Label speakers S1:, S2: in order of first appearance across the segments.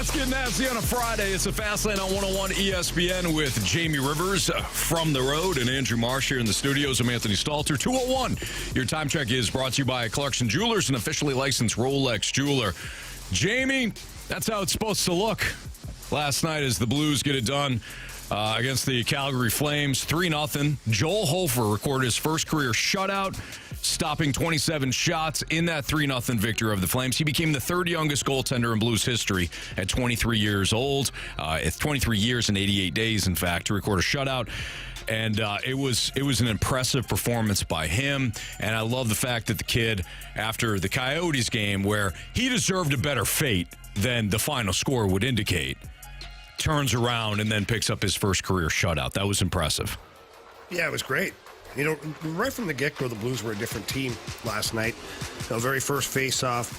S1: Let's get nasty on a Friday. It's a Fast Lane on 101 ESPN with Jamie Rivers from the road and Andrew Marsh here in the studios. I'm Anthony Stalter. 201. Your time check is brought to you by Clarkson Jewelers, an officially licensed Rolex jeweler. Jamie, that's how it's supposed to look. Last night as the Blues get it done against the Calgary Flames, 3-0. Joel Hofer recorded his first career shutout, stopping 27 shots in that 3-0 victory of the Flames. He became the third youngest goaltender in Blues history at 23 years old. It's 23 years and 88 days, in fact, to record a shutout. And it was an impressive performance by him. And I love the fact that the kid, after the Coyotes game, where he deserved a better fate than the final score would indicate, turns around and then picks up his first career shutout. That was impressive.
S2: Yeah, it was great. You know, right from the get-go, the Blues were a different team last night. The very first face-off,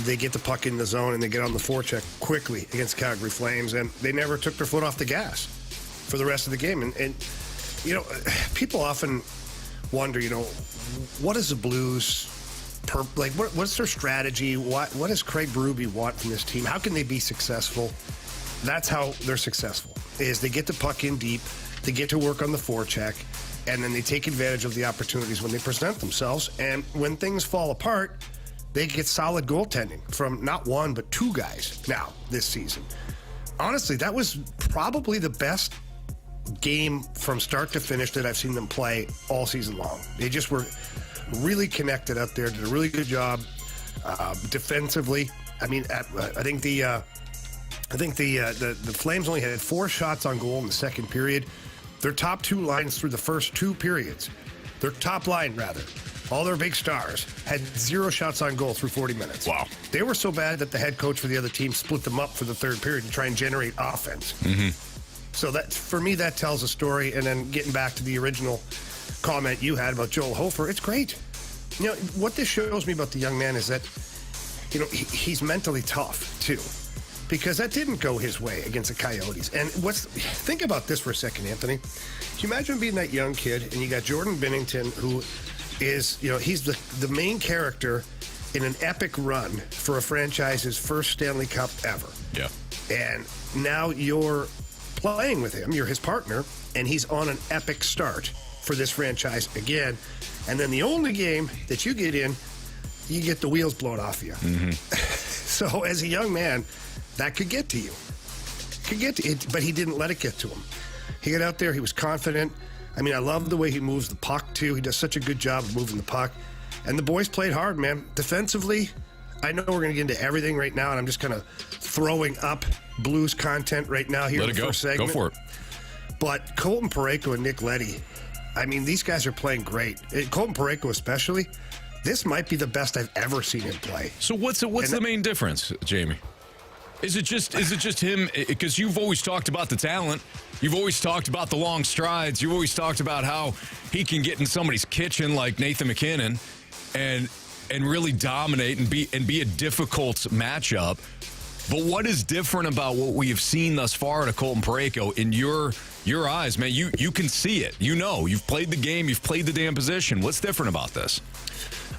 S2: they get the puck in the zone and they get on the forecheck quickly against Calgary Flames, and they never took their foot off the gas for the rest of the game. And you know, people often wonder, you know, what is the Blues, what's their strategy? What does Craig Berube want from this team? How can they be successful? That's how they're successful, is they get the puck in deep, they get to work on the forecheck, and then they take advantage of the opportunities when they present themselves. And when things fall apart, they get solid goaltending from not one, but two guys now this season. Honestly, that was probably the best game from start to finish that I've seen them play all season long. They just were really connected out there, did a really good job defensively. I mean, I think the Flames only had 4 shots on goal in the second period. Their top two lines through the first 2 periods, their top line rather, all their big stars, had 0 shots on goal through 40 minutes.
S1: Wow.
S2: They were so bad that the head coach for the other team split them up for the third period to try and generate offense. Mm-hmm. So that, for me, that tells a story. And then getting back to the original comment you had about Joel Hofer, it's great. You know, what this shows me about the young man is that, you know, he's mentally tough, too. Because that didn't go his way against the Coyotes. And think about this for a second, Anthony. Can you imagine being that young kid and you got Jordan Binnington, who is, you know, he's the main character in an epic run for a franchise's first Stanley Cup ever.
S1: Yeah.
S2: And now you're playing with him, you're his partner, and he's on an epic start for this franchise again. And then the only game that you get in, you get the wheels blown off you. Mm-hmm. So as a young man, that could get to you. But he didn't let it get to him. He got out there. He was confident. I mean, I love the way he moves the puck, too. He does such a good job of moving the puck. And the boys played hard, man. Defensively, I know we're going to get into everything right now, and I'm just kind of throwing up Blues content right now here in the first segment.
S1: Go for it.
S2: But Colton Parayko and Nick Leddy, I mean, these guys are playing great. Colton Parayko especially, this might be the best I've ever seen him play.
S1: So what's the main difference, Jamie? Is it just him? Because you've always talked about the talent. You've always talked about the long strides. You've always talked about how he can get in somebody's kitchen like Nathan McKinnon and really dominate and be a difficult matchup. But what is different about what we have seen thus far to Colton Parayko in your eyes, man? You can see it. You know, you've played the game. You've played the damn position. What's different about this?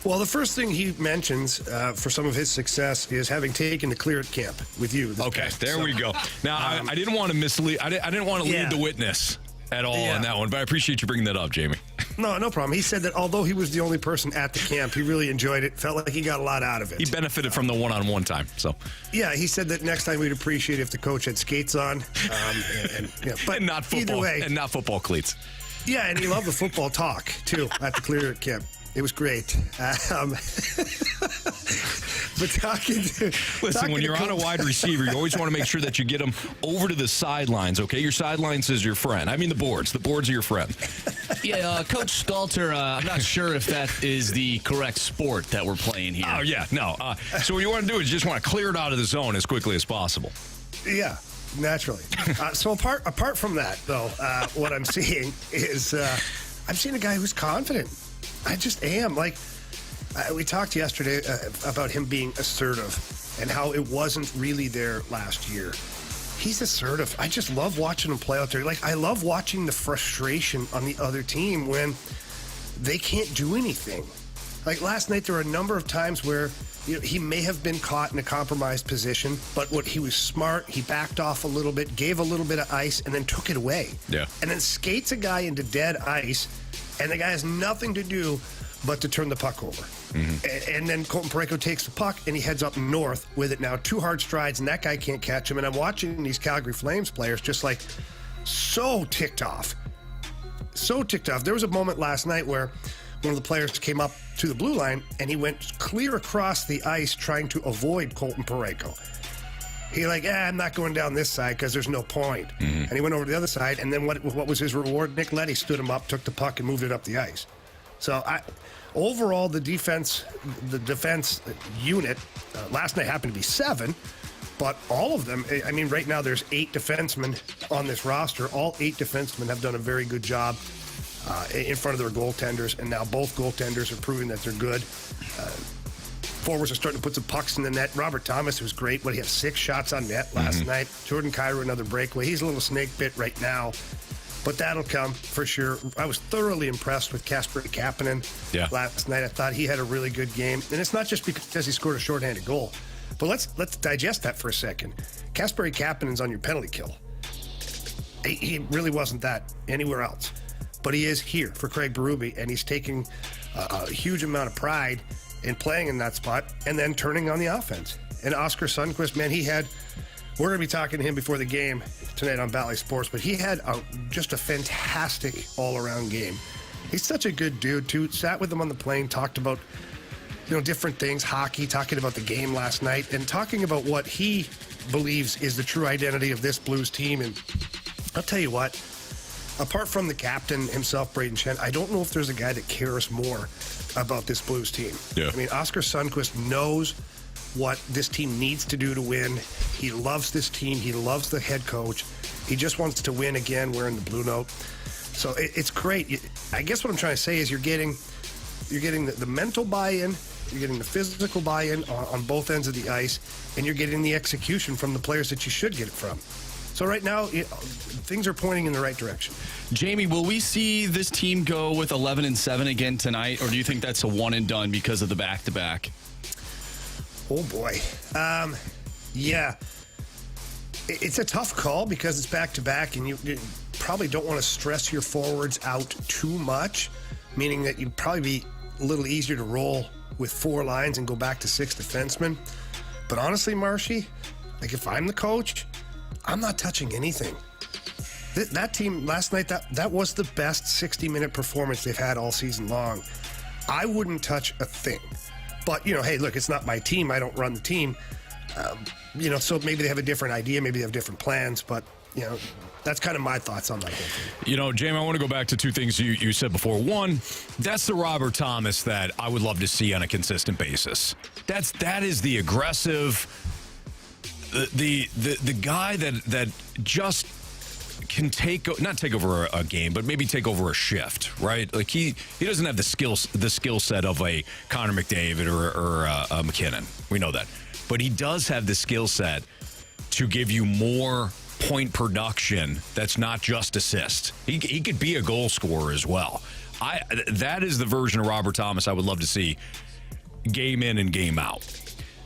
S2: Well, the first thing he mentions for some of his success is having taken the clearance camp with you.
S1: Okay, we go. Now, I didn't want to mislead. I didn't want to lead the witness at all on that one, but I appreciate you bringing that up, Jamie.
S2: No problem. He said that although he was the only person at the camp, he really enjoyed it, felt like he got a lot out of it.
S1: He benefited from the one-on-one time. So,
S2: yeah, he said that next time we'd appreciate if the coach had skates on, but
S1: and not football,
S2: either way,
S1: and not football cleats.
S2: Yeah, and he loved the football talk too at the clearance camp. It was great. But
S1: when you're on a wide receiver, you always want to make sure that you get them over to the sidelines, okay? Your sidelines is your friend. I mean the boards. The boards are your friend.
S3: Yeah, Coach Stalter, I'm not sure if that is the correct sport that we're playing here.
S1: Oh, yeah, no. So what you want to do is you just want to clear it out of the zone as quickly as possible.
S2: Yeah, naturally. So apart from that, though, what I'm seeing is I'm seeing a guy who's confident. I just am. Like, we talked yesterday about him being assertive and how it wasn't really there last year. He's assertive. I just love watching him play out there. Like, I love watching the frustration on the other team when they can't do anything. Like last night, there were a number of times where he may have been caught in a compromised position, but he was smart. He backed off a little bit, gave a little bit of ice, and then took it away.
S1: Yeah.
S2: And then skates a guy into dead ice, and the guy has nothing to do but to turn the puck over. Mm-hmm. And then Colton Parayko takes the puck, and he heads up north with it now. 2 hard strides, and that guy can't catch him. And I'm watching these Calgary Flames players just like so ticked off. So ticked off. There was a moment last night where one of the players came up to the blue line, and he went clear across the ice trying to avoid Colton Parayko. He I'm not going down this side because there's no point. Mm-hmm. And he went over to the other side, and then what was his reward? Nick Leddy stood him up, took the puck, and moved it up the ice. So overall, the defense unit, last night happened to be 7, but all of them, I mean, right now there's 8 defensemen on this roster. All 8 defensemen have done a very good job in front of their goaltenders, and now both goaltenders are proving that they're good. Forwards are starting to put some pucks in the net. Robert Thomas was great. He had 6 shots on net last night. Jordan Kyrou, another breakaway. He's a little snake bit right now, but that'll come for sure. I was thoroughly impressed with Kasperi Kapanen last night. I thought he had a really good game, and it's not just because he scored a shorthanded goal, but let's digest that for a second. Kasperi Kapanen's on your penalty kill. He really wasn't that anywhere else. But he is here for Craig Berube, and he's taking a huge amount of pride in playing in that spot and then turning on the offense. And Oscar Sundqvist, man, we're going to be talking to him before the game tonight on Bally Sports, but he had just a fantastic all-around game. He's such a good dude, too. Sat with him on the plane, talked about different things, hockey, talking about the game last night, and talking about what he believes is the true identity of this Blues team. And I'll tell you what, apart from the captain himself, Braden Chen, I don't know if there's a guy that cares more about this Blues team. Yeah. I mean, Oscar Sundqvist knows what this team needs to do to win. He loves this team. He loves the head coach. He just wants to win again wearing the blue note. So it's great. I guess what I'm trying to say is you're getting the mental buy-in, you're getting the physical buy-in on both ends of the ice, and you're getting the execution from the players that you should get it from. So right now, things are pointing in the right direction.
S3: Jamie, will we see this team go with 11-7 again tonight, or do you think that's a one and done because of the back-to-back?
S2: Oh, boy. Yeah. It's a tough call because it's back-to-back, and you probably don't want to stress your forwards out too much, meaning that you'd probably be a little easier to roll with 4 lines and go back to 6 defensemen. But honestly, Marshy, if I'm the coach, I'm not touching anything. That team last night, that was the best 60-minute performance they've had all season long. I wouldn't touch a thing. But, hey, look, it's not my team. I don't run the team. So maybe they have a different idea. Maybe they have different plans. But, that's kind of my thoughts on that whole thing.
S1: Jamie, I want to go back to 2 things you said before. One, that's the Robert Thomas that I would love to see on a consistent basis. That is the aggressive, the guy that just can not take over a game, but maybe take over a shift, right? Like he doesn't have the skill set of a Connor McDavid or a McKinnon. We know that, but he does have the skill set to give you more point production. That's not just assist. He could be a goal scorer as well. That is the version of Robert Thomas I would love to see game in and game out.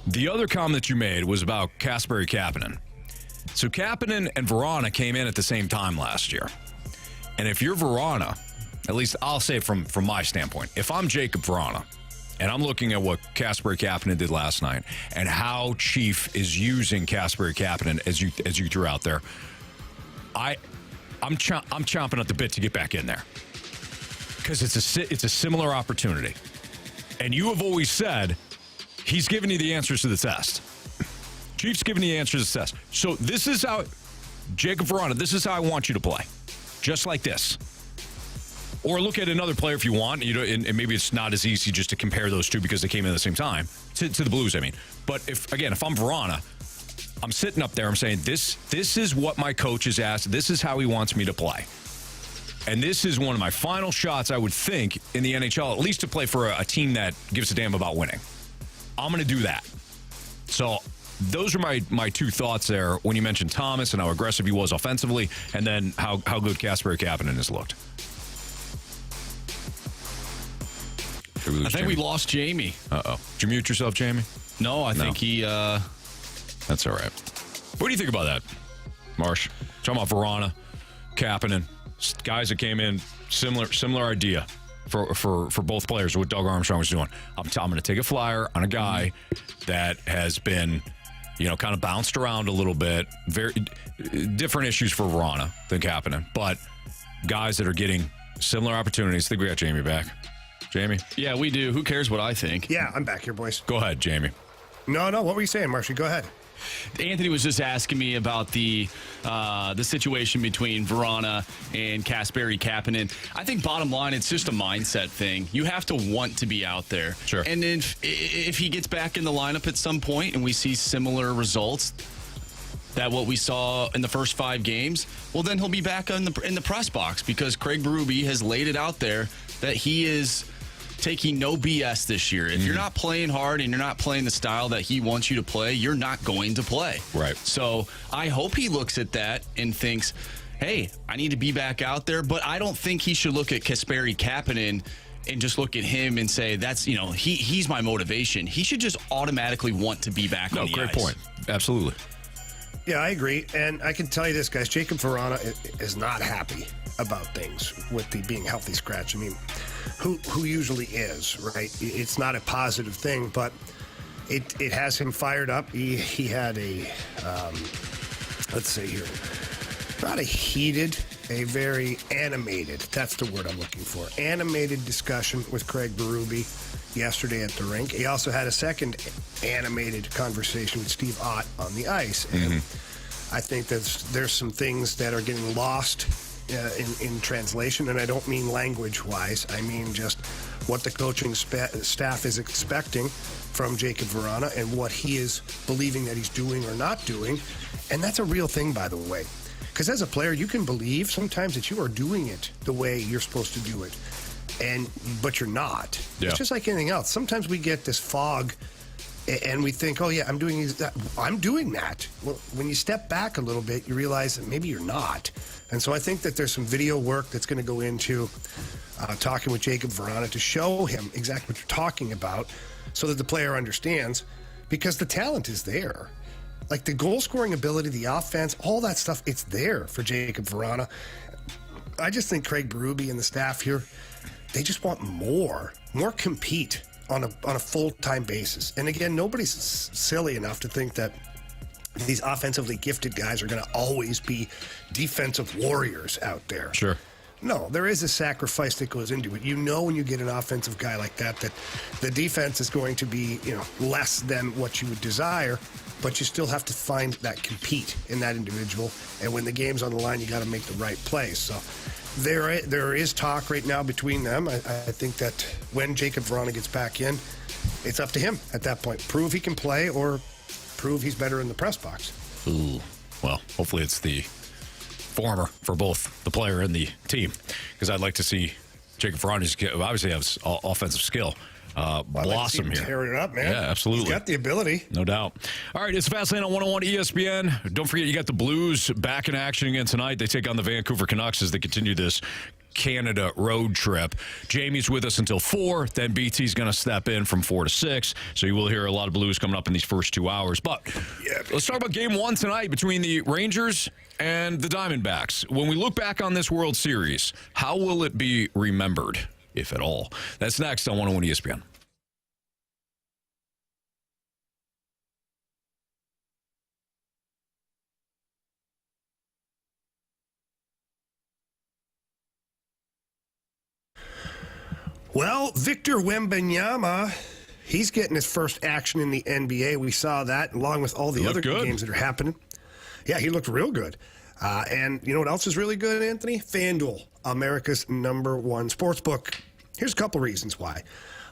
S1: The other comment you made was about Kasperi Kapanen. So Kapanen and Vrana came in at the same time last year. And if you're Vrana, at least I'll say from my standpoint, if I'm Jacob Vrana and I'm looking at what Kasperi Kapanen did last night and how Chief is using Kasperi Kapanen as you threw out there, I'm chomping at the bit to get back in there because it's a similar opportunity. And you have always said he's giving you the answers to the test. Chief's giving you the answers to the test. So this is how, Jacob Vrana, this is how I want you to play. Just like this. Or look at another player if you want. And maybe it's not as easy just to compare those two because they came in at the same time. To the Blues, I mean. But if I'm Vrana, I'm sitting up there, I'm saying, this is what my coach has asked. This is how he wants me to play. And this is one of my final shots, I would think, in the NHL, at least to play for a team that gives a damn about winning. I'm going to do that. So those are my 2 thoughts there when you mentioned Thomas and how aggressive he was offensively, and then how good Kasperi Kapanen has looked. Did we lose
S3: I think
S1: Jamie?
S3: we lost Jamie.
S1: Uh-oh. Did you mute yourself, Jamie?
S3: No, I think he...
S1: That's all right. What do you think about that, Marsh? Talking about Verona, Kapanen, guys that came in, similar idea for both players, what Doug Armstrong was doing. I'm going to take a flyer on a guy that has been, kind of bounced around a little bit. Very different issues for Verona than Kapanen, but guys that are getting similar opportunities. I think we got Jamie back. Jamie?
S3: Yeah, we do. Who cares what I think?
S2: Yeah, I'm back here, boys.
S1: Go ahead, Jamie.
S2: No, what were you saying, Marshy? Go ahead.
S3: Anthony was just asking me about the situation between Verona and Kasperi Kapanen. I think bottom line, it's just a mindset thing. You have to want to be out there.
S1: Sure.
S3: And if he gets back in the lineup at some point and we see similar results that what we saw in the first 5 games, well, then he'll be back in the press box because Craig Berube has laid it out there that he is taking no BS this year. If you're not playing hard and you're not playing the style that he wants you to play, you're not going to play.
S1: Right.
S3: So I hope he looks at that and thinks, hey, I need to be back out there. But I don't think he should look at Kasperi Kapanen and just look at him and say, that's, he's my motivation. He should just automatically want to be back on the
S1: great
S3: ice.
S1: point. Absolutely.
S2: Yeah, I agree. And I can tell you this, guys. Jacob Verona is not happy about things with the being healthy scratch. I mean, who usually is, right? It's not a positive thing, but it has him fired up. He had a, let's see here, not a heated, a very animated, that's the word I'm looking for, animated discussion with Craig Berube yesterday at the rink. He also had a second animated conversation with Steve Ott on the ice. And I think there's some things that are getting lost in translation, and I don't mean language-wise. I mean just what the coaching staff is expecting from Jacob Verona and what he is believing that he's doing or not doing. And that's a real thing, by the way. Because as a player, you can believe sometimes that you are doing it the way you're supposed to do it, but you're not.
S1: Yeah.
S2: It's just like anything else. Sometimes we get this fog and we think, oh, yeah, I'm doing that. Well, when you step back a little bit, you realize that maybe you're not. And so I think that there's some video work that's going to go into talking with Jacob Verona to show him exactly what you're talking about so that the player understands, because the talent is there. Like the goal-scoring ability, the offense, all that stuff, it's there for Jacob Verona. I just think Craig Berube and the staff here, they just want more compete on a full-time basis. And again, nobody's silly enough to think that these offensively gifted guys are going to always be defensive warriors out there.
S1: Sure.
S2: No, there is a sacrifice that goes into it. When you get an offensive guy like that the defense is going to be, less than what you would desire, but you still have to find that compete in that individual. And when the game's on the line, you got to make the right plays. So there is talk right now between them. I think that when Jacob Verona gets back in, it's up to him at that point. Prove he can play or prove he's better in the press box.
S1: Ooh. Well, hopefully it's the former for both the player and the team, because I'd like to see Jacob Verona obviously has offensive skill. Blossom here.
S2: Tearing it up, man.
S1: Yeah, absolutely.
S2: He's got the ability.
S1: No doubt. All right, it's Fastlane on 101 ESPN. Don't forget, you got the Blues back in action again tonight. They take on the Vancouver Canucks as they continue this Canada road trip. Jamie's with us until 4. Then BT's going to step in from 4 to 6. So you will hear a lot of Blues coming up in these first 2 hours. But let's talk about Game 1 tonight between the Rangers and the Diamondbacks. When we look back on this World Series, how will it be remembered, if at all? That's next on 101 ESPN.
S2: Well, Victor Wembanyama, he's getting his first action in the NBA. We saw that along with all the other games that are happening. Yeah, he looked real good. And you know what else is really good, Anthony? FanDuel, America's #1 sportsbook. Here's a couple reasons why.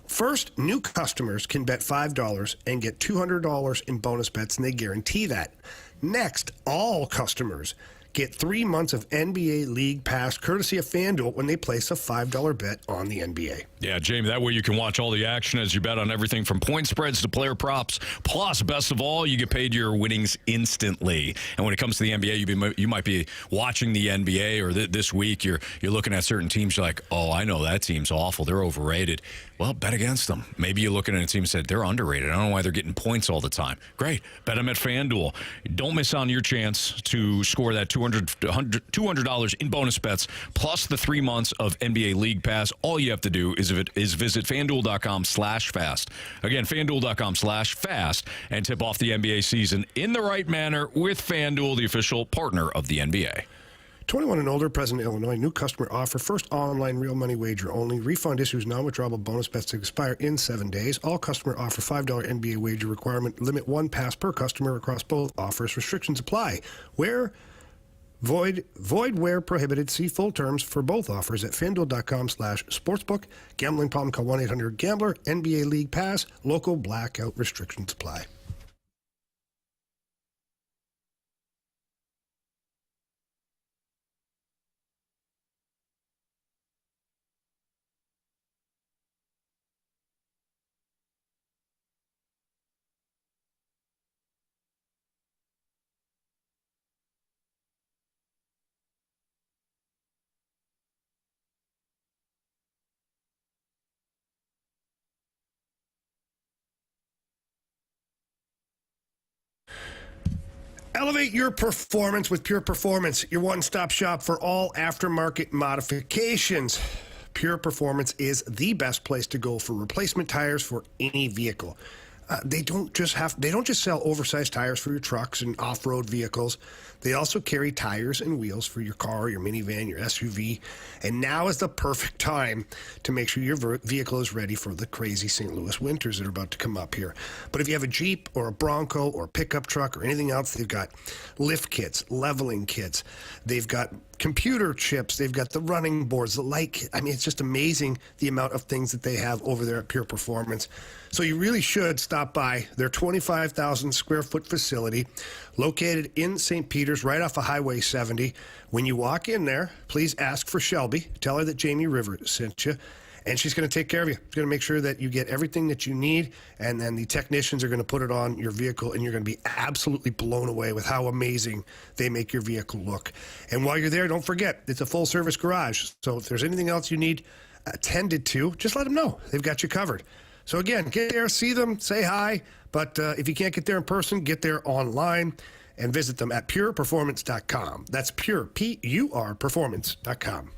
S2: First, new customers can bet $5 and get $200 in bonus bets, and they guarantee that. Next, all customers Get 3 months of NBA League Pass courtesy of FanDuel when they place a $5 bet on the NBA.
S1: Yeah, Jamie, that way you can watch all the action as you bet on everything from point spreads to player props. Plus, best of all, you get paid your winnings instantly. And when it comes to the NBA, you might be watching the NBA, or this week you're looking at certain teams. You're like, oh, I know that team's awful. They're overrated. Well, bet against them. Maybe you're looking at a team and said, they're underrated. I don't know why they're getting points all the time. Great. Bet them at FanDuel. Don't miss on your chance to score that $200 in bonus bets, plus the 3 months of NBA League Pass. All you have to do is visit FanDuel.com/fast. Again, FanDuel.com/fast, and tip off the NBA season in the right manner with FanDuel, the official partner of the NBA.
S2: 21 and older, present in Illinois. New customer offer. First online real money wager only. Refund issues non-withdrawable bonus bets to expire in 7 days. All customer offer $5 NBA wager requirement. Limit 1 pass per customer across both offers. Restrictions apply. Void where prohibited. See full terms for both offers at FanDuel.com/sportsbook. Gambling problem? Call 1-800-GAMBLER. NBA League Pass. Local blackout restrictions apply. Elevate your performance with Pure Performance, your one-stop shop for all aftermarket modifications. Pure Performance is the best place to go for replacement tires for any vehicle. They don't just sell oversized tires for your trucks and off-road vehicles. They also carry tires and wheels for your car, your minivan, your SUV. And now is the perfect time to make sure your vehicle is ready for the crazy St. Louis winters that are about to come up here. But if you have a Jeep or a Bronco or a pickup truck or anything else, they've got lift kits, leveling kits. They've got computer chips. They've got the running boards, the light kit. I mean, it's just amazing the amount of things that they have over there at Pure Performance. So you really should stop by their 25,000 square foot facility located in St. Peters, right off of Highway 70. When you walk in there, please ask for Shelby. Tell her that Jamie Rivers sent you, and she's going to take care of you. She's going to make sure that you get everything that you need, and then the technicians are going to put it on your vehicle, and you're going to be absolutely blown away with how amazing they make your vehicle look. And while you're there, don't forget, it's a full-service garage. So if there's anything else you need attended to, just let them know. They've got you covered. So again, get there, see them, say hi. But if you can't get there in person, get there online and visit them at pureperformance.com. That's pure, P-U-R, performance.com.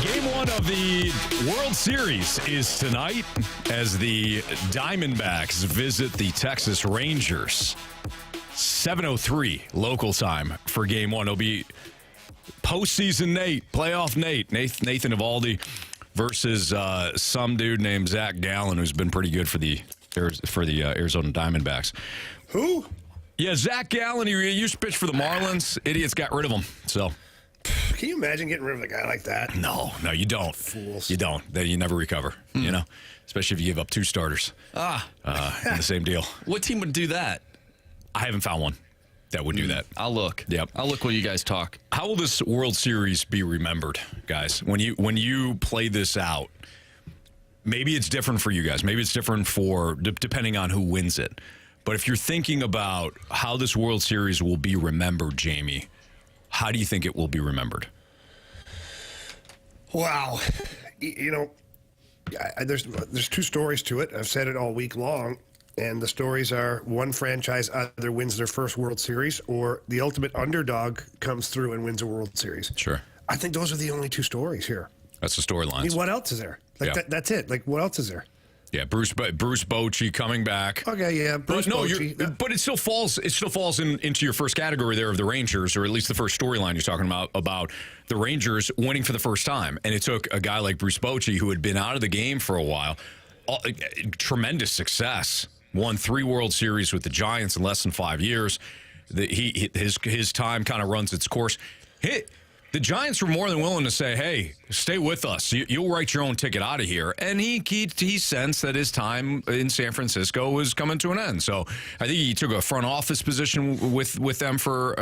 S1: Game one of the World Series is tonight as the Diamondbacks visit the Texas Rangers. 7:03 local time for game one. It'll be postseason Nate, playoff Nathan Eovaldi versus some dude named Zach Gallen, who's been pretty good for the Arizona Diamondbacks.
S2: Who?
S1: Yeah, Zach Gallen, he used to pitch for the Marlins. Idiots got rid of him. So,
S2: can you imagine getting rid of a guy like that?
S1: No, you don't.
S2: Fools.
S1: You don't. You never recover, you know, especially if you give up 2 starters in the same deal.
S3: What team would do that?
S1: I haven't found one that would do that.
S3: I'll look.
S1: Yep.
S3: I'll look while you guys talk.
S1: How will this World Series be remembered, guys? When you play this out, maybe it's different for you guys. Maybe it's different for depending on who wins it. But if you're thinking about how this World Series will be remembered, Jamie, how do you think it will be remembered?
S2: Wow. You know, there's 2 stories to it. I've said it all week long. And the stories are one franchise either wins their first World Series or the ultimate underdog comes through and wins a World Series.
S1: Sure.
S2: I think those are the only 2 stories here.
S1: That's the storylines.
S2: I mean, what else is there? That's it. Like, what else is there?
S1: Yeah, Bruce Bochy coming back.
S2: Okay, yeah, Bruce Bochy.
S1: But it still falls into your first category there of the Rangers, or at least the first storyline you're talking about the Rangers winning for the first time. And it took a guy like Bruce Bochy, who had been out of the game for a while, tremendous success, won 3 World Series with the Giants in less than 5 years. His time kind of runs its course. The Giants were more than willing to say, hey, stay with us. You'll write your own ticket out of here. And he sensed that his time in San Francisco was coming to an end. So I think he took a front office position with them for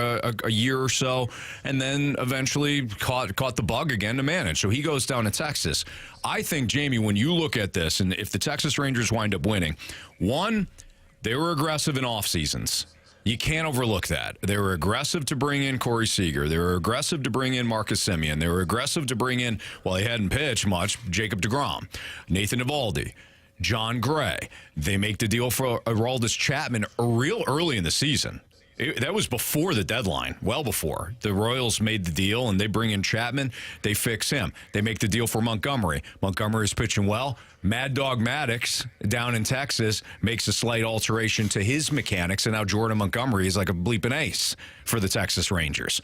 S1: a year or so, and then eventually caught the bug again to manage. So he goes down to Texas. I think, Jamie, when you look at this, and if the Texas Rangers wind up winning, one, they were aggressive in off seasons. You can't overlook that. They were aggressive to bring in Corey Seager. They were aggressive to bring in Marcus Semien. They were aggressive to bring in, well, he hadn't pitched much, Jacob deGrom, Nathan Eovaldi, John Gray. They make the deal for Aroldis Chapman real early in the season. That was before the deadline, well before. The Royals made the deal, and they bring in Chapman. They fix him. They make the deal for Montgomery. Montgomery is pitching well. Mad Dog Maddox down in Texas makes a slight alteration to his mechanics, and now Jordan Montgomery is like a bleeping ace for the Texas Rangers.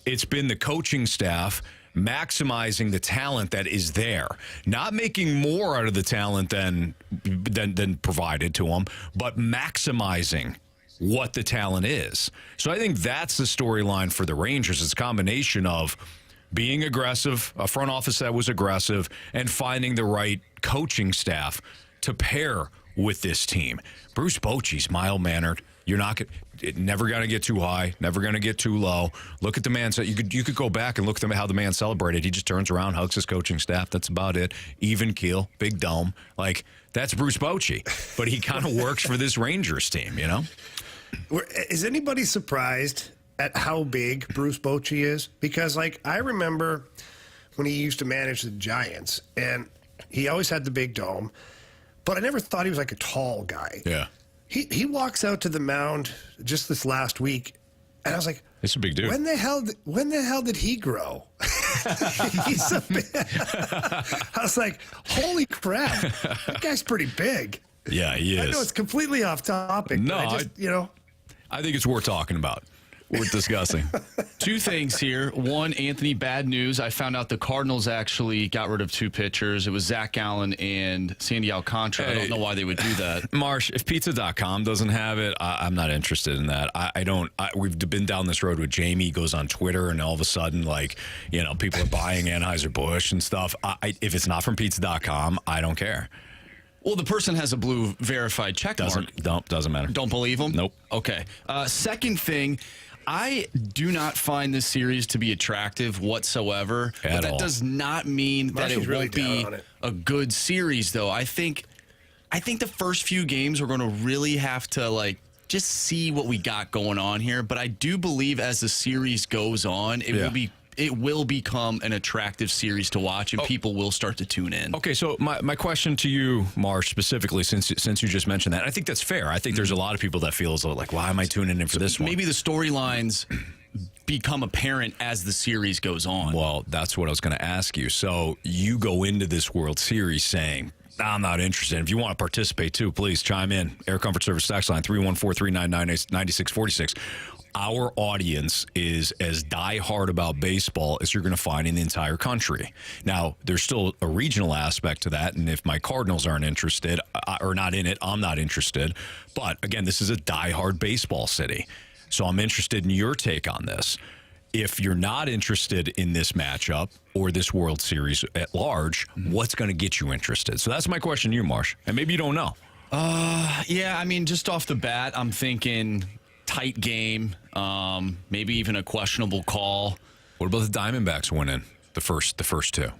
S1: It's been the coaching staff maximizing the talent that is there, not making more out of the talent than provided to them, but maximizing what the talent is. So I think that's the storyline for the Rangers. It's a combination of being aggressive, a front office that was aggressive, and finding the right coaching staff to pair with this team. Bruce Bochy's mild-mannered. You're never going to get too high, never going to get too low. Look at the man. You could go back and look at how the man celebrated. He just turns around, hugs his coaching staff. That's about it. Even keel, big dome. Like, that's Bruce Bochy. But he kind of works for this Rangers team, you know?
S2: Is anybody surprised at how big Bruce Bochy is? Because, like, I remember when he used to manage the Giants, and he always had the big dome, but I never thought he was like a tall guy.
S1: Yeah.
S2: He walks out to the mound just this last week, and I was like,
S1: it's a big dude.
S2: When the hell did he grow? He's a big. I was like, holy crap, that guy's pretty big.
S1: Yeah, he is.
S2: I know it's completely off topic.
S1: No,
S2: I
S1: think it's worth talking about. Worth discussing.
S3: 2 things here. One, Anthony, bad news. I found out the Cardinals actually got rid of 2 pitchers. It was Zach Gallen and Sandy Alcantara. I don't know why they would do that.
S1: Marsh, if pizza.com doesn't have it, I'm not interested in that. We've been down this road with Jamie, goes on Twitter, and all of a sudden, people are buying Anheuser-Busch and stuff. If it's not from pizza.com, I don't care.
S3: Well, the person has a blue verified check mark.
S1: Doesn't matter.
S3: Don't believe them?
S1: Nope.
S3: Okay. Second thing, I do not find this series to be attractive whatsoever. But that does not mean that it won't be a good series, though. I think the first few games we're going to really have to just see what we got going on here. But I do believe as the series goes on, it will become an attractive series to watch, and people will start to tune in.
S1: Okay, so my question to you, Marsh, specifically, since you just mentioned that, I think that's fair. I think there's a lot of people that feel as though, why am I tuning in for this one?
S3: Maybe the storylines become apparent as the series goes on.
S1: Well, that's what I was going to ask you. So you go into this World Series saying, I'm not interested. If you want to participate, too, please chime in. Air Comfort Service text line, 314-399-9646. our audience is as diehard about baseball as you're going to find in the entire country. Now, there's still a regional aspect to that, and if my Cardinals aren't interested or not in it, I'm not interested. But again, this is a diehard baseball city, so I'm interested in your take on this. If you're not interested in this matchup or this World Series at large, what's going to get you interested? So that's my question to you, Marsh. And maybe you don't know.
S3: Yeah, I mean, just off the bat, I'm thinking tight game, maybe even a questionable call.
S1: What about the Diamondbacks winning the first two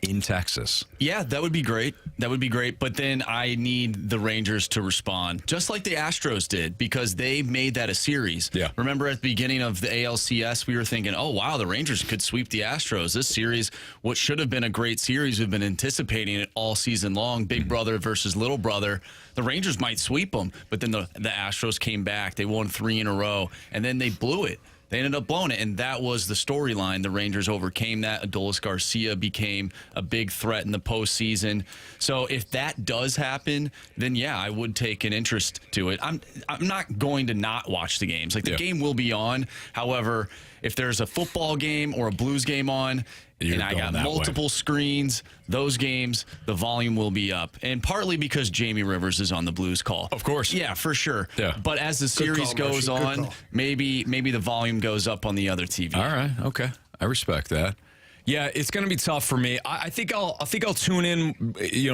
S1: in Texas?
S3: Yeah, that would be great. That would be great. But then I need the Rangers to respond, just like the Astros did, because they made that a series.
S1: Yeah.
S3: Remember at the beginning of the ALCS, we were thinking, oh, wow, the Rangers could sweep the Astros. This series, what should have been a great series, we've been anticipating it all season long, big brother versus little brother. The Rangers might sweep them, but then the Astros came back. They won 3 in a row, and then they blew it. They ended up blowing it, and that was the storyline. The Rangers overcame that. Adolis Garcia became a big threat in the postseason. So if that does happen, then yeah, I would take an interest to it. I'm not going to not watch the games. Like the game will be on. However, if there's a football game or a Blues game on, and I got multiple screens, those games, the volume will be up. And partly because Jamie Rivers is on the Blues call.
S1: Of course.
S3: Yeah, for sure.
S1: Yeah.
S3: But as the series goes on, maybe the volume goes up on the other TV.
S1: All right. Okay. I respect that. Yeah, it's going to be tough for me. I think I'll tune in,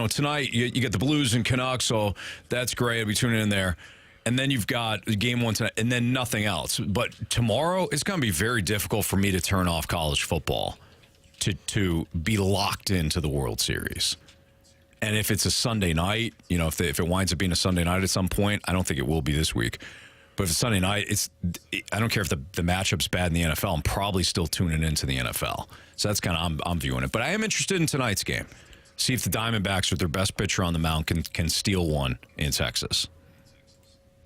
S1: tonight. You get the Blues and Canucks, so that's great. I'll be tuning in there. And then you've got game one tonight, and then nothing else. But tomorrow, it's going to be very difficult for me to turn off college football to be locked into the World Series. And if it's a Sunday night, if it winds up being a Sunday night at some point, I don't think it will be this week. But if it's Sunday night, I don't care if the matchup's bad in the NFL. I'm probably still tuning into the NFL. So that's kind of I'm viewing it. But I am interested in tonight's game. See if the Diamondbacks with their best pitcher on the mound can steal one in Texas.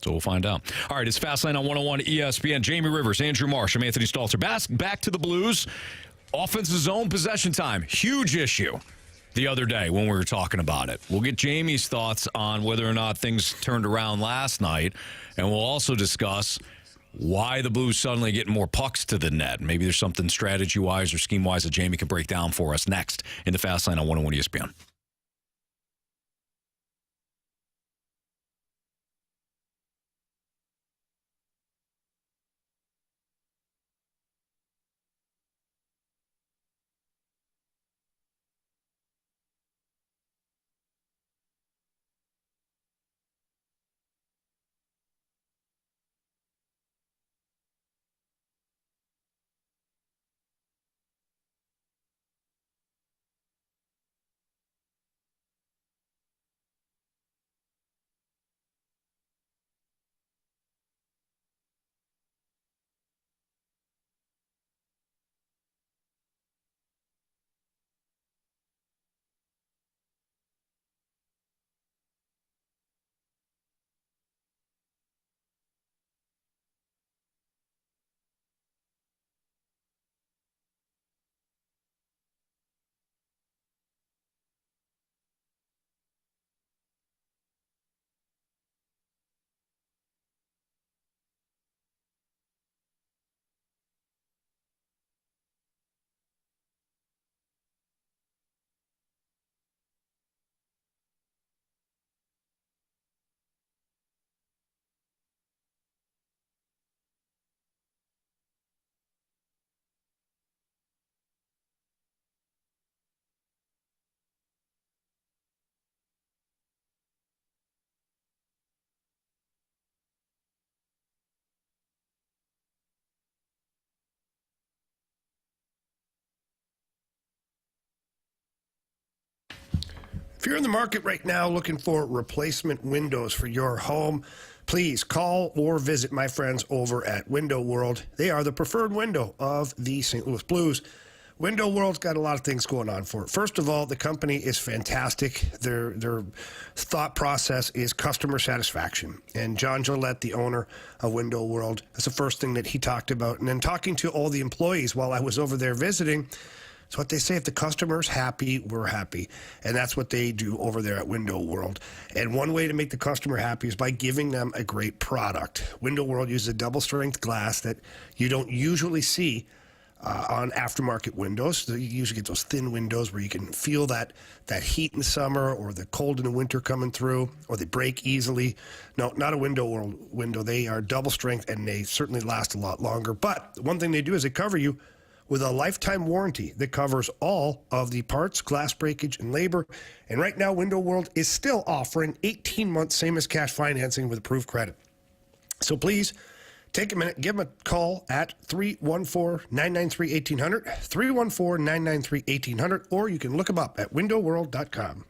S1: So we'll find out. All right, it's Fastlane on 101 ESPN. Jamie Rivers, Andrew Marsh, I'm Anthony Stalter. Back to the Blues. Offensive zone possession time. Huge issue the other day when we were talking about it. We'll get Jamie's thoughts on whether or not things turned around last night. And we'll also discuss why the Blues suddenly getting more pucks to the net. Maybe there's something strategy-wise or scheme-wise that Jamie can break down for us next in the Fastlane on 101 ESPN.
S2: If you're in the market right now looking for replacement windows for your home, please call or visit my friends over at Window World. They are the preferred window of the St. Louis Blues. Window World's got a lot of things going on for it. First of all, the company is fantastic. Their thought process is customer satisfaction. And John Gillette, the owner of Window World, that's the first thing that he talked about. And then talking to all the employees while I was over there visiting, It's what they say. If the customer's happy, we're happy. And that's what they do over there at Window World. And one way to make the customer happy is by giving them a great product. Window World uses a double-strength glass that you don't usually see on aftermarket windows. So you usually get those thin windows where you can feel that heat in the summer or the cold in the winter coming through, or they break easily. No, not a Window World window. They are double strength, and they certainly last a lot longer. But one thing they do is they cover you with a lifetime warranty that covers all of the parts, glass breakage, and labor. And right now, Window World is still offering 18-month same-as-cash financing with approved credit. So please, take a minute, give them a call at 314-993-1800, 314-993-1800, or you can look them up at windowworld.com.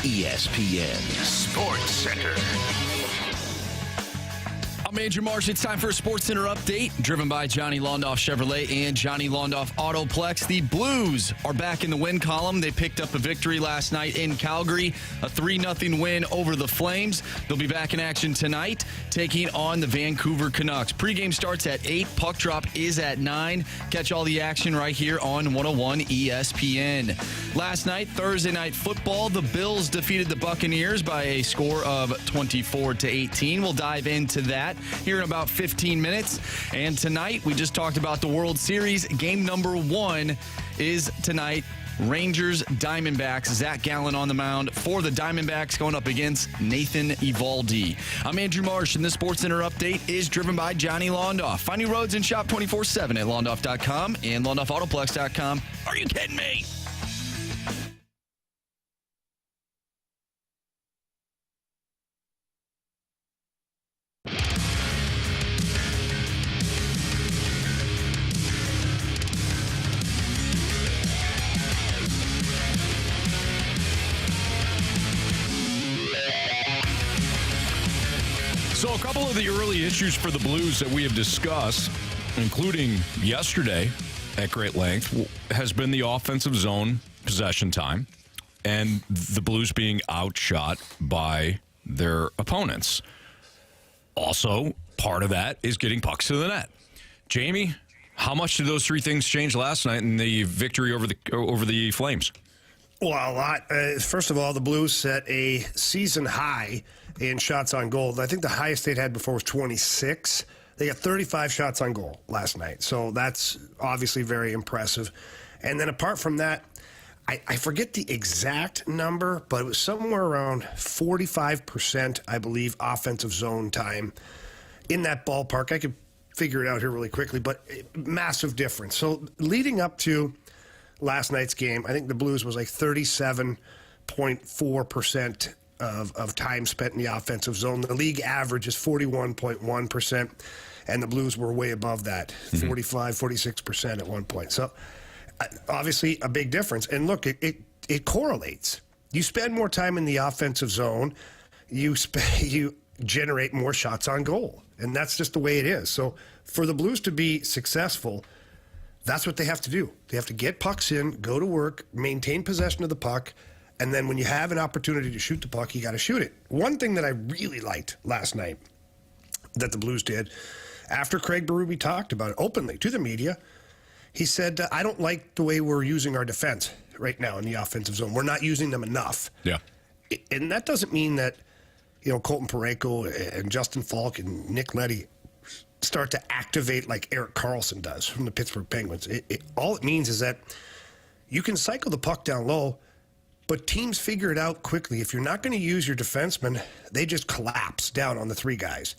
S4: ESPN Sports Center.
S3: I'm Andrew Marsh. It's time for a Sports Center update, driven by Johnny Londoff Chevrolet and Johnny Londoff Autoplex. The Blues are back in the win column. They picked up a victory last night in Calgary, a 3-0 win over the Flames. They'll be back in action tonight, taking on the Vancouver Canucks. Pregame starts at 8. Puck drop is at 9. Catch all the action right here on 101 ESPN. Last night, Thursday Night Football, the Bills defeated the Buccaneers by a score of 24-18. We'll dive into that here in about 15 minutes. And tonight, we just talked about the World Series. Game number 1 is tonight. Rangers, Diamondbacks. Zach Gallen on the mound for the Diamondbacks, going up against Nathan Eovaldi. I'm Andrew Marsh, and this Sports Center update is driven by Johnny Londoff. Find new roads and shop 24/7 at londoff.com and londoffautoplex.com. Are you kidding me?
S1: So a couple of the early issues for the Blues that we have discussed, including yesterday at great length, has been the offensive zone possession time and the Blues being outshot by their opponents. Also, part of that is getting pucks to the net. Jamie, how much did those three things change last night in the victory over the Flames?
S2: Well, a lot. First of all, the Blues set a season high in shots on goal. I think the highest they'd had before was 26. They got 35 shots on goal last night. So that's obviously very impressive. And then apart from that, I forget the exact number, but it was somewhere around 45%, I believe, offensive zone time in that ballpark. I could figure it out here really quickly, but massive difference. So leading up to last night's game, I think the Blues was like 37.4% of time spent in the offensive zone. The league average is 41.1%, and the Blues were way above that, 45, 46% at one point. So obviously a big difference. And look, it correlates. You spend more time in the offensive zone, you generate more shots on goal. And that's just the way it is. So for the Blues to be successful, that's what they have to do. They have to get pucks in, go to work, maintain possession of the puck, and then when you have an opportunity to shoot the puck, you got to shoot it. One thing that I really liked last night that the Blues did, after Craig Berube talked about it openly to the media, he said, I don't like the way we're using our defense right now in the offensive zone. We're not using them enough.
S1: Yeah.
S2: And that doesn't mean that, Colton Parayko and Justin Falk and Nick Leddy start to activate like Erik Karlsson does from the Pittsburgh Penguins. All it means is that you can cycle the puck down low, but teams figure it out quickly. If you're not going to use your defensemen, they just collapse down on the three guys.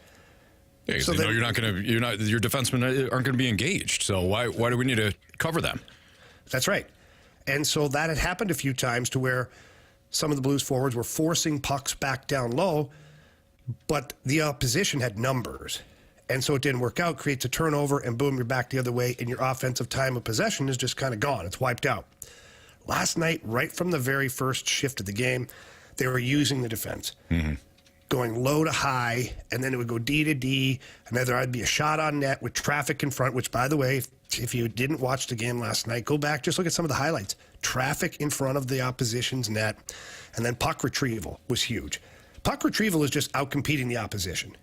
S1: Yeah, so your defensemen aren't going to be engaged. So why do we need to cover them?
S2: That's right. And so that had happened a few times to where some of the Blues forwards were forcing pucks back down low, but the opposition had numbers. And so it didn't work out, creates a turnover, and boom, you're back the other way, and your offensive time of possession is just kind of gone. It's wiped out. Last night, right from the very first shift of the game, they were using the defense. Going low to high, and then it would go D to D, and then there'd be a shot on net with traffic in front, which, by the way, if you didn't watch the game last night, go back, just look at some of the highlights. Traffic in front of the opposition's net, and then puck retrieval was huge. Puck retrieval is just outcompeting the opposition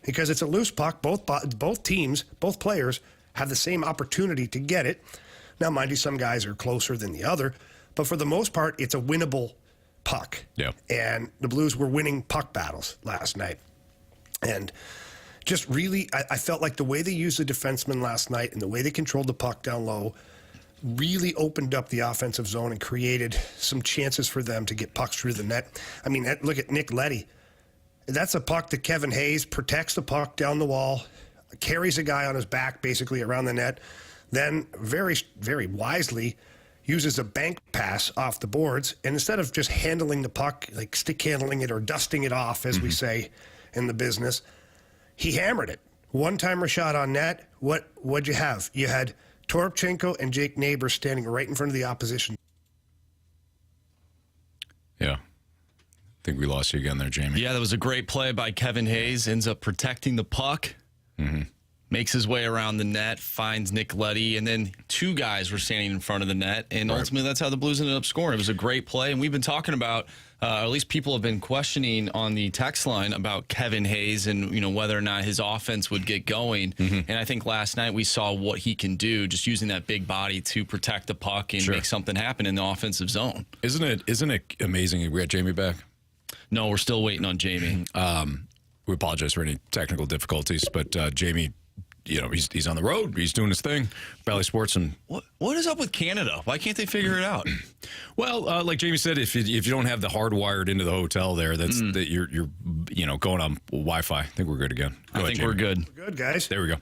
S2: because it's a loose puck. Both teams, both players have the same opportunity to get it. Now, mind you, some guys are closer than the other, but for the most part, it's a winnable puck.
S1: Yeah.
S2: And the Blues were winning puck battles last night. And just really, I felt like the way they used the defensemen last night and the way they controlled the puck down low really opened up the offensive zone and created some chances for them to get pucks through the net. I mean, look at Nick Leddy. That's a puck that Kevin Hayes protects the puck down the wall, carries a guy on his back basically around the net, then very, very wisely uses a bank pass off the boards, and instead of just handling the puck, like stick handling it or dusting it off, as we say in the business, he hammered it. One-timer shot on net. What'd you have? You had Toropchenko and Jake Neighbors standing right in front of the opposition.
S1: Yeah. I think we lost you again there, Jamie.
S3: Yeah, that was a great play by Kevin Hayes. Ends up protecting the puck. Makes his way around the net, finds Nick Leddy, and then two guys were standing in front of the net, and ultimately that's how the Blues ended up scoring. It was a great play, and we've been talking about, at least people have been questioning on the text line about Kevin Hayes and whether or not his offense would get going. And I think last night we saw what he can do, just using that big body to protect the puck and make something happen in the offensive zone.
S1: Isn't it amazing we got Jamie back?
S3: No, we're still waiting on Jamie.
S1: We apologize for any technical difficulties, but Jamie, he's on the road. He's doing his thing. Valley Sports and
S3: what is up with Canada? Why can't they figure it out?
S1: Well, like Jamie said, if you don't have the hardwired into the hotel there, that you're going on Wi-Fi. I think we're good again.
S3: I think we're good.
S2: We're good, guys.
S1: There we go.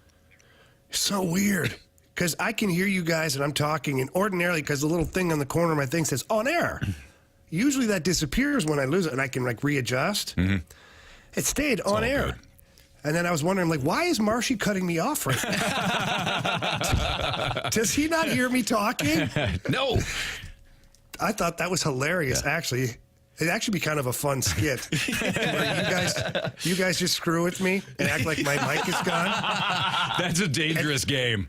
S2: So weird because I can hear you guys and I'm talking, and ordinarily because the little thing on the corner of my thing says on air. Usually that disappears when I lose it, and I can readjust. It stayed on air.
S1: Good.
S2: And then I was wondering, why is Marshy cutting me off right now? Does he not hear me talking?
S1: No.
S2: I thought that was hilarious, actually. It'd actually be kind of a fun skit. Where you guys just screw with me and act like my mic is gone.
S1: That's a dangerous game.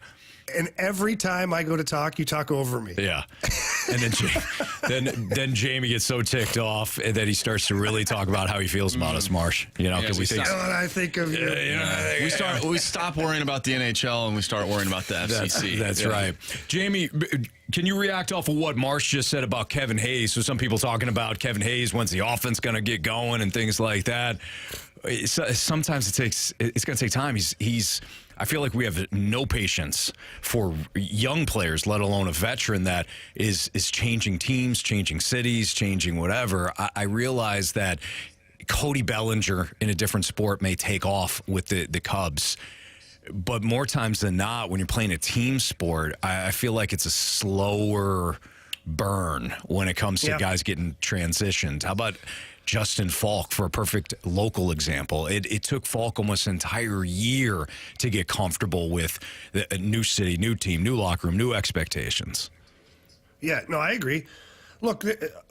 S2: And every time I go to talk, you talk over me.
S1: Yeah. And then Jamie gets so ticked off that he starts to really talk about how he feels about us, Marsh. Because
S3: we
S1: think
S2: what I think of you.
S3: We stop worrying about the NHL and we start worrying about the FCC.
S1: That's right. Jamie, can you react off of what Marsh just said about Kevin Hayes? So some people talking about Kevin Hayes, when's the offense going to get going and things like that. Sometimes it's going to take time. I feel like we have no patience for young players, let alone a veteran that is changing teams, changing cities, changing whatever. I realize that Cody Bellinger in a different sport may take off with the Cubs. But more times than not, when you're playing a team sport, I feel like it's a slower burn when it comes to guys getting transitioned. How about Justin Falk for a perfect local example. It took Falk almost an entire year to get comfortable with a new city, new team, new locker room, new expectations.
S2: Yeah, no, I agree. Look,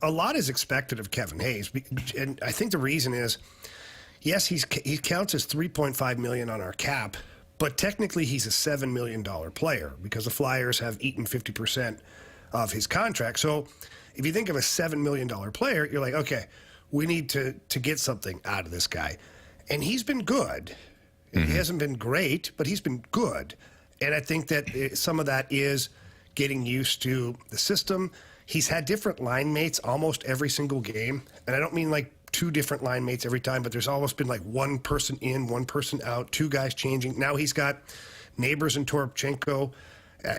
S2: a lot is expected of Kevin Hayes, and I think the reason is, yes, he counts as $3.5 million on our cap, but technically he's a $7 million player because the Flyers have eaten 50% of his contract. So if you think of a $7 million player, you're like, okay, we need to get something out of this guy. And he's been good. He hasn't been great, but he's been good. And I think that some of that is getting used to the system. He's had different line mates almost every single game. And I don't mean like two different line mates every time, but there's almost been like one person in, one person out, two guys changing. Now he's got Neighbors and Toropchenko.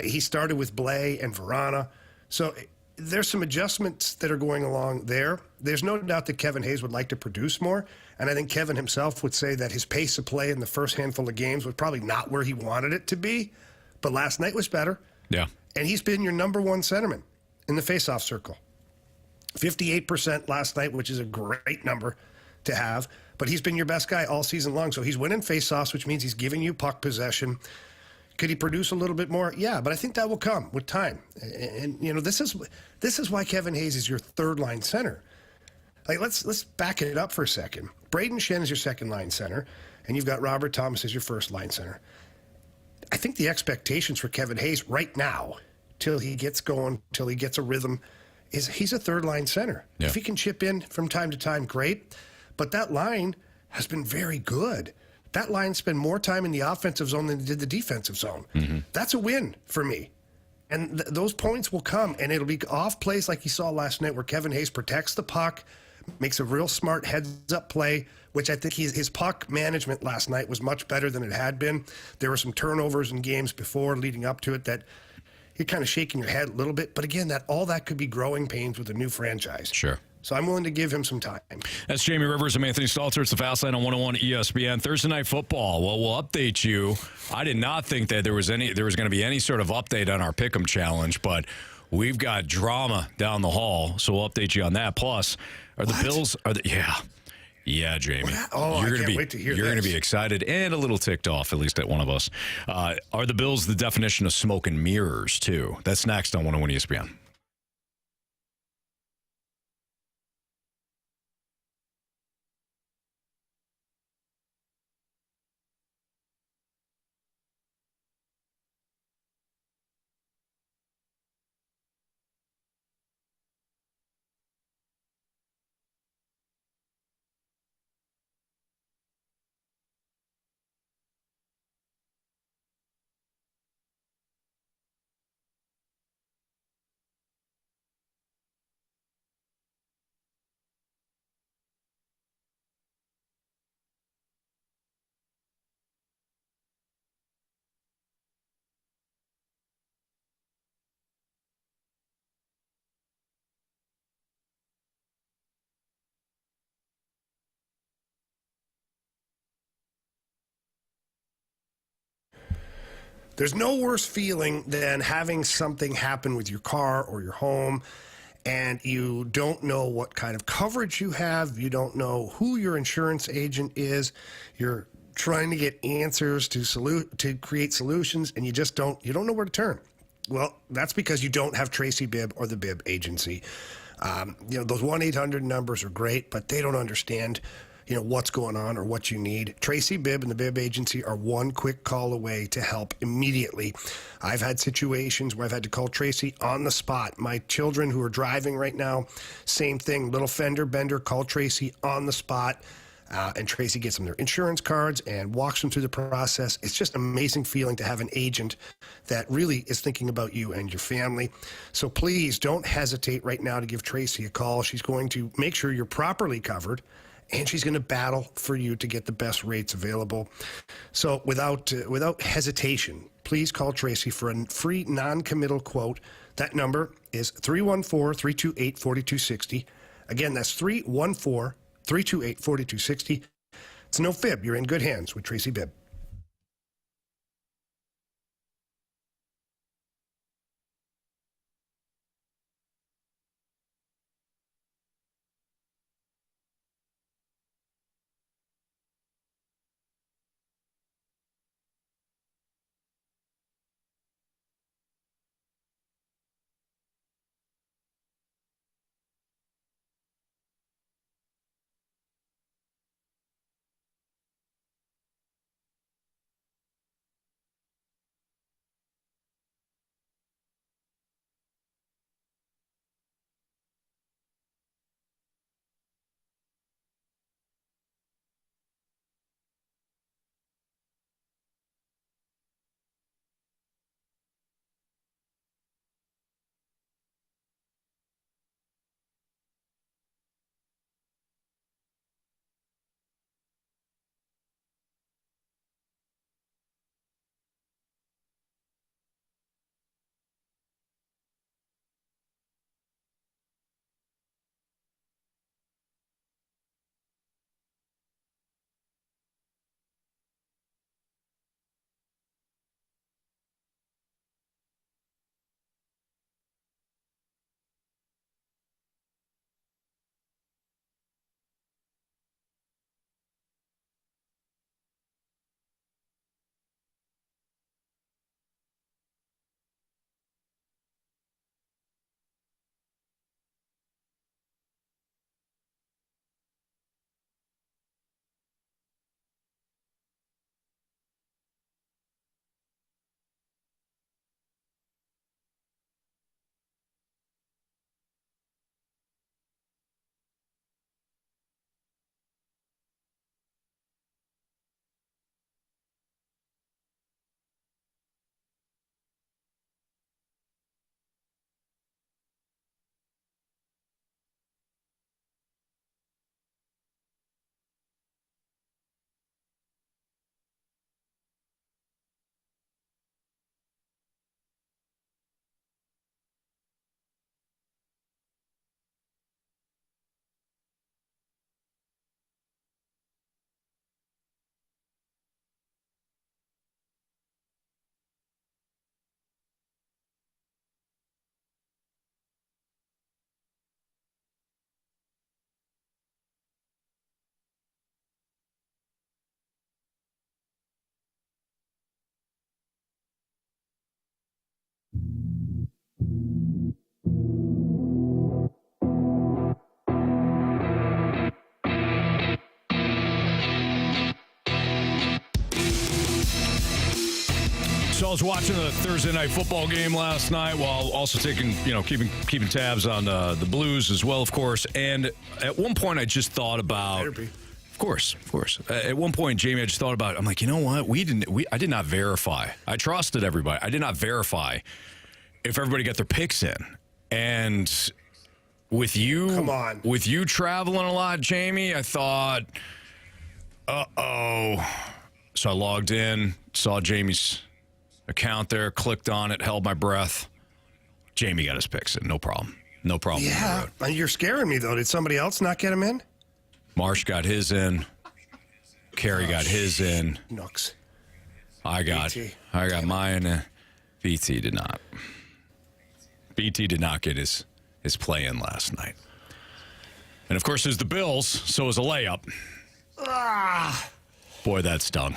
S2: He started with Blais and Verana. So there's some adjustments that are going along there. There's no doubt that Kevin Hayes would like to produce more. And I think Kevin himself would say that his pace of play in the first handful of games was probably not where he wanted it to be. But last night was better.
S1: Yeah.
S2: And he's been your number one centerman in the faceoff circle. 58% last night, which is a great number to have. But he's been your best guy all season long. So he's winning faceoffs, which means he's giving you puck possession. Could he produce a little bit more? Yeah, but I think that will come with time. And you know, this is why Kevin Hayes is your third line center. Like, let's back it up for a second. Braden Shen is your second line center, and you've got Robert Thomas as your first line center. I think the expectations for Kevin Hayes right now, till he gets going, till he gets a rhythm, is he's a third line center.
S1: Yeah.
S2: If he can chip in from time to time, great. But that line has been very good. That line spent more time in the offensive zone than it did the defensive zone. That's a win for me. And those points will come, and it'll be off plays like you saw last night where Kevin Hayes protects the puck, makes a real smart heads-up play, which I think his puck management last night was much better than it had been. There were some turnovers in games before leading up to it that you're kind of shaking your head a little bit. But again, all that could be growing pains with a new franchise.
S1: Sure.
S2: So I'm willing to give him some time.
S1: That's Jamie Rivers. I'm Anthony Stalter. It's the Fast Lane on 101 ESPN. Thursday Night Football. Well, we'll update you. I did not think that there was going to be any sort of update on our Pick'em challenge, but we've got drama down the hall, so we'll update you on that. Plus, Bills? Yeah, Jamie.
S2: Oh, I can't wait to hear this.
S1: You're going to be excited and a little ticked off, at least at one of us. Are the Bills the definition of smoke and mirrors, too? That's next on 101 ESPN.
S2: There's no worse feeling than having something happen with your car or your home, and you don't know what kind of coverage you have. You don't know who your insurance agent is. You're trying to get answers to create solutions, and you don't know where to turn. Well, that's because you don't have Tracy Bibb or the Bibb Agency. Those 1-800 numbers are great, but they don't understand what's going on or what you need. Tracy Bibb and the Bibb Agency are one quick call away to help immediately. I've had situations where I've had to call Tracy on the spot. My children who are driving right now, same thing. Little fender bender, call Tracy on the spot. And Tracy gets them their insurance cards and walks them through the process. It's just an amazing feeling to have an agent that really is thinking about you and your family. So please don't hesitate right now to give Tracy a call. She's going to make sure you're properly covered, and she's going to battle for you to get the best rates available. So without hesitation, please call Tracy for a free non-committal quote. That number is 314-328-4260. Again, that's 314-328-4260. It's no fib. You're in good hands with Tracy Bibb.
S1: So I was watching the Thursday night football game last night while also keeping tabs on the Blues as well, of course. And at one point, I just thought about. Of course. At one point, Jamie, I just thought about. I'm like, you know what? I did not verify. I trusted everybody. I did not verify if everybody got their picks in. And with you, with you traveling a lot, Jamie, I thought, So I logged in, saw Jamie's account there, clicked on it, held my breath. Jamie got his picks in. No problem.
S2: Yeah. You're scaring me, though. Did somebody else not get him in?
S1: Marsh got his in. Carey got his in.
S2: Nooks.
S1: I got mine in. BT did not. BT did not get his play in last night. And, of course, there's the Bills, so it was a layup. Boy, that stung.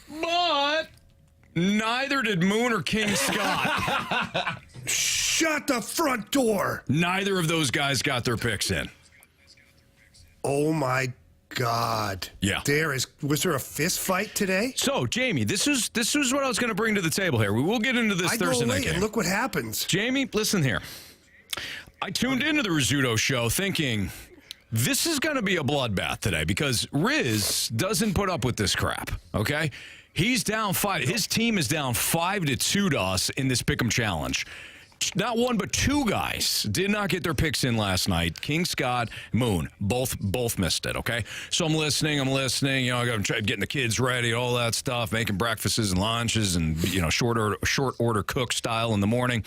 S1: But neither did Moon or King Scott.
S2: Shut the front door.
S1: Neither of those guys got their picks in.
S2: Oh, my God.
S1: Yeah.
S2: Was there a fist fight today?
S1: So, Jamie, this is what I was going to bring to the table here. We will get into this Thursday night game.
S2: And look what happens.
S1: Jamie, listen here. I tuned into the Rizzuto show thinking this is going to be a bloodbath today because Riz doesn't put up with this crap, okay? He's down 5. His team is down 5-2 to us in this Pick'em Challenge. Not one, but two guys did not get their picks in last night. King Scott, Moon, both missed it, okay? So I'm listening. I'm getting the kids ready, all that stuff, making breakfasts and lunches and, short order cook style in the morning.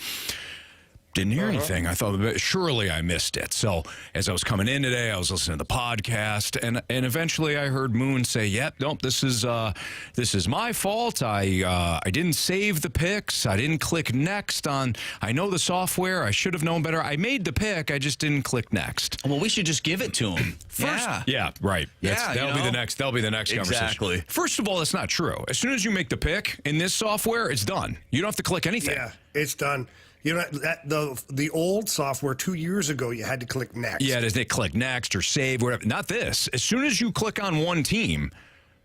S1: Didn't hear anything. I thought, surely I missed it. So as I was coming in today, I was listening to the podcast, and eventually I heard Moon say, "Yep, nope, this is my fault. I didn't save the picks. I didn't click next on. I know the software. I should have known better. I made the pick. I just didn't click next."
S3: Well, we should just give it to him.
S1: Yeah, right. That'll be the next conversation.
S3: Exactly.
S1: First of all, that's not true. As soon as you make the pick in this software, it's done. You don't have to click anything.
S2: Yeah, it's done. The old software 2 years ago, you had to click next.
S1: Yeah, they click next or save, whatever. Not this. As soon as you click on one team,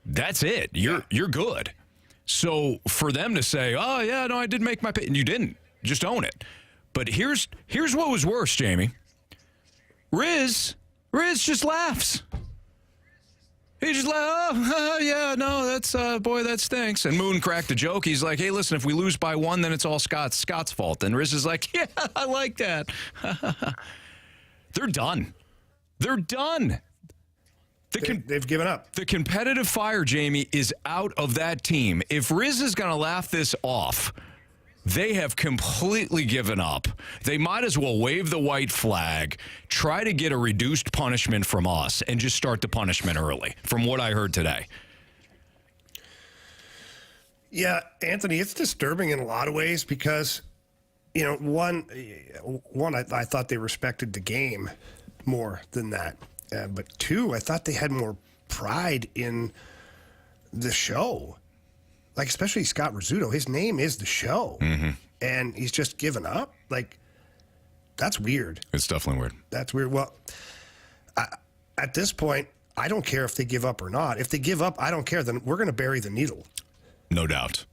S1: that's it. You're good. So for them to say, "Oh yeah, no, I did make my pick," and you didn't, just own it. But here's what was worse, Jamie. Riz just laughs. He just like, "Oh, yeah, no, that's, boy, that stinks." And Moon cracked a joke. He's like, "Hey, listen, if we lose by 1, then it's all Scott's fault." And Riz is like, "Yeah, I like that." They're done. They've
S2: given up.
S1: The competitive fire, Jamie, is out of that team. If Riz is going to laugh this off, they have completely given up. They might as well wave the white flag, try to get a reduced punishment from us, and just start the punishment early, from what I heard today.
S2: Yeah, Anthony, it's disturbing in a lot of ways because, one, I thought they respected the game more than that. But two, I thought they had more pride in the show. Like, especially Scott Rizzuto, his name is the show. Mm-hmm. And he's just given up. Like, that's weird.
S1: It's definitely weird.
S2: That's weird. Well, at this point, I don't care if they give up or not. If they give up, I don't care. Then we're going to bury the needle.
S1: No doubt.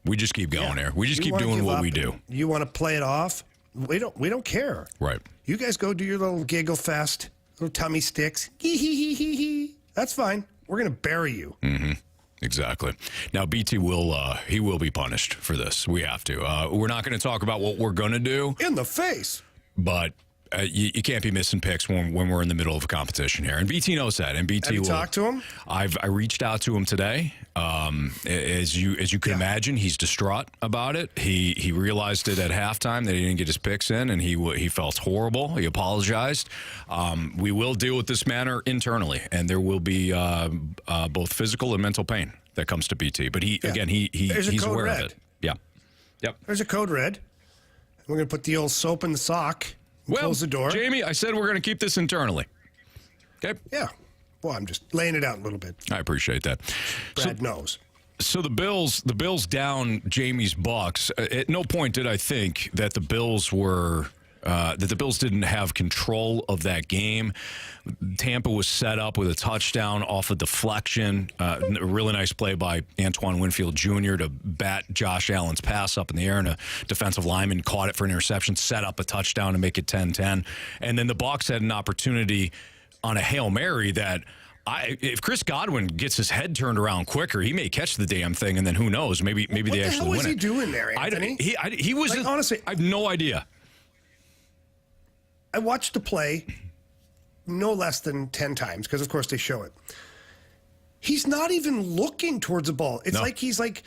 S1: We just keep going here. We just keep doing what we do.
S2: You want to play it off? We don't care.
S1: Right.
S2: You guys go do your little giggle fest, little tummy sticks. That's fine. We're going to bury you.
S1: Mm-hmm. Exactly. Now, BT he will be punished for this. We have to. We're not going to talk about what we're going to do.
S2: In the face.
S1: But you can't be missing picks when we're in the middle of a competition here. And BT knows that. And BT
S2: Have you talked to him?
S1: I reached out to him today. As you can imagine, he's distraught about it. He realized it at halftime that he didn't get his picks in, and he felt horrible. He apologized. We will deal with this matter internally, and there will be both physical and mental pain that comes to BT. But he's aware of it. Yeah. Yep.
S2: There's a code red. We're going to put the old soap in the sock. Close the door.
S1: Jamie, I said we're going to keep this internally. Okay?
S2: Yeah. Well, I'm just laying it out a little bit.
S1: I appreciate that.
S2: Brad knows.
S1: So the Bills down Jamie's Bucks. At no point did I think that the Bills were that the Bills didn't have control of that game. Tampa was set up with a touchdown off a deflection. A really nice play by Antoine Winfield Jr. to bat Josh Allen's pass up in the air, and a defensive lineman caught it for an interception, set up a touchdown to make it 10-10. And then the Bucs had an opportunity on a Hail Mary that if Chris Godwin gets his head turned around quicker, he may catch the damn thing, and then who knows? Maybe they actually win it.
S2: What the hell was he doing there, Anthony?
S1: He was
S2: honestly,
S1: I have no idea.
S2: I watched the play no less than 10 times because, of course, they show it. He's not even looking towards the ball. It's like he's like,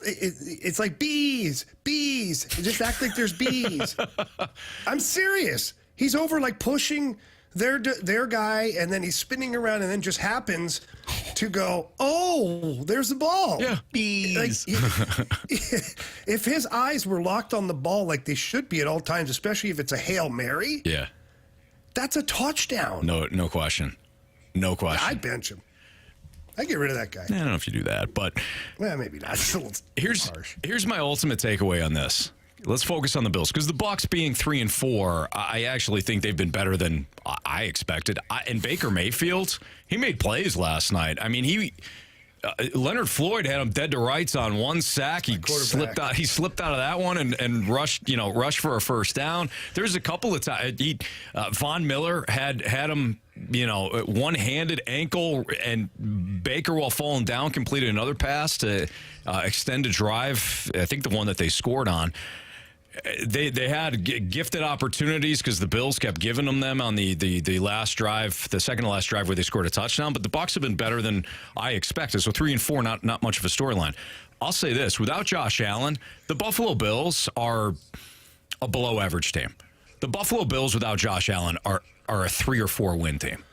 S2: it's like bees. Just act like there's bees. I'm serious. He's over like pushing their guy, and then he's spinning around, and then just happens to go, oh, there's the ball.
S1: Yeah,
S3: bees.
S2: If his eyes were locked on the ball like they should be at all times, especially if it's a Hail Mary,
S1: yeah,
S2: that's a touchdown.
S1: No question. No question.
S2: I'd bench him. I'd get rid of that guy.
S1: I don't know if you do that, but
S2: Well, maybe not. It's a little harsh.
S1: Here's my ultimate takeaway on this. Let's focus on the Bills, because the Bucs being 3-4, I actually think they've been better than I expected. And Baker Mayfield, he made plays last night. I mean, Leonard Floyd had him dead to rights on one sack. He slipped out. He slipped out of that one and rushed for a first down. There's a couple of times Von Miller had him, one-handed ankle, and Baker, while falling down, completed another pass to extend a drive. I think the one that they scored on. They had gifted opportunities because the Bills kept giving them on the last drive, the second to last drive where they scored a touchdown. But the Bucs have been better than I expected. So 3-4, not much of a storyline. I'll say this: without Josh Allen, the Buffalo Bills are a below average team. The Buffalo Bills without Josh Allen are a 3 or 4 win team.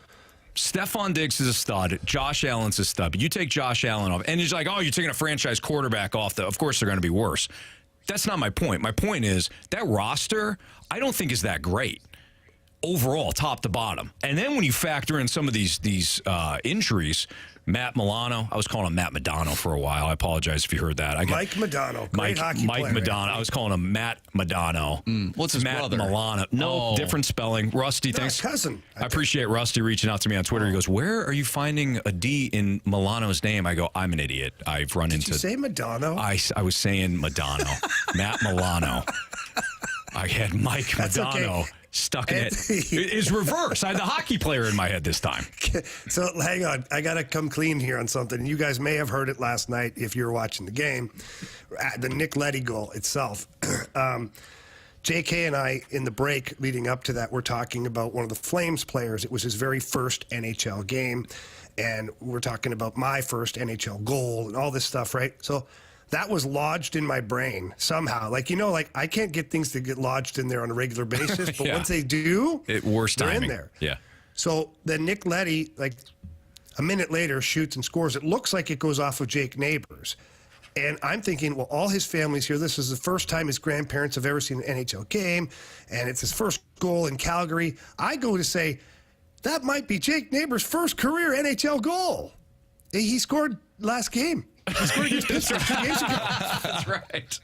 S1: Stephon Diggs is a stud. Josh Allen's a stud. But you take Josh Allen off, and he's like, oh, you're taking a franchise quarterback off. Of course they're going to be worse. That's not my point. My point is that roster, I don't think is that great overall, top to bottom. And then when you factor in some of these injuries, Matt Milano, I was calling him Matt Madonna for a while. I apologize if you heard that.
S2: Mike Madonna, great hockey player.
S1: Mike Madonna. I was calling him Matt Madonna.
S3: What's his
S1: Matt
S3: brother?
S1: Milano. No, different spelling. Rusty, thanks.
S2: Cousin.
S1: I appreciate Rusty reaching out to me on Twitter. He goes, where are you finding a D in Milano's name? I go, I'm an idiot. I've run into...
S2: Did you say Madonna?
S1: I was saying Madonna. Matt Milano. I had Mike Madonna.
S2: Okay.
S1: Stuck in it. It's reverse. I had the hockey player in my head this time.
S2: So hang on. I got to come clean here on something. You guys may have heard it last night if you were watching the game. The Nick Leddy goal itself. JK and I, in the break leading up to that, we're talking about one of the Flames players. It was his very first NHL game. And we're talking about my first NHL goal and all this stuff, right? So that was lodged in my brain somehow. Like I can't get things to get lodged in there on a regular basis, but once they do,
S1: worst
S2: they're
S1: timing.
S2: in there.
S1: Yeah.
S2: So then Nick Leddy, like a minute later, shoots and scores. It looks like it goes off of Jake Neighbors. And I'm thinking, well, all his family's here. This is the first time his grandparents have ever seen an NHL game, and it's his first goal in Calgary. I go to say, that might be Jake Neighbors' first career NHL goal. He scored last game. He scored against Pittsburgh 2 games ago.
S1: That's right.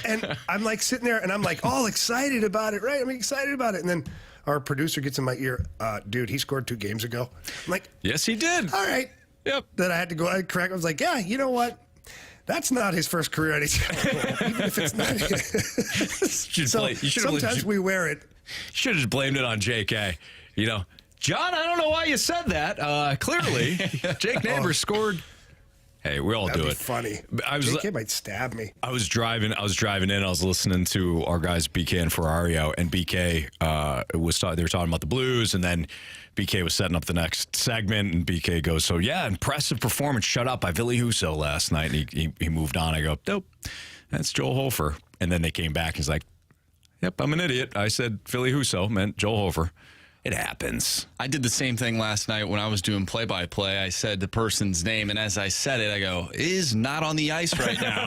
S2: And I'm like sitting there, and I'm like all excited about it, right? I'm excited about it. And then our producer gets in my ear, dude, he scored 2 games ago. I'm like,
S1: yes, he did.
S2: All right.
S1: Yep.
S2: Then I had to go and correct. I was like, yeah, you know what? That's not his first career NHL goal, even if it's not. Sometimes we wear it.
S1: Should have just blamed it on JK. John, I don't know why you said that. Clearly, Jake Neighbors scored. Hey, we all
S2: That'd
S1: do
S2: be
S1: it.
S2: Funny. JK might stab me.
S1: I was driving in. I was listening to our guys BK and Ferrario, and BK they were talking about the Blues, and then BK was setting up the next segment, and BK goes, "So yeah, impressive performance shut up by Ville Husso last night." And he moved on. I go, "Nope, that's Joel Hofer." And then they came back. He's like, "Yep, I'm an idiot. I said Ville Husso meant Joel Hofer." It happens.
S3: I did the same thing last night when I was doing play-by-play. I said the person's name, and as I said it, I go, is not on the ice right now.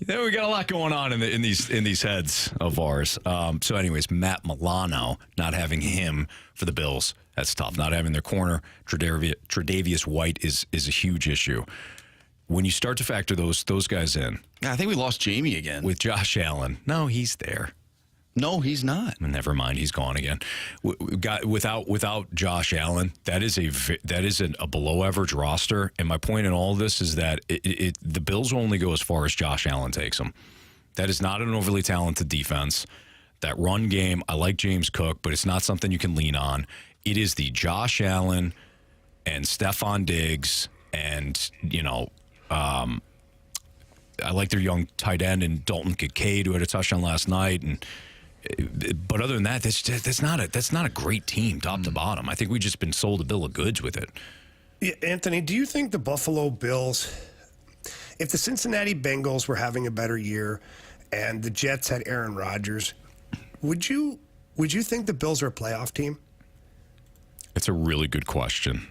S1: We got a lot going on in these heads of ours. So anyways, Matt Milano, not having him for the Bills, that's tough. Not having their corner, Tre'Davious White is a huge issue. when you start to factor those guys in,
S3: I think we lost Jamie again.
S1: with Josh Allen, no, he's there.
S3: No, he's not.
S1: Never mind, he's gone again. Without Josh Allen, that is a below average roster. And my point in all of this is that the Bills will only go as far as Josh Allen takes them. That is not an overly talented defense. That run game, I like James Cook, but it's not something you can lean on. It is the Josh Allen and Stephon Diggs, and I like their young tight end and Dalton Kincaid, who had a touchdown last night, but other than that, that's not a great team top to bottom. I think we've just been sold a bill of goods with it.
S2: Yeah, Anthony, do you think the Buffalo Bills, if the Cincinnati Bengals were having a better year and the Jets had Aaron Rodgers, would you think the Bills are a playoff team?
S1: It's a really good question.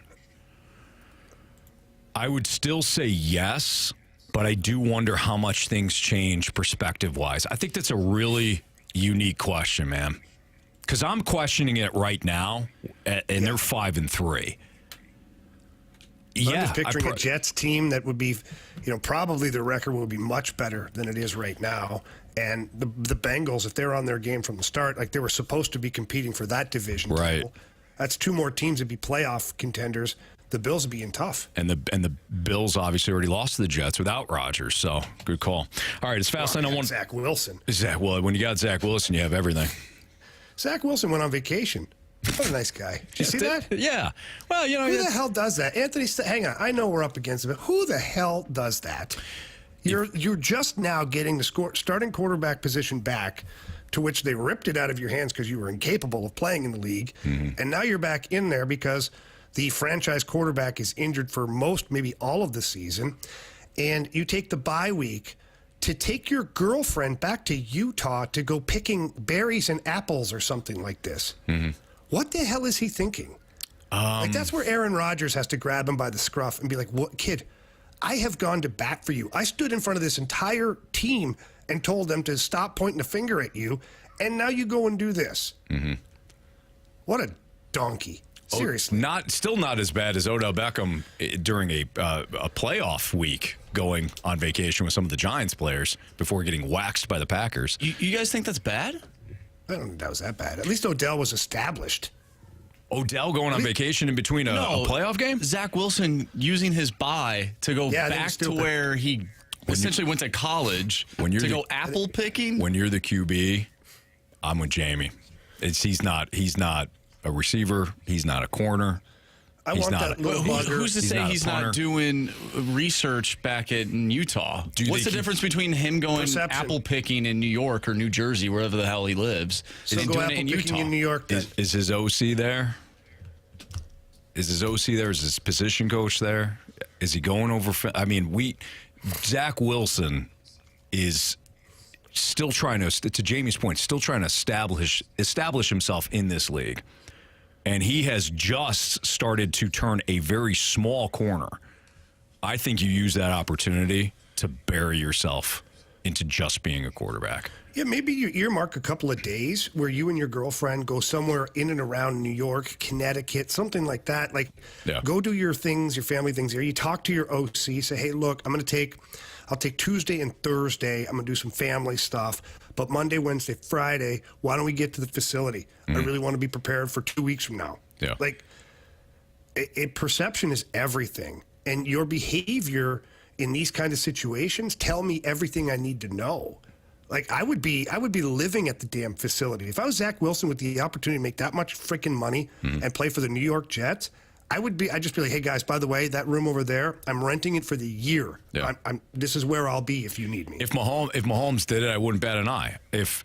S1: I would still say yes, but I do wonder how much things change perspective-wise. I think that's a really unique question, man. Because I'm questioning it right now, and they're 5-3.
S2: I'm just picturing a Jets team that would be, probably their record will be much better than it is right now. And the Bengals, if they're on their game from the start, like they were supposed to be competing for that division title, that's two more teams that be playoff contenders. The Bills would be in tough. And
S1: the Bills obviously already lost to the Jets without Rodgers, so good call. All right, it's Fastlane on one.
S2: Zach Wilson.
S1: Well, when you got Zach Wilson, you have everything.
S2: Zach Wilson went on vacation. What a nice guy. Did you see that?
S1: Yeah. Well,
S2: who the hell does that? Anthony, hang on. I know we're up against it, but who the hell does that? You're just now getting the starting quarterback position back, to which they ripped it out of your hands because you were incapable of playing in the league, and now you're back in there because the franchise quarterback is injured for most, maybe all of the season, and you take the bye week to take your girlfriend back to Utah to go picking berries and apples or something like this. What the hell is he thinking? That's where Aaron Rodgers has to grab him by the scruff and be like, "What, kid? I have gone to bat for you. I stood in front of this entire team and told them to stop pointing a finger at you, and now you go and do this." What a donkey. Seriously.
S1: Still not as bad as Odell Beckham during a playoff week going on vacation with some of the Giants players before getting waxed by the Packers.
S3: You guys think that's bad?
S2: I don't think that was that bad. At least Odell was established.
S1: Odell going on vacation in between a playoff game?
S3: Zach Wilson using his bye to go back to where he essentially went to college to go apple picking.
S1: When you're the QB, I'm with Jamie. He's not a receiver. He's not a corner.
S3: Who's to say he's not doing research back in Utah? What's the difference between him going apple picking in New York or New Jersey, wherever the hell he lives?
S2: So go apple picking in New York.
S1: Is his OC there? Is his position coach there? Is he going over? Zach Wilson is still trying to Jamie's point, still trying to establish himself in this league. And he has just started to turn a very small corner. I think you use that opportunity to bury yourself into just being a quarterback.
S2: Yeah, maybe you earmark a couple of days where you and your girlfriend go somewhere in and around New York, Connecticut, something like that. Go do your things, your family things here. You talk to your OC, say, "Hey, look, I'll take Tuesday and Thursday. I'm going to do some family stuff. But Monday, Wednesday, Friday, why don't we get to the facility? I really want to be prepared for 2 weeks from now."
S1: Yeah.
S2: Perception is everything. And your behavior in these kind of situations tell me everything I need to know. I would be living at the damn facility. If I was Zach Wilson with the opportunity to make that much freaking money and play for the New York Jets, I'd just be like, "Hey guys, by the way, that room over there, I'm renting it for the year.
S1: Yeah.
S2: This is where I'll be if you need me."
S1: If Mahomes did it, I wouldn't bat an eye. If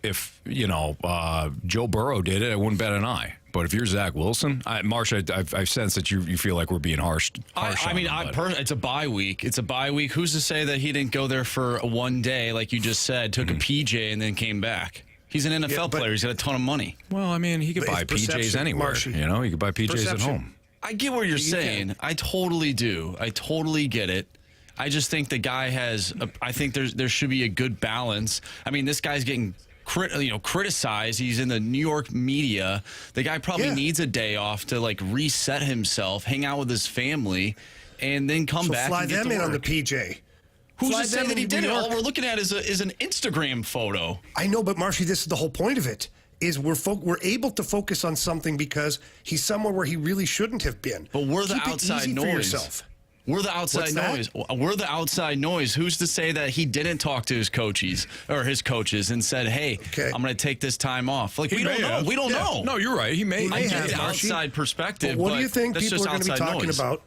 S1: Joe Burrow did it, I wouldn't bat an eye. But if you're Zach Wilson, Marsha, I've sensed that you feel like we're being harsh.
S3: It's a bye week. It's a bye week. Who's to say that he didn't go there for one day, like you just said, took a PJ and then came back? He's an NFL player. He's got a ton of money.
S1: Well, he could buy PJs anywhere. He could buy PJs at home.
S3: I get what you're saying. I totally do. I totally get it. I just think the guy I think there should be a good balance. This guy's getting criticized. He's in the New York media. The guy probably needs a day off to reset himself, hang out with his family, and then come
S2: So
S3: back
S2: fly
S3: and get
S2: them
S3: to
S2: in on the
S3: work.
S2: PJ.
S3: Who's
S2: Fly
S3: to say
S2: them
S3: that he
S2: in
S3: did
S2: New
S3: it? All
S2: York.
S3: we're looking at is an Instagram photo.
S2: I know, but Marshy, this is the whole point of it. Is we're able to focus on something because he's somewhere where he really shouldn't have been.
S3: But we're the
S2: Keep it
S3: outside
S2: easy for
S3: noise.
S2: yourself.
S3: We're the outside
S2: What's that?
S3: noise. We're the outside noise. Who's to say that he didn't talk to his coaches and said, "Hey,
S2: Okay.
S3: I'm going to take this time off"? Like,
S1: He
S3: we don't
S1: may
S3: know.
S1: have.
S3: We don't
S1: Yeah.
S3: know.
S1: No, you're right. He may.
S2: may
S3: I
S2: have,
S3: get the
S2: Marshy.
S3: outside perspective.
S2: But what do you think
S3: that's
S2: people
S3: just
S2: are going to be
S3: outside
S2: talking
S3: noise.
S2: about?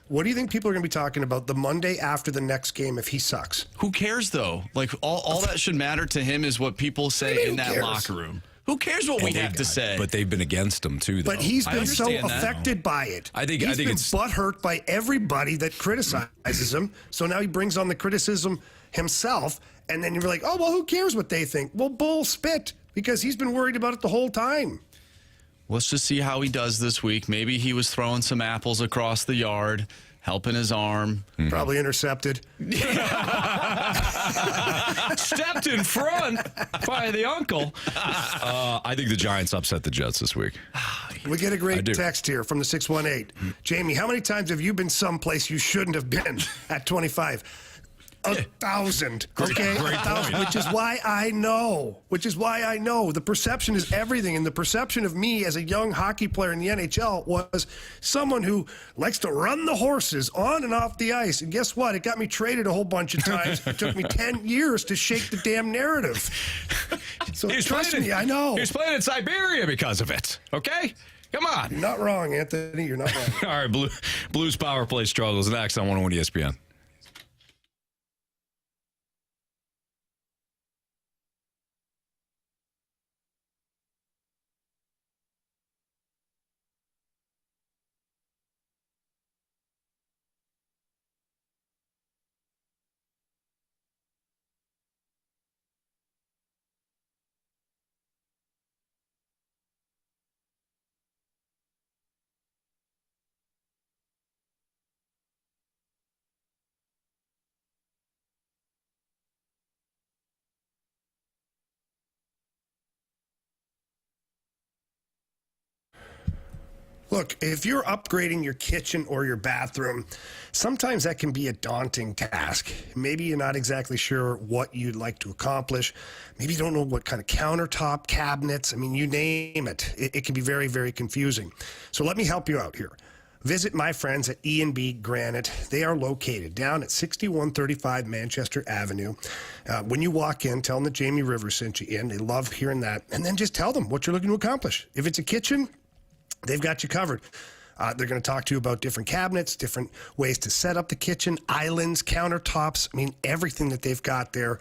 S2: What do you think people are going to be talking about the Monday after the next game if he sucks?
S3: Who cares though? Like all that should matter to him is what people say
S2: mean,
S3: in
S2: who
S3: that
S2: cares?
S3: locker room. Who cares what we have to say?
S1: But they've been against him too. Though.
S2: But he's
S3: I
S2: been so
S3: understand that.
S2: affected by it.
S1: I think
S2: been
S1: it's
S2: butthurt by everybody that criticizes him. So now he brings on the criticism himself, and then you're like, oh well, who cares what they think? Well, bull spit, because he's been worried about it the whole time.
S3: Let's just see how he does this week. Maybe he was throwing some apples across the yard, helping his arm.
S2: Probably intercepted.
S1: stepped in front by the uncle. I think the Giants upset the Jets this week.
S2: We get a
S1: I
S2: great
S1: do.
S2: text here from the 618. Jamie, how many times have you been someplace you shouldn't have been at 25? 1,000. Okay,
S1: great
S2: 1,000.
S1: point.
S2: Which is why I know. The perception is everything, and the perception of me as a young hockey player in the NHL was someone who likes to run the horses on and off the ice. And guess what? It got me traded a whole bunch of times. It took me 10 years to shake the damn narrative. So trust me, I know.
S1: He was playing in Siberia because of it. Okay? Come on.
S2: You're not wrong, Anthony. You're not wrong.
S1: All right, Blues power play struggles next on 101 ESPN.
S2: Look, if you're upgrading your kitchen or your bathroom, sometimes that can be a daunting task. Maybe you're not exactly sure what you'd like to accomplish. Maybe you don't know what kind of countertop, cabinets. I mean, you name it. It can be very, very confusing. So let me help you out here. Visit my friends at E&B Granite. They are located down at 6135 Manchester Avenue. When you walk in, tell them that Jamie Rivers sent you in. They love hearing that. And then just tell them what you're looking to accomplish. If it's a kitchen, they've got you covered. They're going to talk to you about different cabinets, different ways to set up the kitchen, islands, countertops. I mean, everything that they've got there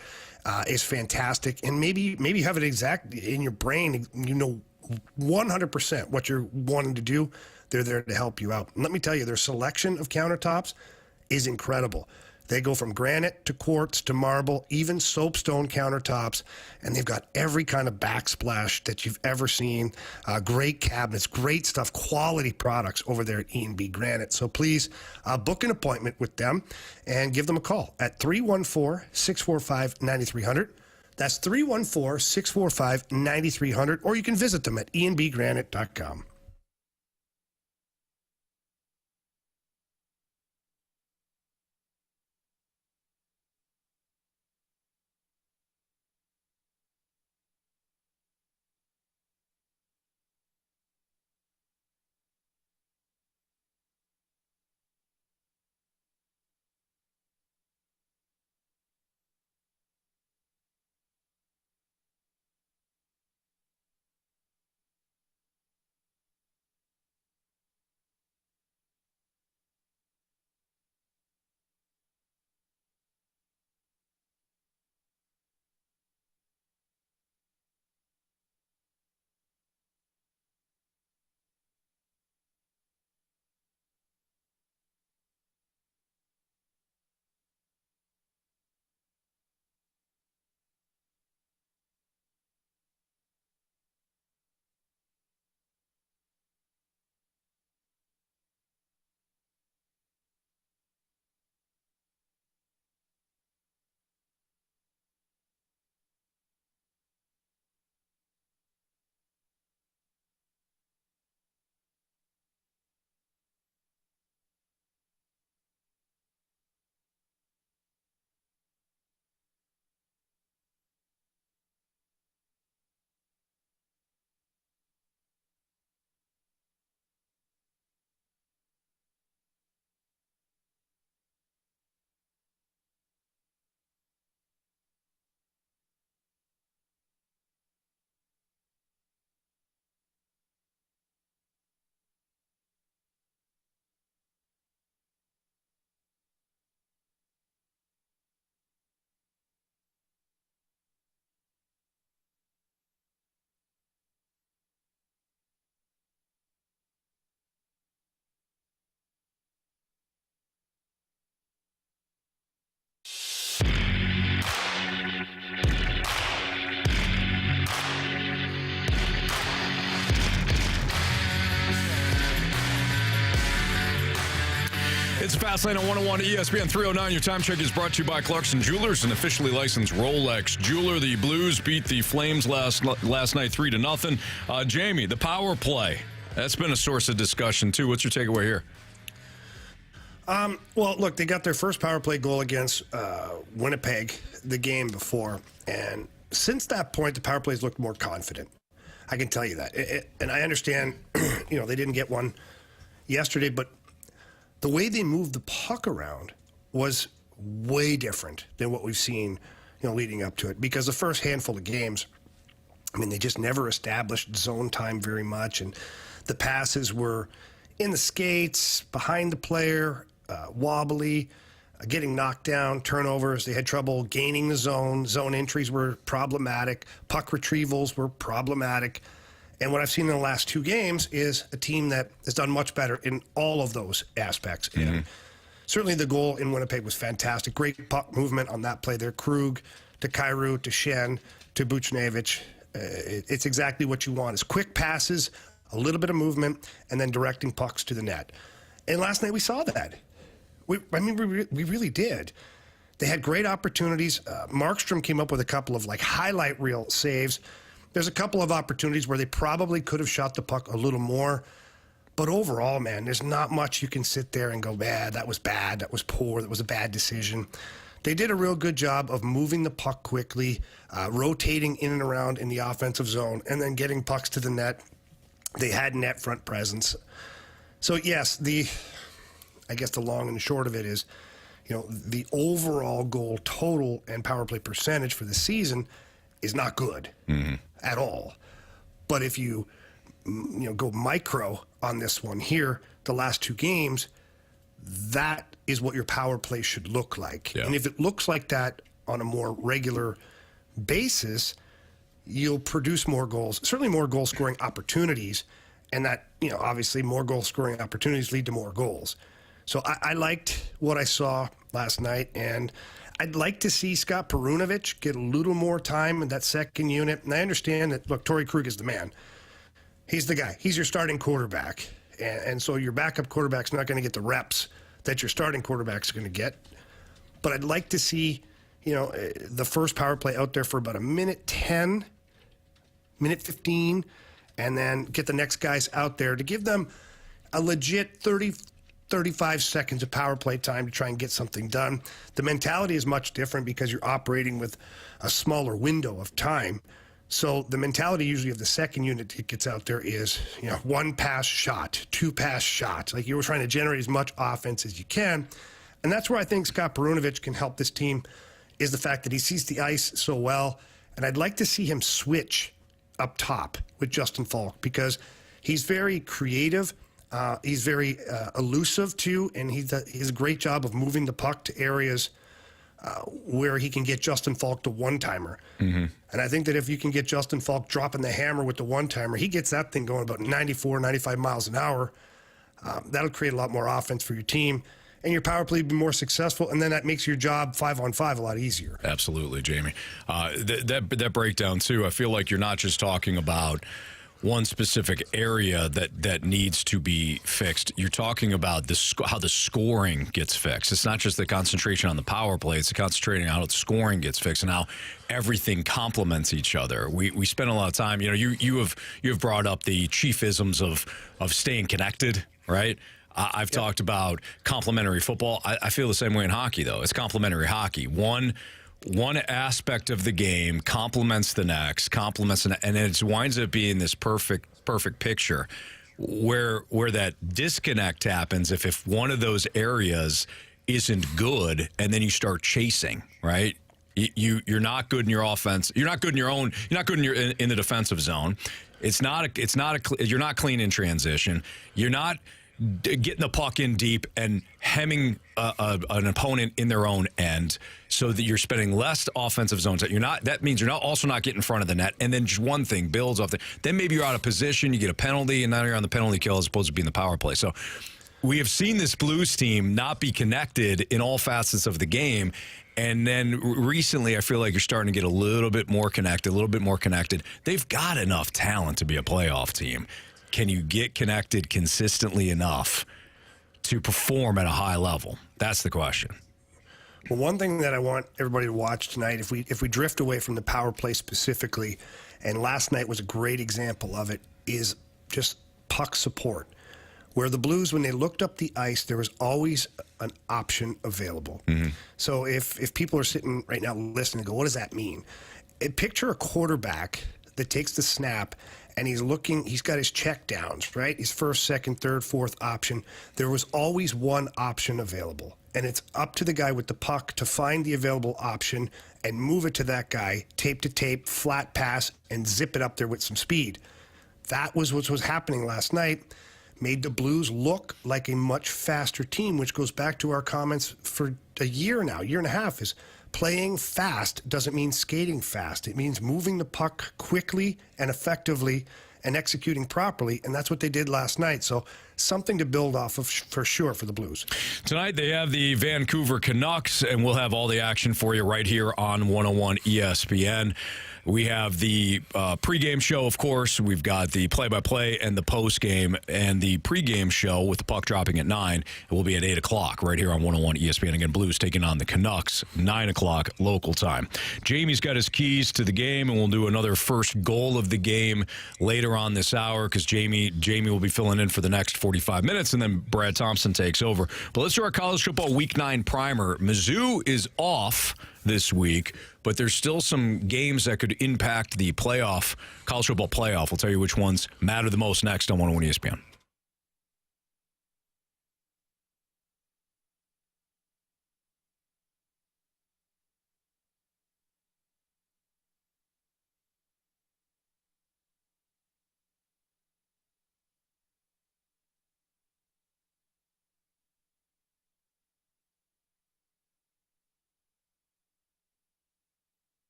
S2: is fantastic. And maybe you have it exact in your brain. You know 100% what you're wanting to do. They're there to help you out. And let me tell you, their selection of countertops is incredible. They go from granite to quartz to marble, even soapstone countertops, and they've got every kind of backsplash that you've ever seen. Great cabinets, great stuff, quality products over there at E&B Granite. So please book an appointment with them and give them a call at 314-645-9300. That's 314-645-9300, or you can visit them at enbgranite.com.
S1: Fastlane on 101 ESPN 309. Your time check is brought to you by Clarkson Jewelers, an officially licensed Rolex jeweler. The Blues beat the Flames last night 3-0. Jamie, the power play. That's been a source of discussion, too. What's your takeaway here?
S2: Well, look, they got their first power play goal against Winnipeg the game before. And since that point, the power plays looked more confident. I can tell you that. And I understand, they didn't get one yesterday, but the way they moved the puck around was way different than what we've seen, leading up to it. Because the first handful of games, they just never established zone time very much. And the passes were in the skates, behind the player, wobbly, getting knocked down, turnovers. They had trouble gaining the zone. Zone entries were problematic. Puck retrievals were problematic. And what I've seen in the last two games is a team that has done much better in all of those aspects. Mm-hmm. And certainly the goal in Winnipeg was fantastic. Great puck movement on that play there. Krug to Kyrou to Shen to Buchnevich. It's exactly what you want is quick passes, a little bit of movement, and then directing pucks to the net. And last night we saw that. We really did. They had great opportunities. Markstrom came up with a couple of highlight reel saves. There's a couple of opportunities where they probably could have shot the puck a little more. But overall, man, there's not much you can sit there and go, that was bad, that was poor, that was a bad decision. They did a real good job of moving the puck quickly, rotating in and around in the offensive zone, and then getting pucks to the net. They had net front presence. So, yes, I guess the long and short of it is, the overall goal total and power play percentage for the season is not good at all. But if you go micro on this one here, the last two games, that is what your power play should look like. Yeah. And if it looks like that on a more regular basis, you'll produce more goals, certainly more goal-scoring opportunities, and that, obviously more goal-scoring opportunities lead to more goals. So I liked what I saw last night, and I'd like to see Scott Perunovich get a little more time in that second unit. And I understand that, look, Torrey Krug is the man. He's the guy. He's your starting quarterback. And so your backup quarterback's not going to get the reps that your starting quarterback's going to get. But I'd like to see, the first power play out there for about a minute 10, minute 15, and then get the next guys out there to give them a legit 35 seconds of power play time to try and get something done. The mentality is much different because you're operating with a smaller window of time. So the mentality usually of the second unit that gets out there is, one pass shot, two pass shots. You're trying to generate as much offense as you can. And that's where I think Scott Perunovich can help this team, is the fact that he sees the ice so well. And I'd like to see him switch up top with Justin Falk because he's very creative. He's very elusive, too, and he does a great job of moving the puck to areas where he can get Justin Falk to one-timer. Mm-hmm. And I think that if you can get Justin Falk dropping the hammer with the one-timer, he gets that thing going about 94, 95 miles an hour. That'll create a lot more offense for your team, and your power play will be more successful, and then that makes your job 5-on-5 a lot easier.
S1: Absolutely, Jamie. That breakdown, too, I feel like you're not just talking about one specific area that needs to be fixed. You're talking about how the scoring gets fixed. It's not just the concentration on the power play. It's the concentrating on how the scoring gets fixed and how everything complements each other. We spend a lot of time. You have brought up the chiefisms of staying connected, right? I've talked about complementary football. I feel the same way in hockey, though. It's complementary hockey. One aspect of the game complements the next, and it winds up being this perfect picture where that disconnect happens if one of those areas isn't good, and then you start chasing, right? You're not good in your offense. You're not good in your own. You're not good in the defensive zone. You're not clean in transition. You're not getting the puck in deep and hemming an opponent in their own end, so that you're spending less offensive zones. That means you're also not getting in front of the net. And then just one thing builds off. Then maybe you're out of position. You get a penalty, and now you're on the penalty kill as opposed to being the power play. So we have seen this Blues team not be connected in all facets of the game. And then recently, I feel like you're starting to get a little bit more connected. They've got enough talent to be a playoff team. Can you get connected consistently enough to perform at a high level? That's the question.
S2: Well, one thing that I want everybody to watch tonight, if we drift away from the power play specifically, and last night was a great example of it, is just puck support. Where the Blues, when they looked up the ice, there was always an option available. Mm-hmm. So if people are sitting right now listening and go, what does that mean? Picture a quarterback that takes the snap and he's got his check downs, right? His first, second, third, fourth option. There was always one option available. And it's up to the guy with the puck to find the available option and move it to that guy, tape to tape, flat pass, and zip it up there with some speed. That was what was happening last night. Made the Blues look like a much faster team, which goes back to our comments for a year now, year and a half, is playing fast doesn't mean skating fast. It means moving the puck quickly and effectively and executing properly, and that's what they did last night. So something to build off of for sure for the Blues.
S1: Tonight they have the Vancouver Canucks, and we'll have all the action for you right here on 101 ESPN. We have the pregame show, of course. We've got the play-by-play and the postgame, and the pregame show with the puck dropping at 9. It will be at 8 o'clock right here on 101 ESPN. Again, Blues taking on the Canucks, 9 o'clock local time. Jamie's got his keys to the game, and we'll do another first goal of the game later on this hour because Jamie will be filling in for the next 45 minutes, and then Brad Thompson takes over. But let's do our college football Week 9 primer. Mizzou is off this week, but there's still some games that could impact the college football playoff. We'll tell you which ones matter the most next on 101 ESPN.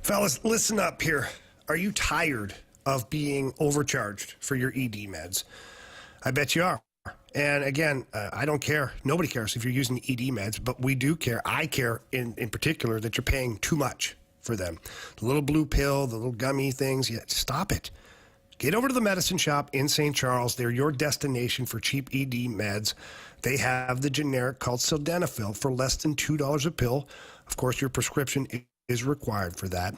S2: Fellas, listen up here. Are you tired of being overcharged for your ED meds? I bet you are. And again, I don't care. Nobody cares if you're using ED meds, but we do care. I care in particular that you're paying too much for them. The little blue pill, the little gummy things, stop it. Get over to the medicine shop in St. Charles. They're your destination for cheap ED meds. They have the generic called sildenafil for less than $2 a pill. Of course, your prescription is required for that.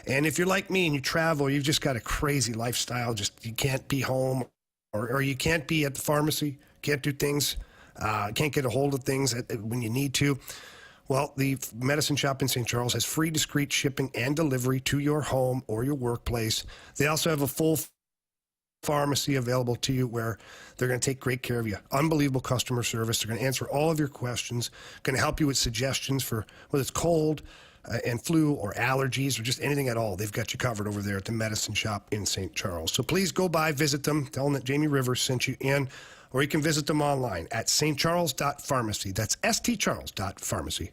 S2: And if you're like me and you travel, you've just got a crazy lifestyle, you can't be home or you can't be at the pharmacy, can't do things, can't get a hold of things when you need to. Well, the medicine shop in St. Charles has free discreet shipping and delivery to your home or your workplace. They also have a full pharmacy available to you where they're going to take great care of you. Unbelievable customer service. They're going to answer all of your questions, going to help you with suggestions for whether it's cold and flu or allergies or just anything at all. They've got you covered over there at the medicine shop in St. Charles. So please go by, visit them, tell them that Jamie Rivers sent you in, or you can visit them online at stcharles.pharmacy. That's stcharles.pharmacy.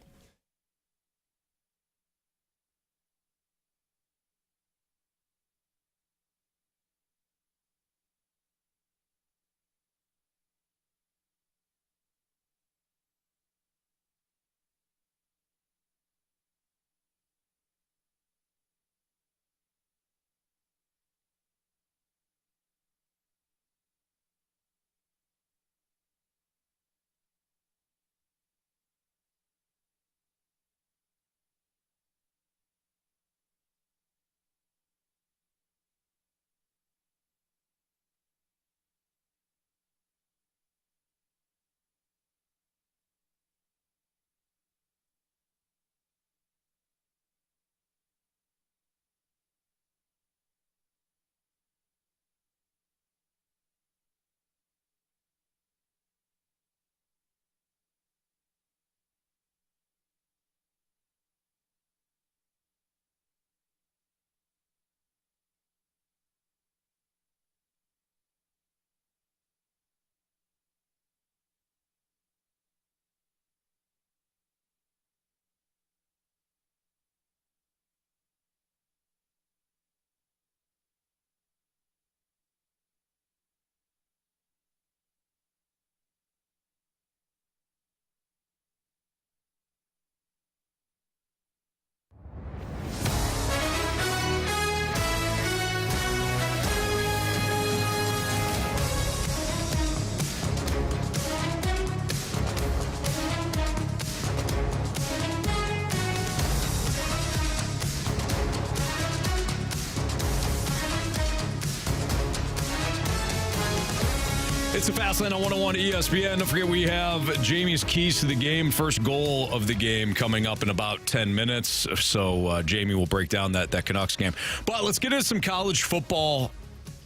S1: It's the Fastlane on 101 ESPN. Don't forget we have Jamie's keys to the game, first goal of the game coming up in about 10 minutes. So Jamie will break down that Canucks game. But let's get into some college football.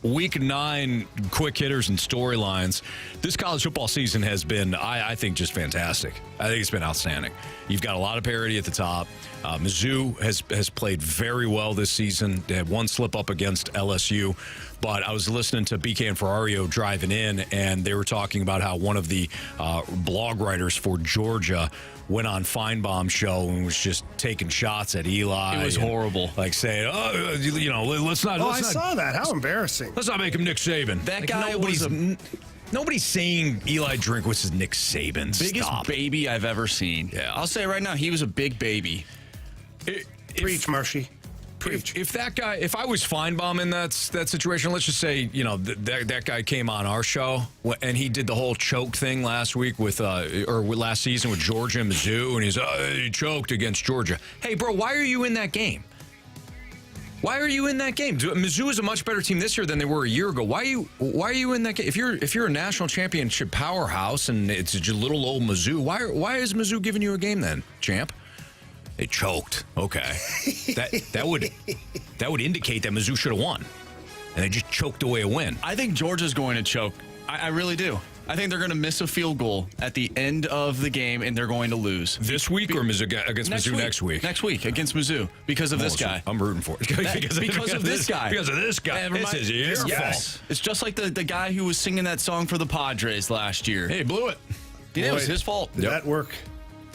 S1: Week 9 quick hitters and storylines. This college football season has been, I think, just fantastic. I think it's been outstanding. You've got a lot of parity at the top. Mizzou has played very well this season. They had one slip up against LSU. But I was listening to BK and Ferrario driving in, and they were talking about how one of the blog writers for Georgia went on Feinbaum's show and was just taking shots at Eli.
S3: It was horrible.
S1: Like saying, let's not.
S2: I saw that. How embarrassing.
S1: Let's not make him Nick Saban.
S3: That guy was
S1: nobody's saying Eli Drinkwitz is Nick Saban.
S3: biggest baby I've ever seen.
S1: Yeah.
S3: I'll say right now, he was a big baby.
S2: Preach, Marshy. Preach.
S1: If that guy, if I was Feinbaum in that situation, let's just say, that guy came on our show and he did the whole choke thing last week last season with Georgia and Mizzou, and he choked against Georgia. Hey, bro, why are you in that game? Why are you in that game? Mizzou is a much better team this year than they were a year ago. Why are you in that game? If you're a national championship powerhouse and it's a little old Mizzou, why is Mizzou giving you a game then, champ? They choked. Okay, that would indicate that Mizzou should have won, and they just choked away a win.
S3: I think Georgia's going to choke. I really do. I think they're going to miss a field goal at the end of the game, and they're going to lose.
S1: This week or against Mizzou next week?
S3: Next week against Mizzou because of this guy.
S1: I'm rooting for it.
S3: because of this guy.
S1: Because of this guy. This is your fault.
S3: It's just like the guy who was singing that song for the Padres last year.
S1: Hey, blew it.
S3: It was his fault.
S2: Did that work?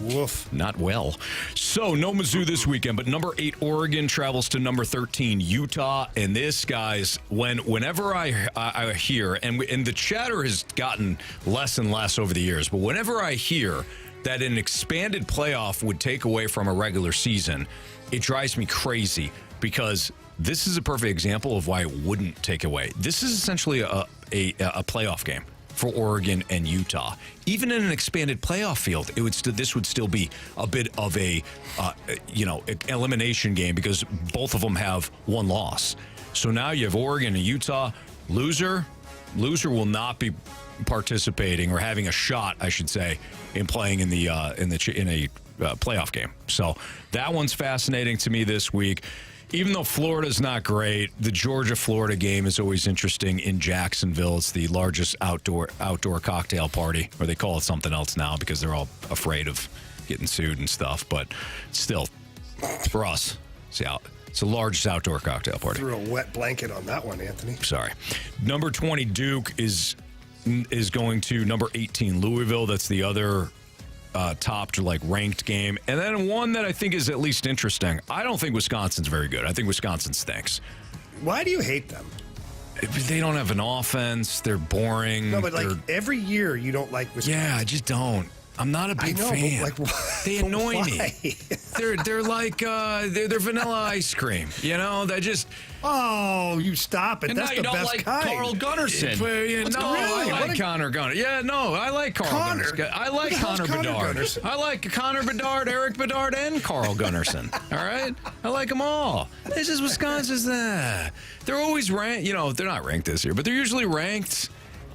S2: Woof.
S1: Not well. So, no Mizzou this weekend, but number 8 Oregon travels to number 13 Utah. And this, guys, whenever I hear, and the chatter has gotten less and less over the years, but whenever I hear that an expanded playoff would take away from a regular season, it drives me crazy because this is a perfect example of why it wouldn't take away. This is essentially a playoff game for Oregon and Utah. Even in an expanded playoff field, this would still be a bit of a elimination game because both of them have one loss. So now you have Oregon and Utah. Loser will not be participating or having a shot, I should say, in playing in a playoff game. So that one's fascinating to me this week. Even though Florida's not great, the Georgia-Florida game is always interesting in Jacksonville. It's the largest outdoor cocktail party, or they call it something else now because they're all afraid of getting sued and stuff. But still, for us, it's the largest outdoor cocktail party.
S2: Threw a wet blanket on that one, Anthony.
S1: Sorry. Number 20 Duke is going to number 18 Louisville. That's the other topped ranked game. And then one that I think is at least interesting. I don't think Wisconsin's very good. I think Wisconsin stinks.
S2: Why do you hate them?
S1: They don't have an offense. They're boring.
S2: No, but every year you don't like Wisconsin.
S1: Yeah, I just don't. I'm not a big fan.
S2: But
S1: they annoy me. They're like they're vanilla ice cream. They just.
S2: Oh, you stop it!
S3: And
S2: that's the best
S3: like
S2: kind.
S3: Carl Gunnarsson.
S1: I like Connor Gunnar. Yeah, no, I like Carl Gunnarsson. I like Connor Bedard. I like Connor Bedard, Eric Bedard, and Carl Gunnarsson. All right, I like them all. This is Wisconsin's. They're always ranked. They're not ranked this year, but they're usually ranked.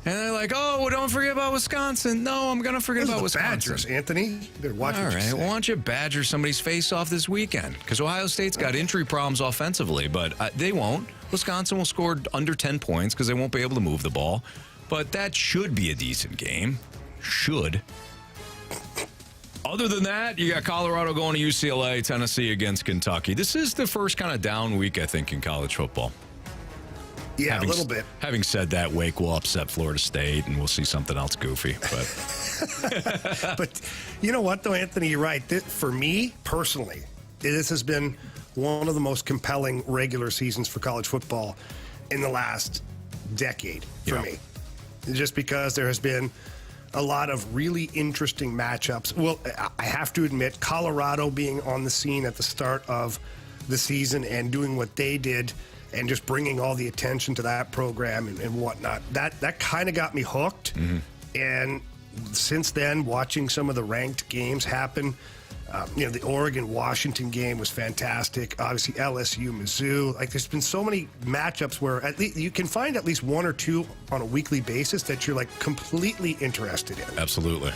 S1: And they're like, oh, don't forget about Wisconsin. No, I'm going to forget about Wisconsin.
S2: Badgers, Anthony. Better watch
S1: all right, why don't you badger somebody's face off this weekend? Because Ohio State's got injury problems offensively, but they won't. Wisconsin will score under 10 points because they won't be able to move the ball. But that should be a decent game. Should. Other than that, you got Colorado going to UCLA, Tennessee against Kentucky. This is the first kind of down week, I think, in college football.
S2: Yeah, a little bit.
S1: Having said that, Wake will upset Florida State, and we'll see something else goofy. But,
S2: but you know what, though, Anthony, you're right. For me, personally, this has been one of the most compelling regular seasons for college football in the last decade for me. Just because there has been a lot of really interesting matchups. Well, I have to admit, Colorado being on the scene at the start of the season and doing what they did and just bringing all the attention to that program and whatnot, that kind of got me hooked. Mm-hmm. And since then, watching some of the ranked games happen, The Oregon-Washington game was fantastic. Obviously, LSU, Mizzou. Like, there's been so many matchups where at least you can find at least one or two on a weekly basis that you're, like, completely interested in.
S1: Absolutely.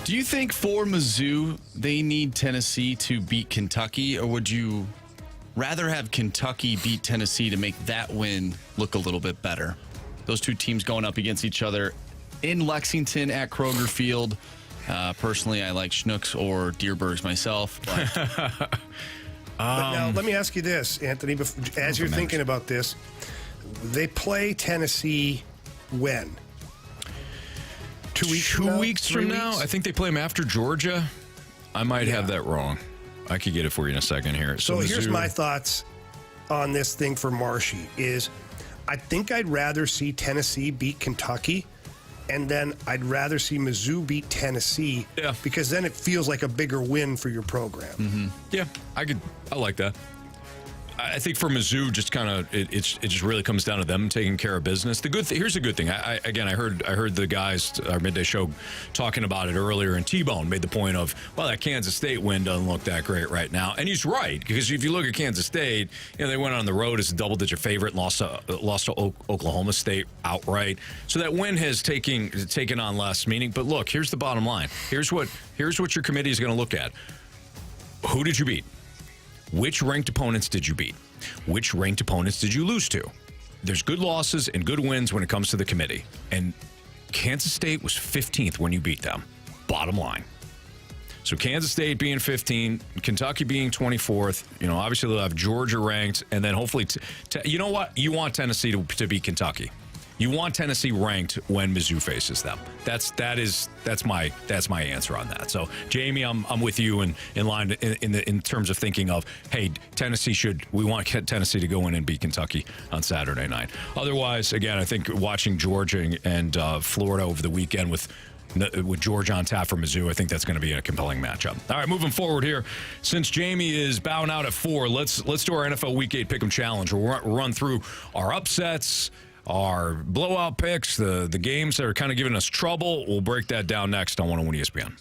S3: Do you think for Mizzou, they need Tennessee to beat Kentucky, or would you rather have Kentucky beat Tennessee to make that win look a little bit better? Those two teams going up against each other in Lexington at Kroger Field. Personally, I like Schnucks or Deerbergs myself. But
S2: Now, let me ask you this, Anthony. As you're thinking about this, they play Tennessee when? 2 weeks from now?
S1: 2 weeks from now? I think they play them after Georgia. I might have that wrong. I could get it for you in a second here.
S2: So here's my thoughts on this thing for Marshy is I think I'd rather see Tennessee beat Kentucky, and then I'd rather see Mizzou beat Tennessee because then it feels like a bigger win for your program.
S1: Mm-hmm. Yeah, I like that. I think for Mizzou, just kind of it just really comes down to them taking care of business. Here's the good thing. I heard the guys our midday show talking about it earlier, and T-Bone made the point of, well, that Kansas State win doesn't look that great right now, and he's right, because if you look at Kansas State, they went on the road as a double-digit favorite, lost to Oklahoma State outright. So that win has taken on less meaning. But look, here's the bottom line. Here's what your committee is going to look at. Who did you beat? Which ranked opponents did you beat? Which ranked opponents did you lose to? There's good losses and good wins when it comes to the committee. And Kansas State was 15th when you beat them. Bottom line. So Kansas State being 15, Kentucky being 24th. Obviously they'll have Georgia ranked, and then hopefully, you know what? You want Tennessee to beat Kentucky. You want Tennessee ranked when Mizzou faces them. That's my answer on that. So Jamie, I'm with you in line in terms of thinking of, hey, we want Tennessee to go in and beat Kentucky on Saturday night. Otherwise, again, I think watching Georgia and Florida over the weekend with Georgia on tap for Mizzou, I think that's going to be a compelling matchup. All right, moving forward here, since Jamie is bowing out at 4, let's do our NFL Week 8 Pick'em Challenge. We'll run through our upsets, our blowout picks, the games that are kind of giving us trouble. We'll break that down next on 101 ESPN.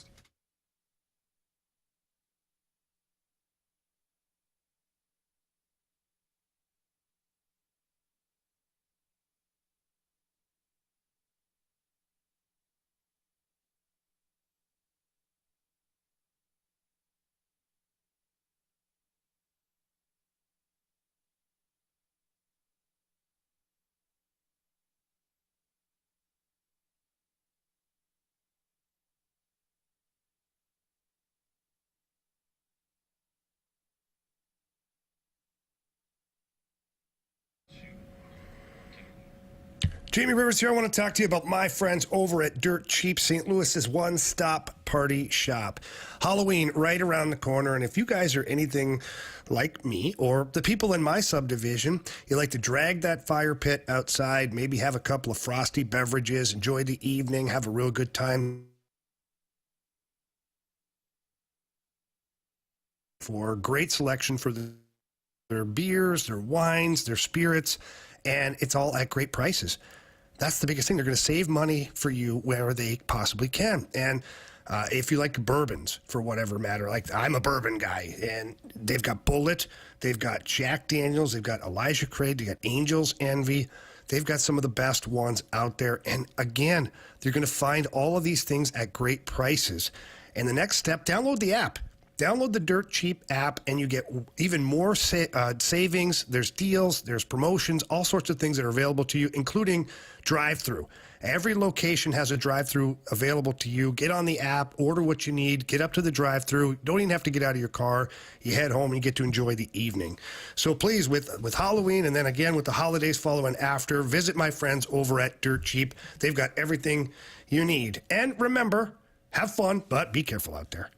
S2: Jamie Rivers here. I want to talk to you about my friends over at Dirt Cheap, St. Louis's one-stop party shop. Halloween right around the corner, and if you guys are anything like me or the people in my subdivision, you like to drag that fire pit outside, maybe have a couple of frosty beverages, enjoy the evening, have a real good time. For great selection for their beers, their wines, their spirits, and it's all at great prices. That's the biggest thing. They're going to save money for you wherever they possibly can. And if you like bourbons, for whatever matter, like I'm a bourbon guy, and they've got Bullet, they've got Jack Daniels, they've got Elijah Craig, they got Angel's Envy. They've got some of the best ones out there. And again, they're going to find all of these things at great prices. And the next step, download the app. Download the Dirt Cheap app, and you get even more savings. There's deals, there's promotions, all sorts of things that are available to you, including drive-through. Every location has a drive-through available to you. Get on the app, order what you need, get up to the drive-through. Don't even have to get out of your car. You head home and you get to enjoy the evening. So please, with Halloween and then again with the holidays following after, visit my friends over at Dirt Cheap. They've got everything you need. And remember, have fun, but be careful out there.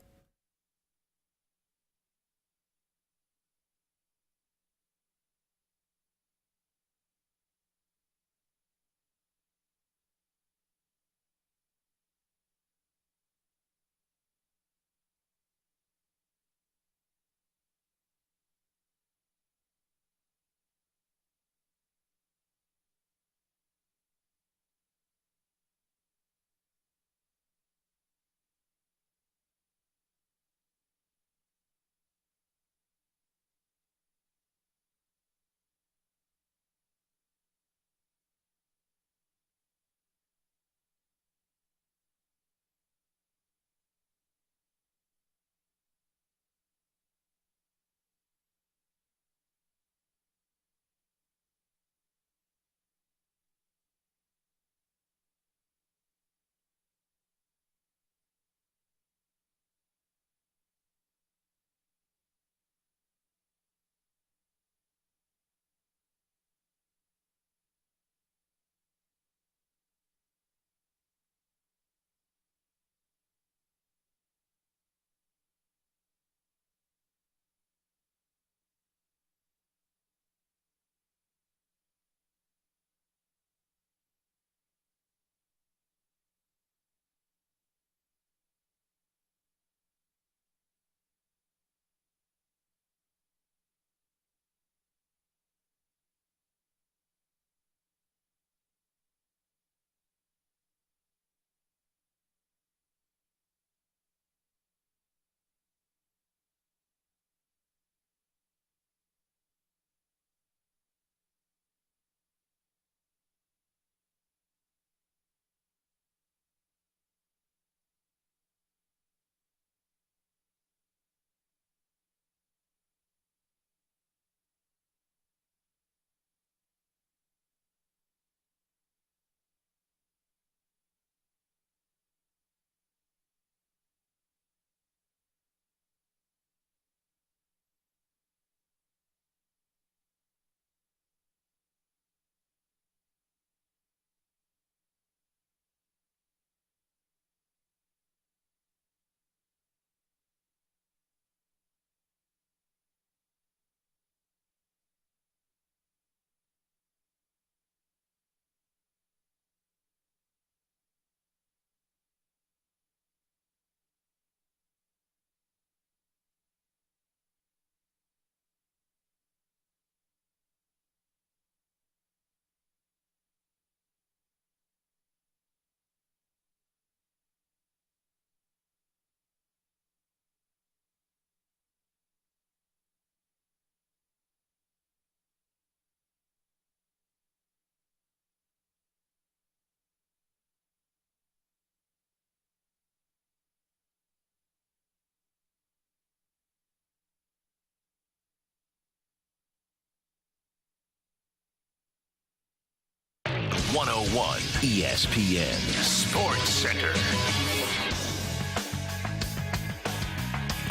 S4: 101 ESPN Sports Center.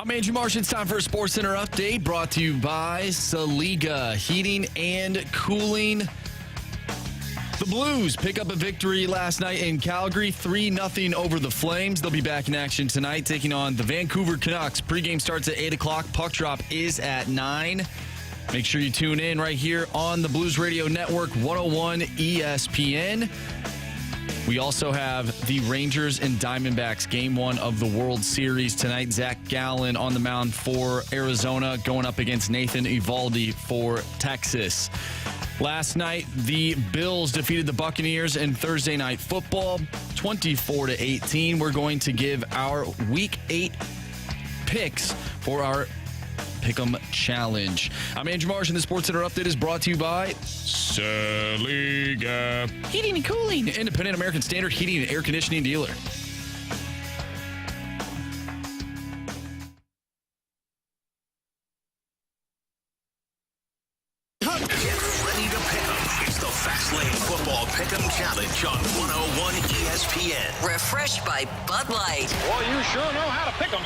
S3: I'm Andrew Marsh. It's time for a Sports Center update brought to you by Saliga Heating and Cooling. The Blues pick up a victory last night in Calgary, 3-0 over the Flames. They'll be back in action tonight, taking on the Vancouver Canucks. Pregame starts at 8 o'clock. Puck drop is at 9. Make sure you tune in right here on the Blues Radio Network, 101 ESPN. We also have the Rangers and Diamondbacks Game 1 of the World Series tonight. Zach Gallen on the mound for Arizona, going up against Nathan Eovaldi for Texas. Last night, the Bills defeated the Buccaneers in Thursday Night Football, 24-18. We're going to give our Week 8 picks for our Pick'em Challenge. I'm Andrew Marsh, and the Sports Center Update is brought to you by Saliga Heating and Cooling, independent American Standard heating and air conditioning dealer.
S4: Get ready to pick 'em. It's the Fast Lane Football Pick'em Challenge on 101 ESPN.
S5: Refreshed by Bud Light.
S6: Well, you sure know how to pick 'em.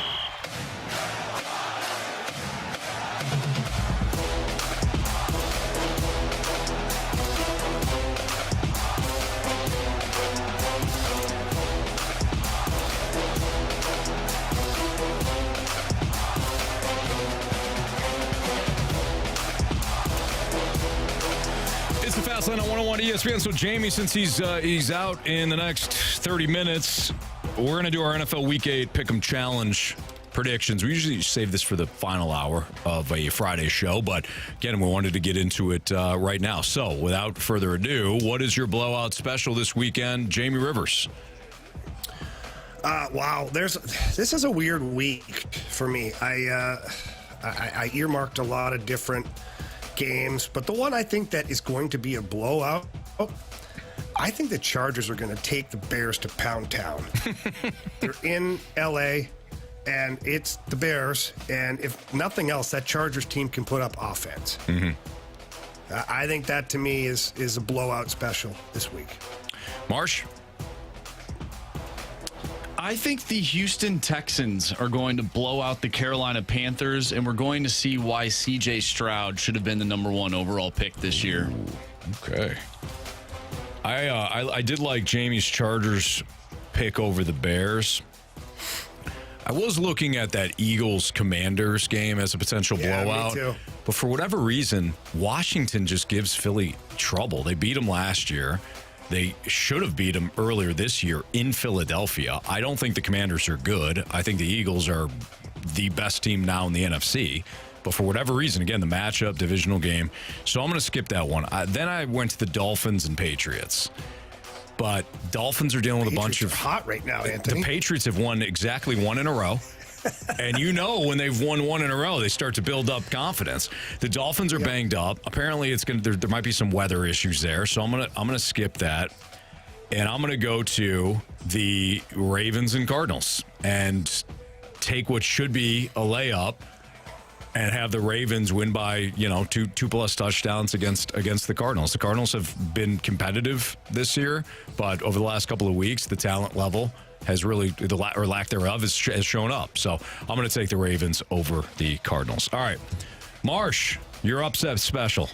S1: It's the Fast Lane on 101 ESPN. So, Jamie, since he's out in the next 30 minutes, we're going to do our NFL Week 8 Pick'em Challenge predictions. We usually save this for the final hour of a Friday show, but again, we wanted to get into it right now. So, without further ado, what is your blowout special this weekend, Jamie Rivers?
S2: Wow, this is a weird week for me. I earmarked a lot of different games, but the one I think that is going to be a blowout, I think the Chargers are going to take the Bears to Pound Town. They're in LA, and it's the Bears, and if nothing else, that Chargers team can put up offense. Mm-hmm. I think that to me is a blowout special this week.
S1: Marsh?
S3: I think the Houston Texans are going to blow out the Carolina Panthers, and we're going to see why C.J. Stroud should have been the number 1 overall pick this year.
S1: Okay. I did like Jamie's Chargers pick over the Bears. I was looking at that Eagles-Commanders game as a potential blowout.
S2: Me too.
S1: But for whatever reason, Washington just gives Philly trouble. They beat them last year. They should have beat them earlier this year in Philadelphia. I don't think the Commanders are good. I think the Eagles are the best team now in the NFC. But for whatever reason, again, the matchup, divisional game. So I'm going to skip that one. Then I went to the Dolphins and Patriots. But Dolphins are dealing with a bunch of...
S2: hot right now, Anthony.
S1: The Patriots have won exactly 1 in a row. And you know when they've won 1 in a row, they start to build up confidence. The Dolphins are banged up. Apparently, there might be some weather issues there, so I'm gonna skip that, and I'm gonna go to the Ravens and Cardinals and take what should be a layup and have the Ravens win by two plus touchdowns against the Cardinals. The Cardinals have been competitive this year, but over the last couple of weeks, the talent level has really, or lack thereof, has shown up. So I'm going to take the Ravens over the Cardinals. All right. Marsh, your upset special.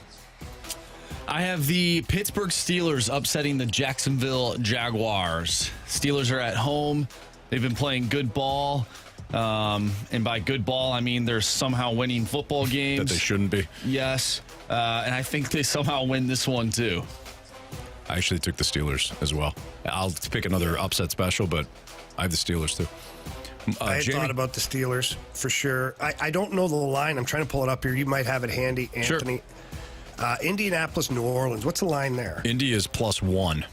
S3: I have the Pittsburgh Steelers upsetting the Jacksonville Jaguars. Steelers are at home. They've been playing good ball. And by good ball, I mean they're somehow winning football games.
S1: That they shouldn't be.
S3: Yes. And I think they somehow win this one, too.
S1: I actually took the Steelers as well. I'll pick another upset special, but I have the Steelers, too.
S2: I had thought about the Steelers for sure. I don't know the line. I'm trying to pull it up here. You might have it handy, Anthony.
S1: Sure.
S2: Indianapolis, New Orleans. What's the line there?
S1: Indy is +1.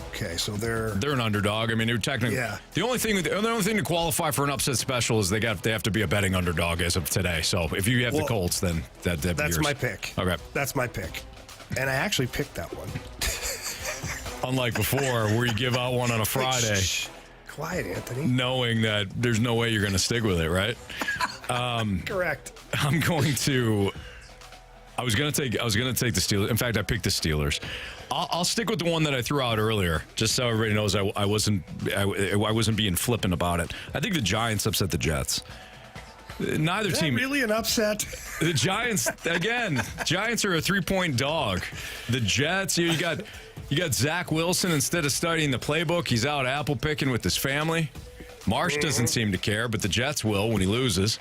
S2: Okay, so they're
S1: an underdog. I mean, they're technically the only thing to qualify for an upset special is they have to be a betting underdog as of today. So if you have the Colts, then that's yours.
S2: My pick.
S1: Okay,
S2: that's my pick, and I actually picked that one.
S1: Unlike before, where you give out one on a Friday.
S2: Shh. Quiet, Anthony.
S1: Knowing that there's no way you're going to stick with it, right?
S2: Correct.
S1: I'm going to I was gonna take the Steelers. In fact, I picked the Steelers. I'll stick with the one that I threw out earlier, just so everybody knows I wasn't being flippant about it. I think the Giants upset the Jets. Neither
S2: Is that
S1: team
S2: really an upset?
S1: The Giants again. Giants are a 3-point dog. The Jets. You got Zach Wilson. Instead of studying the playbook, he's out apple picking with his family. Marsh doesn't seem to care, but the Jets will when he loses.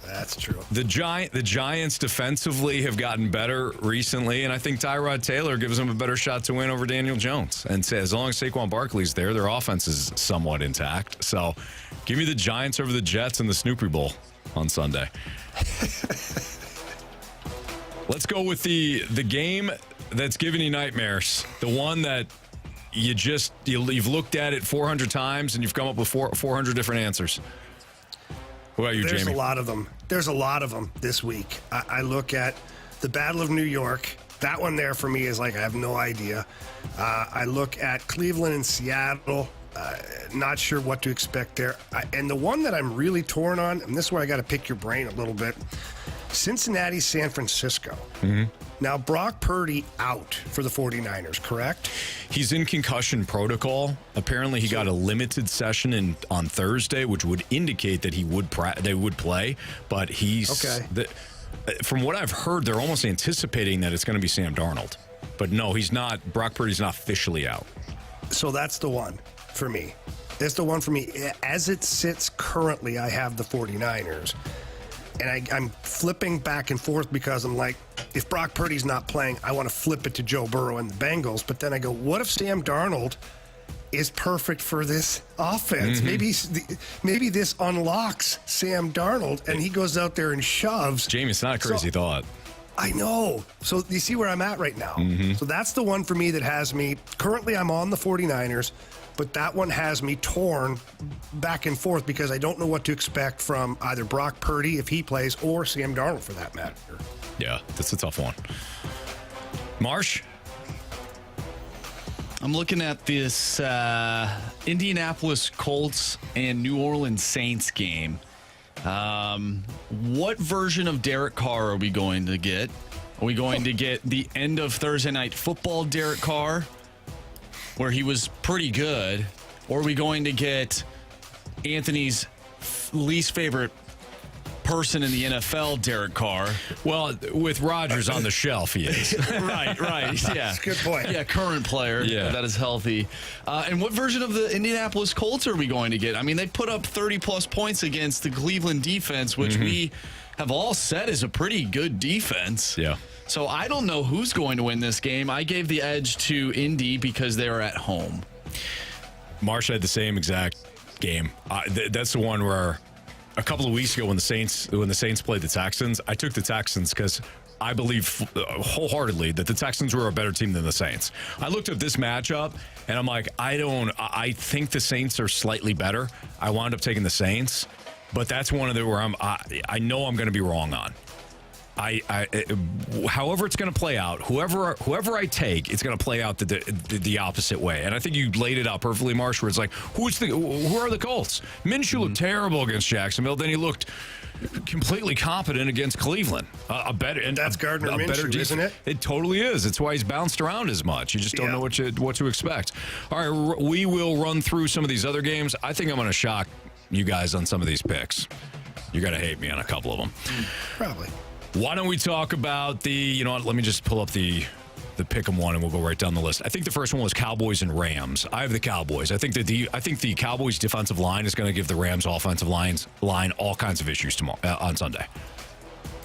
S2: That's true.
S1: The Giants defensively have gotten better recently, and I think Tyrod Taylor gives them a better shot to win over Daniel Jones. And as long as Saquon Barkley's there, their offense is somewhat intact. So give me the Giants over the Jets in the Snoopy Bowl on Sunday. Let's go with the game that's giving you nightmares. The one that you've looked at it 400 times and you've come up with 400 different answers. What about you, Jamie?
S2: There's a lot of them. There's a lot of them this week. I look at the Battle of New York. That one there for me is like I have no idea. I look at Cleveland and Seattle. Not sure what to expect there. And the one that I'm really torn on, and this is where I got to pick your brain a little bit, Cincinnati, San Francisco. Mm-hmm. Now, Brock Purdy out for the 49ers, correct?
S1: He's in concussion protocol. Apparently, he got a limited session on Thursday, which would indicate that they would play. But he's okay. From what I've heard, they're almost anticipating that it's going to be Sam Darnold. But no, he's not. Brock Purdy's not officially out.
S2: So that's the one for me. That's the one for me. As it sits currently, I have the 49ers. And I'm flipping back and forth because I'm like, if Brock Purdy's not playing, I want to flip it to Joe Burrow and the Bengals. But then I go, what if Sam Darnold is perfect for this offense? Mm-hmm. Maybe this unlocks Sam Darnold and he goes out there and shoves.
S1: Jamie, it's not a crazy thought.
S2: I know. So you see where I'm at right now. Mm-hmm. So that's the one for me that has me. Currently, I'm on the 49ers. But that one has me torn back and forth because I don't know what to expect from either Brock Purdy if he plays or Sam Darnold for that matter.
S1: Yeah, that's a tough one. Marsh?
S3: I'm looking at this Indianapolis Colts and New Orleans Saints game. What version of Derek Carr are we going to get? Are we going to get the end of Thursday Night Football Derek Carr, where he was pretty good, or are we going to get Anthony's least favorite person in the NFL, Derek Carr?
S1: Well, with Rodgers on the shelf, he is.
S3: Right, yeah.
S2: That's a good point.
S3: Yeah, current player that is healthy. And what version of the Indianapolis Colts are we going to get? I mean, they put up 30-plus points against the Cleveland defense, which we have all said is a pretty good defense.
S1: Yeah.
S3: So I don't know who's going to win this game. I gave the edge to Indy because they're at home.
S1: Marsh had the same exact game. That's the one where a couple of weeks ago when the Saints played the Texans, I took the Texans because I believe wholeheartedly that the Texans were a better team than the Saints. I looked at this matchup and I'm like, I think the Saints are slightly better. I wound up taking the Saints, but that's one of the where I know I'm going to be wrong on. However it's going to play out, whoever I take, it's going to play out the opposite way. And I think you laid it out perfectly, Marsh, where it's like, who are the Colts? Minshew looked terrible against Jacksonville. Then he looked completely competent against Cleveland.
S2: That's Gardner Minshew, isn't it?
S1: It totally is. It's why he's bounced around as much. You just don't know what to expect. All right, we will run through some of these other games. I think I'm going to shock you guys on some of these picks. You're going to hate me on a couple of them.
S2: Probably.
S1: Why don't we talk about let me just pull up the pick'em one and we'll go right down the list. I think the first one was Cowboys and Rams. I have the Cowboys. I think the Cowboys defensive line is going to give the Rams offensive line all kinds of issues tomorrow on Sunday.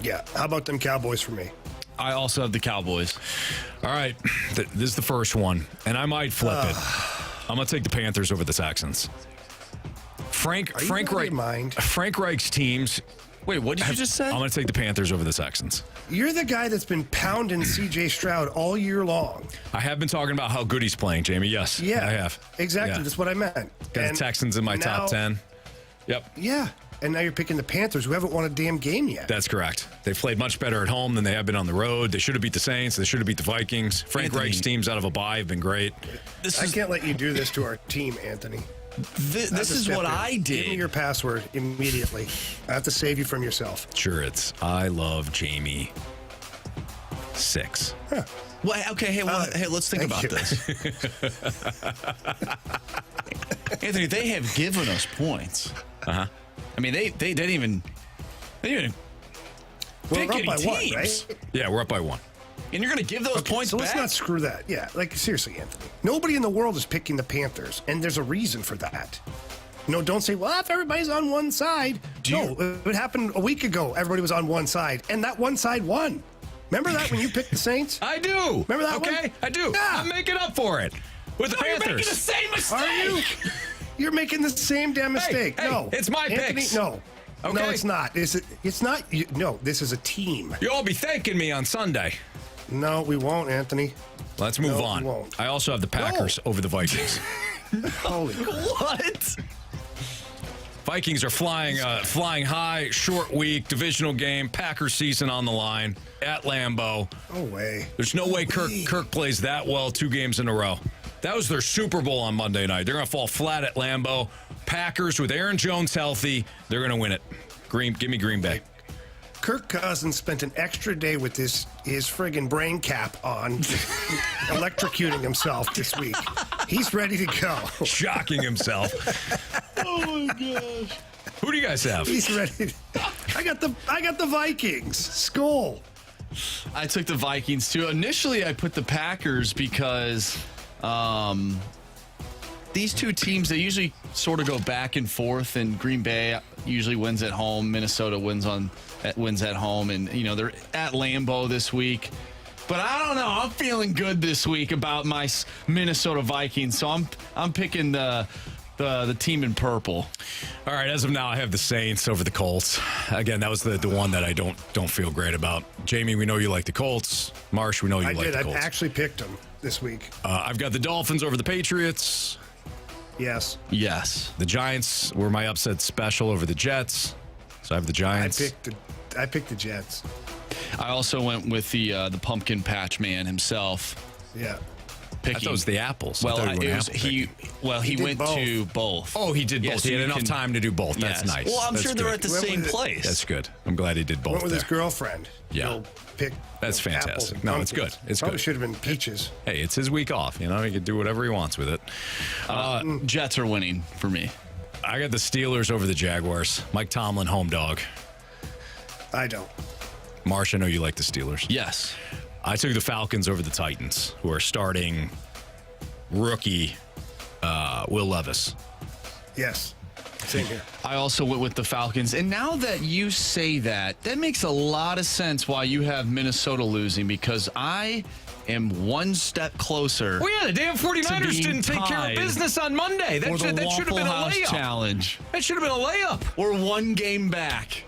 S2: Yeah. How about them Cowboys for me?
S3: I also have the Cowboys.
S1: All right. This is the first one, and I might flip it. I'm going to take the Panthers over the Texans. Frank Reich's teams.
S3: Wait, what did you just say?
S1: I'm going to take the Panthers over the Texans.
S2: You're the guy that's been pounding C.J. Stroud all year long.
S1: I have been talking about how good he's playing, Jamie. Yes,
S2: yeah,
S1: I have.
S2: Exactly.
S1: Yeah.
S2: That's what I meant.
S1: Got the Texans in my top 10. Yep.
S2: Yeah. And now you're picking the Panthers, who haven't won a damn game yet.
S1: That's correct. They've played much better at home than they have been on the road. They should have beat the Saints. They should have beat the Vikings. Frank Reich's teams out of a bye have been great.
S2: I can't let you do this to our team, Anthony.
S3: This is what I did.
S2: Give me your password immediately. I have to save you from yourself.
S1: Sure, it's I love Jamie. 6.
S2: Huh.
S3: Well, okay, hey, let's think about
S2: you.
S3: this. Anthony, they have given us points.
S1: Uh-huh.
S3: I mean, they didn't even
S2: We're
S3: pick
S2: up
S3: any
S2: by
S3: teams.
S2: 1, right?
S1: Yeah, we're up by 1.
S3: And you're going to give those points
S2: so
S3: back?
S2: let's not screw that. Yeah, like seriously, Anthony. Nobody in the world is picking the Panthers, and there's a reason for that. No, don't say, well, if everybody's on one side. It happened a week ago. Everybody was on one side, and that one side won. Remember that when you picked the Saints?
S1: I do.
S2: Remember that one?
S1: Okay, I do.
S2: Yeah.
S1: I'm making up for it with the Panthers.
S3: You're making the same mistake.
S2: Are you? You're making the same damn mistake.
S1: hey,
S2: no,
S1: it's my
S2: Anthony,
S1: picks.
S2: No.
S1: Okay.
S2: No, it's not. It's not. No, this is a team.
S1: You'll all be thanking me on Sunday.
S2: No, we won't, Anthony.
S1: Let's move
S2: No,
S1: on.
S2: we won't.
S1: I also have the Packers over the Vikings.
S2: Holy
S3: What?
S1: Vikings are flying high, short week, divisional game, Packers season on the line at Lambeau.
S2: no way.
S1: There's no way Kirk plays that well 2 games in a row. That was their Super Bowl on Monday night. They're going to fall flat at Lambeau. Packers with Aaron Jones healthy, they're going to win it. Give me Green Bay.
S2: Kirk Cousins spent an extra day with his friggin' brain cap on, electrocuting himself this week. He's ready to go.
S1: Shocking himself.
S3: Oh, my gosh.
S1: Who do you guys have?
S2: He's ready. I got the Vikings. Skull.
S3: I took the Vikings, too. Initially, I put the Packers because these two teams, they usually sort of go back and forth, and Green Bay usually wins at home. Minnesota wins at home, and, they're at Lambeau this week. But I don't know. I'm feeling good this week about my Minnesota Vikings, so I'm picking the team in purple.
S1: All right, as of now, I have the Saints over the Colts. Again, that was the one that I don't feel great about. Jamie, we know you like the Colts. Marsh, we know you like the Colts.
S2: I actually picked them this week.
S1: I've got the Dolphins over the Patriots.
S2: Yes.
S3: Yes.
S1: The Giants were my upset special over the Jets. So I have the Giants.
S2: I picked the Jets.
S3: I also went with the pumpkin patch man himself.
S2: Yeah.
S1: I thought it was the apples.
S3: Well,
S1: I thought you were
S3: he
S2: He did
S3: went
S2: both.
S3: to both.
S1: Oh, he did both.
S3: Yes,
S1: He had
S3: you
S1: enough
S3: can-
S1: time to do both. That's
S3: Yes.
S1: nice.
S3: Well, I'm
S1: That's
S3: sure they're
S1: good.
S3: at the
S2: Went
S3: same
S2: with it.
S3: place.
S1: That's good. I'm glad he did both
S2: Went with
S1: there.
S2: his girlfriend.
S1: Yeah.
S2: Pick.
S1: That's fantastic.
S2: Apples and
S1: No, it's
S2: pumpkins.
S1: good. It's
S2: Probably
S1: good.
S2: should have been peaches.
S1: Hey, it's his week off. He can do whatever he wants with it.
S3: Jets are winning for me.
S1: I got the Steelers over the Jaguars. Mike Tomlin, home dog.
S2: I don't.
S1: Marsh, I know you like the Steelers.
S3: Yes.
S1: I took the Falcons over the Titans, who are starting rookie Will Levis.
S2: Yes. Same here.
S3: I also went with the Falcons. And now that you say that makes a lot of sense why you have Minnesota losing, because I am one step closer.
S1: Well, yeah, the damn 49ers
S3: being
S1: didn't take care of
S3: tied
S1: business on Monday. That
S3: for the
S1: should have
S3: Waffle
S1: been a
S3: House
S1: layup.
S3: challenge.
S1: That should have been a layup.
S3: We're one game back.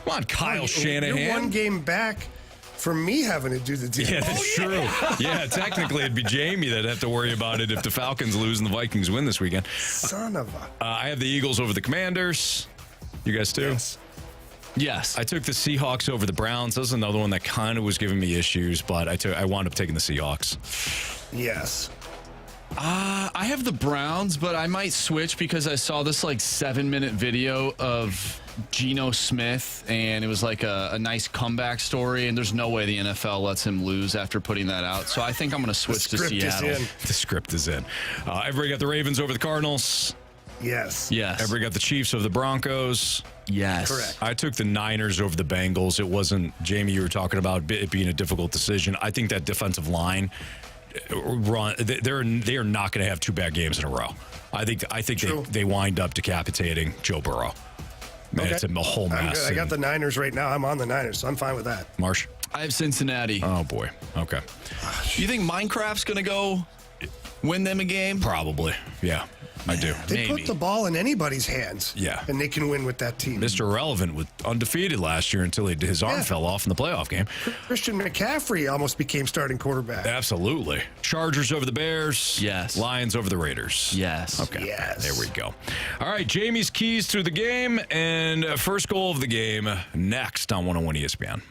S1: Come on, Kyle Shanahan.
S2: You're one game back from me having to do the deal.
S1: Yeah, that's true. Yeah, technically it'd be Jamie that'd have to worry about it if the Falcons lose and the Vikings win this weekend.
S2: Son of a.
S1: I have the Eagles over the Commanders. You guys too?
S2: Yes.
S3: Yes.
S1: I took the Seahawks over the Browns. That was another one that kind of was giving me issues, but I wound up taking the Seahawks.
S2: Yes.
S3: I have the Browns, but I might switch because I saw this 7-minute video of Geno Smith, and it was a nice comeback story, and there's no way the NFL lets him lose after putting that out. So I think I'm going to switch to Seattle.
S1: The script is in. Everybody got the Ravens over the Cardinals.
S2: Yes.
S3: Yes.
S1: Everybody got the Chiefs over the Broncos.
S3: Yes.
S2: Correct.
S1: I took the Niners over the Bengals. It wasn't, Jamie, you were talking about it being a difficult decision. I think that defensive line they're not going to have 2 bad games in a row. I think they wind up decapitating Joe Burrow. Man,
S2: Okay.
S1: it's a whole mess.
S2: I got the Niners right now. I'm on the Niners, so I'm fine with that.
S1: Marsh.
S3: I have Cincinnati.
S1: Oh boy. Okay.
S3: You think Minecraft's going to go win them a game?
S1: Probably. Yeah, I do.
S2: They put the ball in anybody's hands.
S1: Yeah.
S2: And they can win with that team.
S1: Mr. Irrelevant was undefeated last year until his arm fell off in the playoff game.
S2: Christian McCaffrey almost became starting quarterback.
S1: Absolutely. Chargers over the Bears.
S3: Yes.
S1: Lions over the Raiders.
S3: Yes.
S1: Okay.
S2: Yes.
S1: There we go. All right, Jamie's keys through the game and first goal of the game next on 101 ESPN.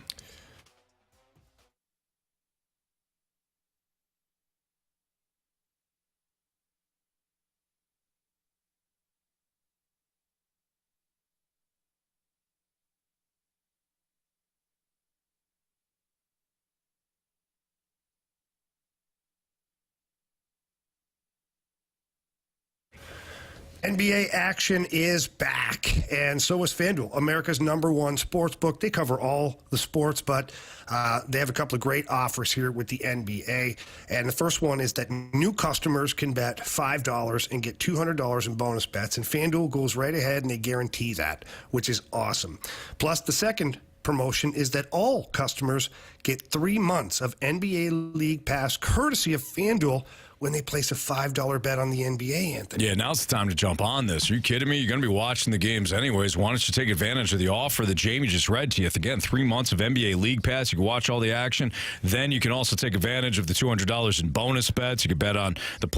S2: NBA action is back, and so is FanDuel, America's #1 sports book. They cover all the sports, but they have a couple of great offers here with the NBA. And the first one is that new customers can bet $5 and get $200 in bonus bets, and FanDuel goes right ahead and they guarantee that, which is awesome. Plus, the second promotion is that all customers get 3 months of NBA League Pass courtesy of FanDuel when they place a $5 bet on the NBA, Anthony.
S1: Yeah, now's the time to jump on this. Are you kidding me? You're going to be watching the games anyways. Why don't you take advantage of the offer that Jamie just read to you? Again, 3 months of NBA League Pass. You can watch all the action. Then you can also take advantage of the $200 in bonus bets. You can bet on the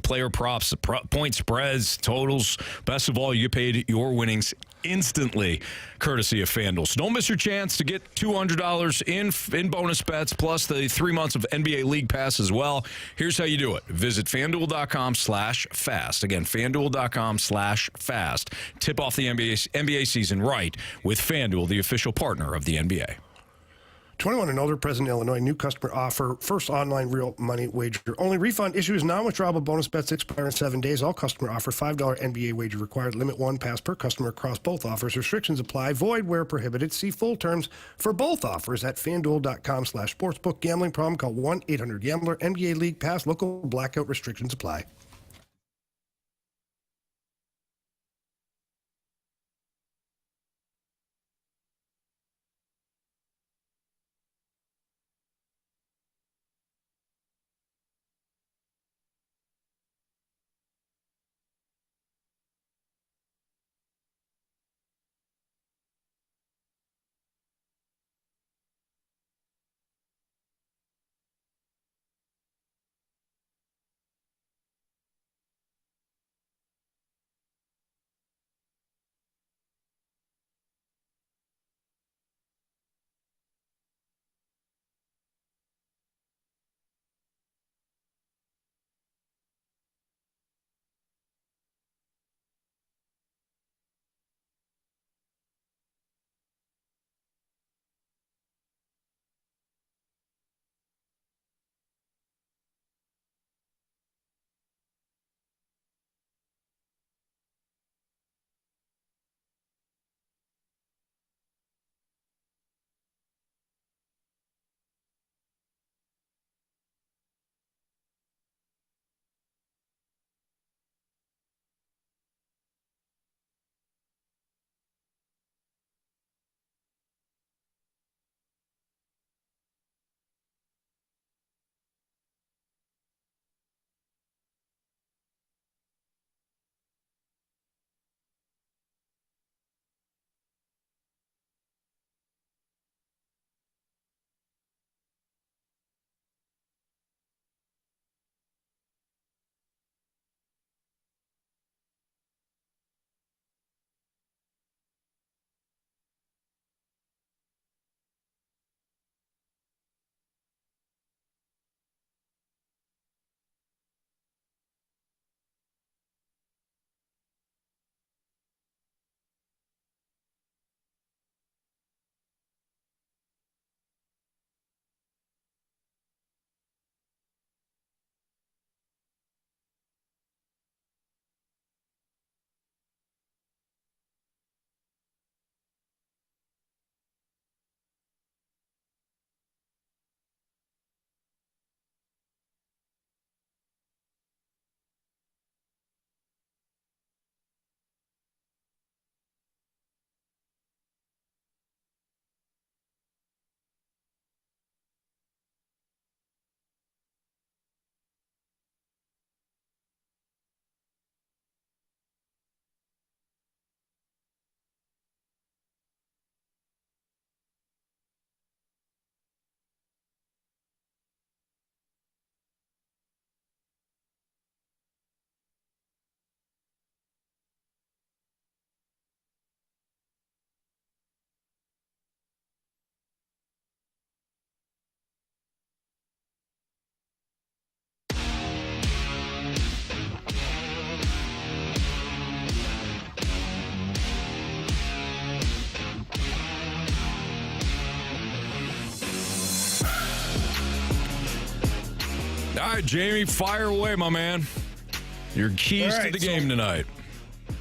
S1: player props, the point spreads, totals. Best of all, you get paid your winnings instantly, courtesy of FanDuel. So don't miss your chance to get $200 in bonus bets, plus the 3 months of NBA League Pass as well. Here's how you do it. Visit FanDuel.com/fast. Again, FanDuel.com/fast. Tip off the NBA season right with FanDuel, the official partner of the NBA.
S2: 21 and older, present in Illinois. New customer offer. First online real money wager. Only refund issues non-withdrawable bonus bets expire in 7 days. All customer offer. $5 NBA wager required. Limit 1 pass per customer across both offers. Restrictions apply. Void where prohibited. See full terms for both offers at FanDuel.com/sportsbook. Gambling problem? Call 1-800-GAMBLER. NBA League Pass. Local blackout restrictions apply.
S1: All right, Jamie, fire away, my man. Your keys
S2: All
S1: to
S2: right,
S1: the game tonight.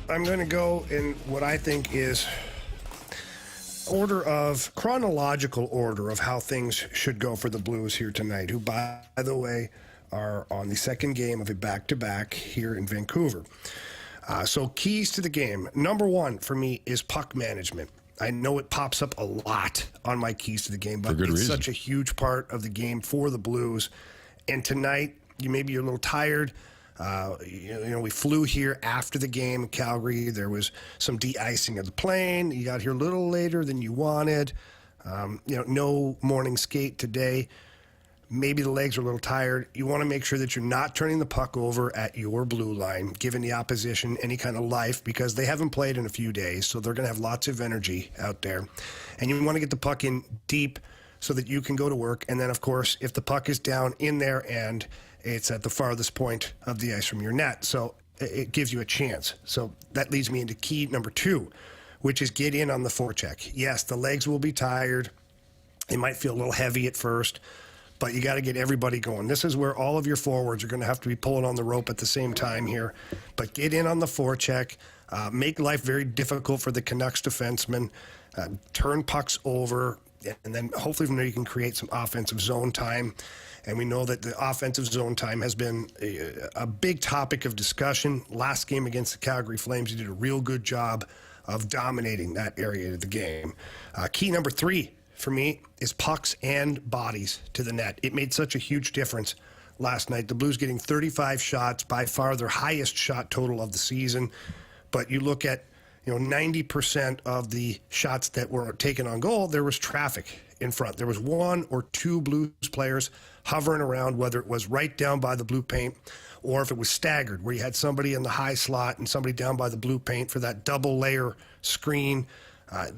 S2: I'm going to go in what I think is chronological order of how things should go for the Blues here tonight, who, by the way, are on the second game of a back-to-back here in Vancouver. So keys to the game. Number one for me is puck management. I know it pops up a lot on my keys to the game, but it's such a huge part of the game for the Blues. And tonight, maybe you're a little tired. We flew here after the game in Calgary. There was some de-icing of the plane. You got here a little later than you wanted. No morning skate today. Maybe the legs are a little tired. You want to make sure that you're not turning the puck over at your blue line, giving the opposition any kind of life, because they haven't played in a few days, so they're going to have lots of energy out there. And you want to get the puck in deep so that you can go to work. And then, of course, if the puck is down in there and it's at the farthest point of the ice from your net, so it gives you a chance. So that leads me into key number two, which is get in on the forecheck. Yes, the legs will be tired. They might feel a little heavy at first, but you got to get everybody going. This is where all of your forwards are going to have to be pulling on the rope at the same time here. But get in on the forecheck. Make life very difficult for the Canucks defensemen. Turn pucks over, and then hopefully from there you can create some offensive zone time. And we know that the offensive zone time has been a big topic of discussion. Last game against the Calgary Flames, you did a real good job of dominating that area of the game. Key number three for me is pucks and bodies to the net. It made such a huge difference last night. The Blues getting 35 shots, by far their highest shot total of the season. But you look at 90% of the shots that were taken on goal, there was traffic in front. There was one or two Blues players hovering around, whether it was right down by the blue paint or if it was staggered, where you had somebody in the high slot and somebody down by the blue paint for that double layer screen.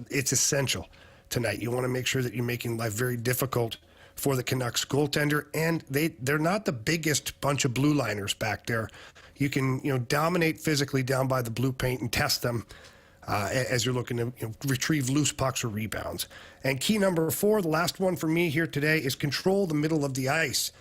S2: It's essential tonight. You want to make sure that you're making life very difficult for the Canucks goaltender, and they're not the biggest bunch of blue liners back there. You can dominate physically down by the blue paint and test them as you're looking to retrieve loose pucks or rebounds. And key number four, the last one for me here today, is control the middle of the ice.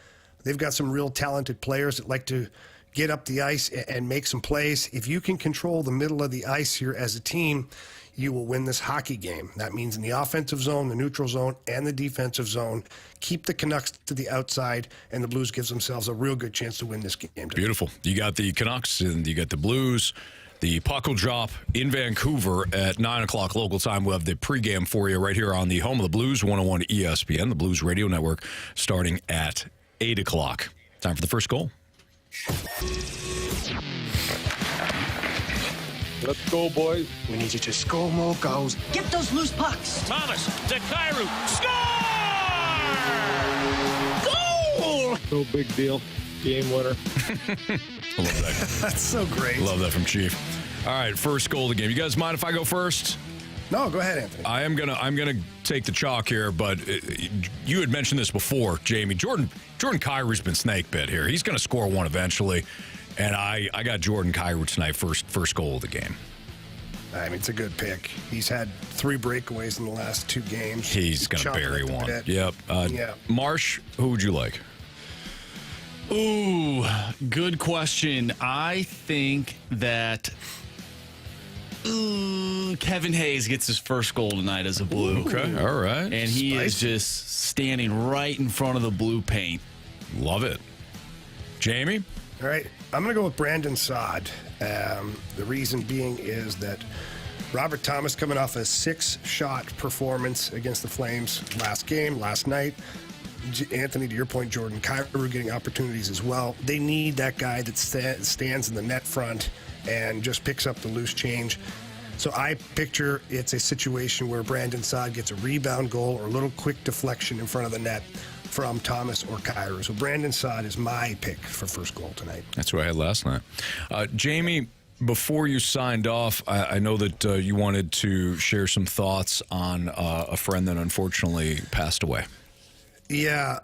S2: They've got some real talented players that like to get up the ice and make some plays. If you can control the middle of the ice here as a team, you will win this hockey game. That means in the offensive zone, the neutral zone, and the defensive zone. Keep the Canucks to the outside, and the Blues gives themselves a real good chance to win this game today.
S1: Beautiful. You got the Canucks and you got the Blues. The puck will drop in Vancouver at 9 o'clock local time. We'll have the pregame for you right here on the home of the Blues, 101 ESPN, the Blues Radio Network, starting at 8 o'clock. Time for the first goal.
S7: Let's go, boys.
S8: We need you to score more goals.
S5: Get those loose pucks.
S6: Thomas to Kyrou. Score! Goal!
S7: No big deal. Game winner.
S1: I love that.
S2: That's so great.
S1: Love that from Chief. All right, first goal of the game. You guys mind if I go first?
S2: No, go ahead, Anthony.
S1: I'm gonna take the chalk here, but you had mentioned this before, Jamie. Jordan Kyrou's been snake bit here. He's gonna score one eventually, and I got Jordan Kyrou tonight, first goal of the game.
S2: I mean, it's a good pick. He's had 3 breakaways in the last 2 games.
S1: He's gonna bury one.
S2: Bit.
S1: Yep.
S2: Yeah.
S1: Marsh, who would you like?
S3: Ooh, good question. I think that Kevin Hayes gets his first goal tonight as a Blue.
S1: Okay, all right.
S3: And he is just standing right in front of the blue paint.
S1: Love it. Jamie?
S2: All right, I'm going to go with Brandon Saad. The reason being is that Robert Thomas coming off a 6-shot performance against the Flames last night. Anthony, to your point, Jordan Kyrou getting opportunities as well. They need that guy that stands in the net front and just picks up the loose change. So I picture it's a situation where Brandon Saad gets a rebound goal or a little quick deflection in front of the net from Thomas or Kyrou. So Brandon Saad is my pick for first goal tonight.
S1: That's what I had last night. Jamie, before you signed off, I know that you wanted to share some thoughts on a friend that unfortunately passed away.
S2: Yeah,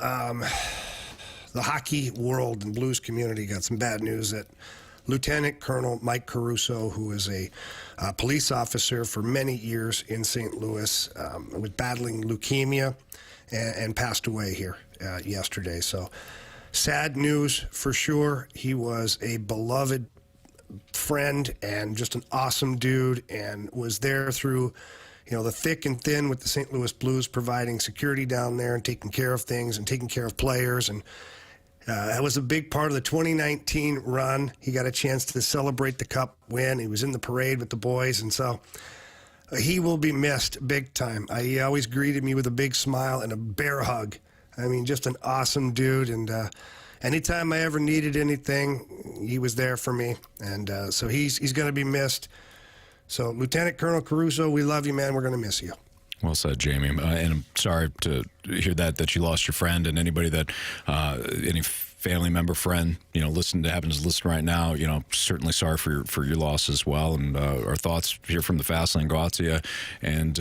S2: the hockey world and Blues community got some bad news that Lieutenant Colonel Mike Caruso, who is a police officer for many years in St. Louis, was battling leukemia and passed away here yesterday. So sad news for sure. He was a beloved friend and just an awesome dude, and was there through, the thick and thin with the St. Louis Blues, providing security down there and taking care of things and taking care of players. And that was a big part of the 2019 run. He got a chance to celebrate the Cup win. He was in the parade with the boys, and so he will be missed big time. He always greeted me with a big smile and a bear hug. I mean, just an awesome dude, and anytime I ever needed anything, he was there for me, and so he's going to be missed. So, Lieutenant Colonel Caruso, we love you, man. We're going to miss you.
S1: Well said, Jamie. And I'm sorry to hear that you lost your friend, and anybody that, any family member, friend, happens to listen right now, certainly sorry for your loss as well. And our thoughts here from the Fast Lane go out to you, and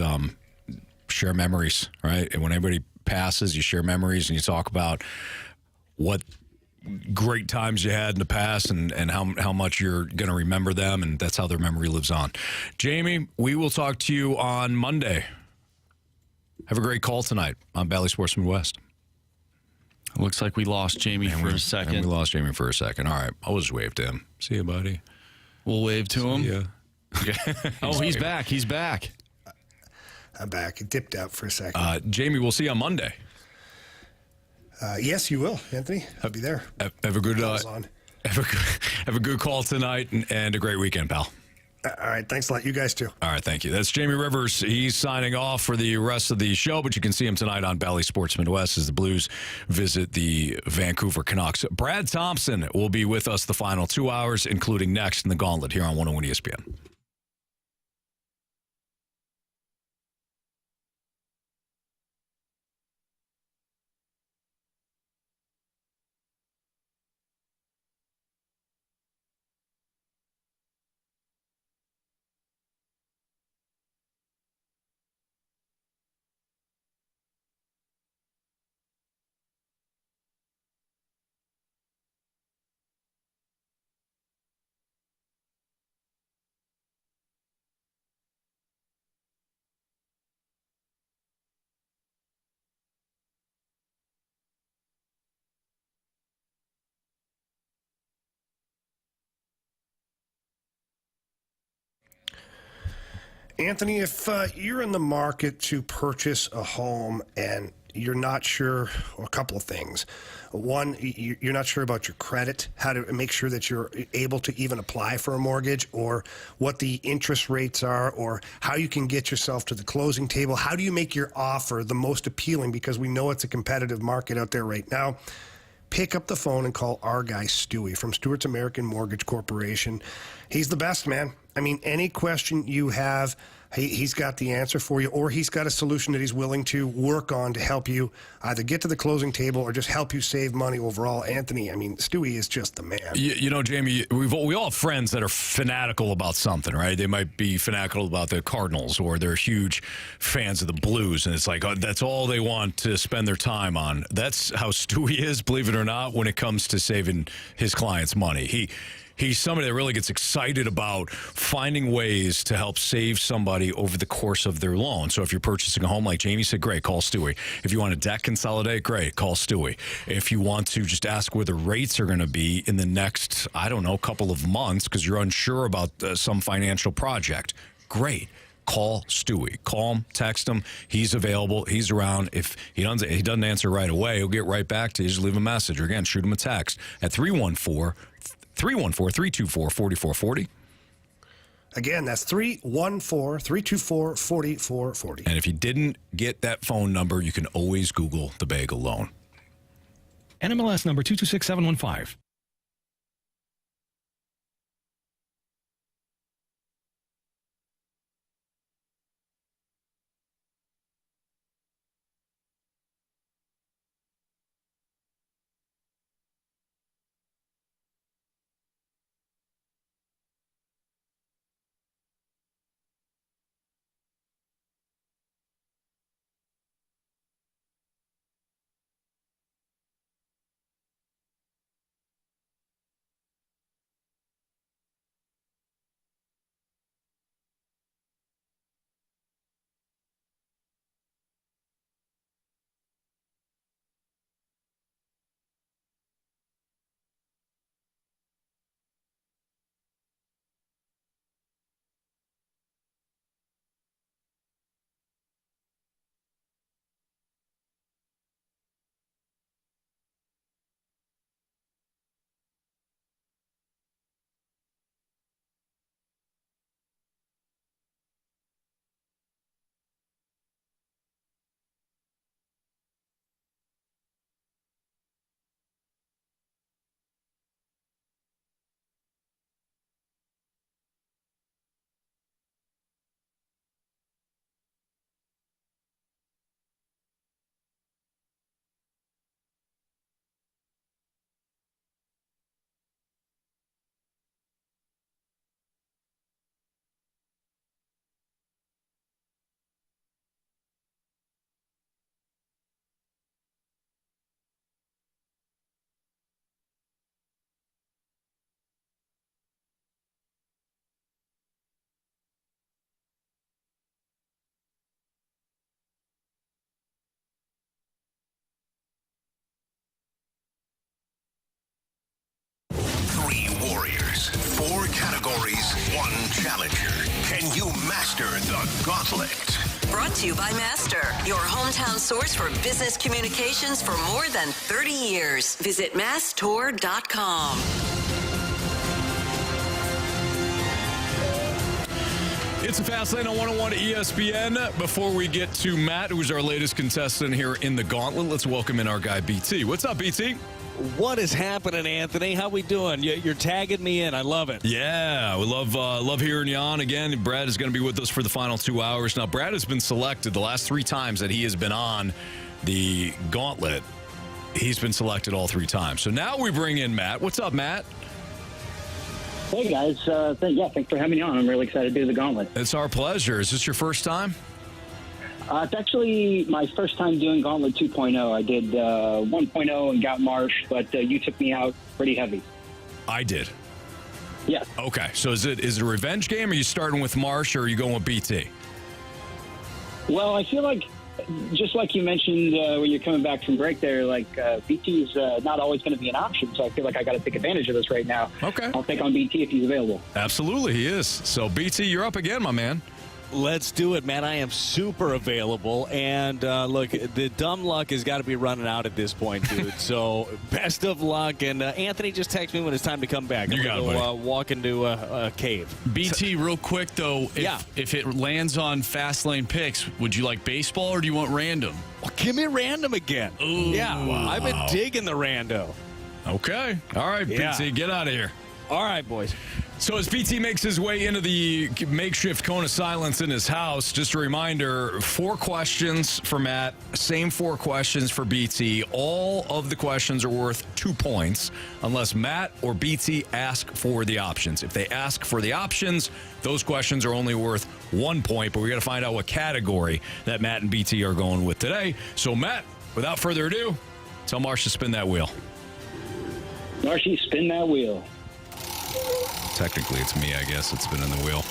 S1: share memories, right? And when anybody passes, you share memories and you talk about what great times you had in the past and how much you're going to remember them, and that's how their memory lives on. Jamie, we will talk to you on Monday. Have a great call tonight on Bally Sports Midwest.
S3: Looks like we lost Jamie for a second.
S1: And we lost Jamie for a second. All right, I'll just wave to him. See you, buddy.
S3: We'll wave to him.
S1: Yeah.
S3: Okay. He's back. He's back.
S2: I'm back. It dipped out for a second.
S1: Jamie, we'll see you on Monday.
S2: Yes, you will, Anthony. I'll be there.
S1: Have a good
S2: On.
S1: have a good call tonight and a great weekend, pal.
S2: All right, thanks a lot. You guys too.
S1: All right, thank you. That's Jamie Rivers. He's signing off for the rest of the show, but you can see him tonight on Bally Sports Midwest as the Blues visit the Vancouver Canucks. Brad Thompson will be with us the final 2 hours, including next in the Gauntlet here on 101 ESPN.
S2: Anthony, if you're in the market to purchase a home and you're not sure, a couple of things. One, you're not sure about your credit, how to make sure that you're able to even apply for a mortgage, or what the interest rates are, or how you can get yourself to the closing table. How do you make your offer the most appealing? Because we know it's a competitive market out there right now. Pick up the phone and call our guy Stewie from Stewart's American Mortgage Corporation. He's the best, man. I mean, any question you have, he's got the answer for you, or he's got a solution that he's willing to work on to help you either get to the closing table or just help you save money overall. Anthony, I mean, Stewie is just the man.
S1: Jamie, we all have friends that are fanatical about something, right? They might be fanatical about the Cardinals, or they're huge fans of the Blues, and it's like, that's all they want to spend their time on. That's how Stewie is, believe it or not, when it comes to saving his clients money. He's somebody that really gets excited about finding ways to help save somebody over the course of their loan. So if you're purchasing a home, like Jamie said, great, call Stewie. If you want to debt consolidate, great, call Stewie. If you want to just ask where the rates are going to be in the next, couple of months because you're unsure about some financial project, great. Call Stewie. Call him, text him. He's available. He's around. If he doesn't answer right away, he'll get right back to you. Just leave a message, or again, shoot him a text at 314-324-4440.
S2: Again, that's 314-324-4440.
S1: And if you didn't get that phone number, you can always Google the Bagel Loan.
S9: NMLS number 226715.
S4: categories, one challenger. Can you master the Gauntlet?
S5: Brought to you by Master, your hometown source for business communications for more than 30 years. Visit masstour.com.
S1: It's a Fast Lane on 101 ESPN. Before we get to Matt, who's our latest contestant here in the Gauntlet, let's welcome in our guy, BT. What's up, BT?
S10: What is happening, Anthony? How we doing? You're tagging me in. I love it.
S1: Yeah, we love hearing you on again. Brad is going to be with us for the final 2 hours. Now, Brad has been selected the last 3 times that he has been on the Gauntlet. He's been selected all 3 times. So now we bring in Matt. What's up, Matt?
S11: Hey, guys. Thanks for having me on. I'm really excited to do the Gauntlet.
S1: It's our pleasure. Is this your first time?
S11: It's actually my first time doing Gauntlet 2.0. I did 1.0 and got Marsh, but you took me out pretty heavy.
S1: I did.
S11: Yeah.
S1: Okay. So is it a revenge game? Are you starting with Marsh or are you going with BT?
S11: Well, I feel like, just like you mentioned when you're coming back from break there, BT is not always going to be an option, so I feel like I got to take advantage of this right now.
S1: Okay.
S11: I'll take on BT if he's available.
S1: Absolutely, he is. So, BT, you're up again, my man.
S10: Let's do it, man. I am super available. And look, the dumb luck has got to be running out at this point, dude. So best of luck. And Anthony, just text me when it's time to come back.
S1: You got it, buddy.
S10: Walk into a cave.
S3: BT, real quick, though, if it lands on Fast Lane picks, would you like baseball or do you want random?
S10: Well, give me random again.
S3: Ooh,
S10: yeah,
S3: wow.
S10: I've been digging the rando.
S1: Okay. All right, BT, get out of here.
S10: All right, boys.
S1: So as BT makes his way into the makeshift cone of silence in his house, just a reminder, 4 questions for Matt, same 4 questions for BT. All of the questions are worth 2 points unless Matt or BT ask for the options. If they ask for the options, those questions are only worth 1 point, but we got to find out what category that Matt and BT are going with today. So Matt, without further ado, tell Marsh to spin that wheel.
S11: Marshy, spin that wheel.
S1: Technically, it's me, I guess, that's spinning the wheel.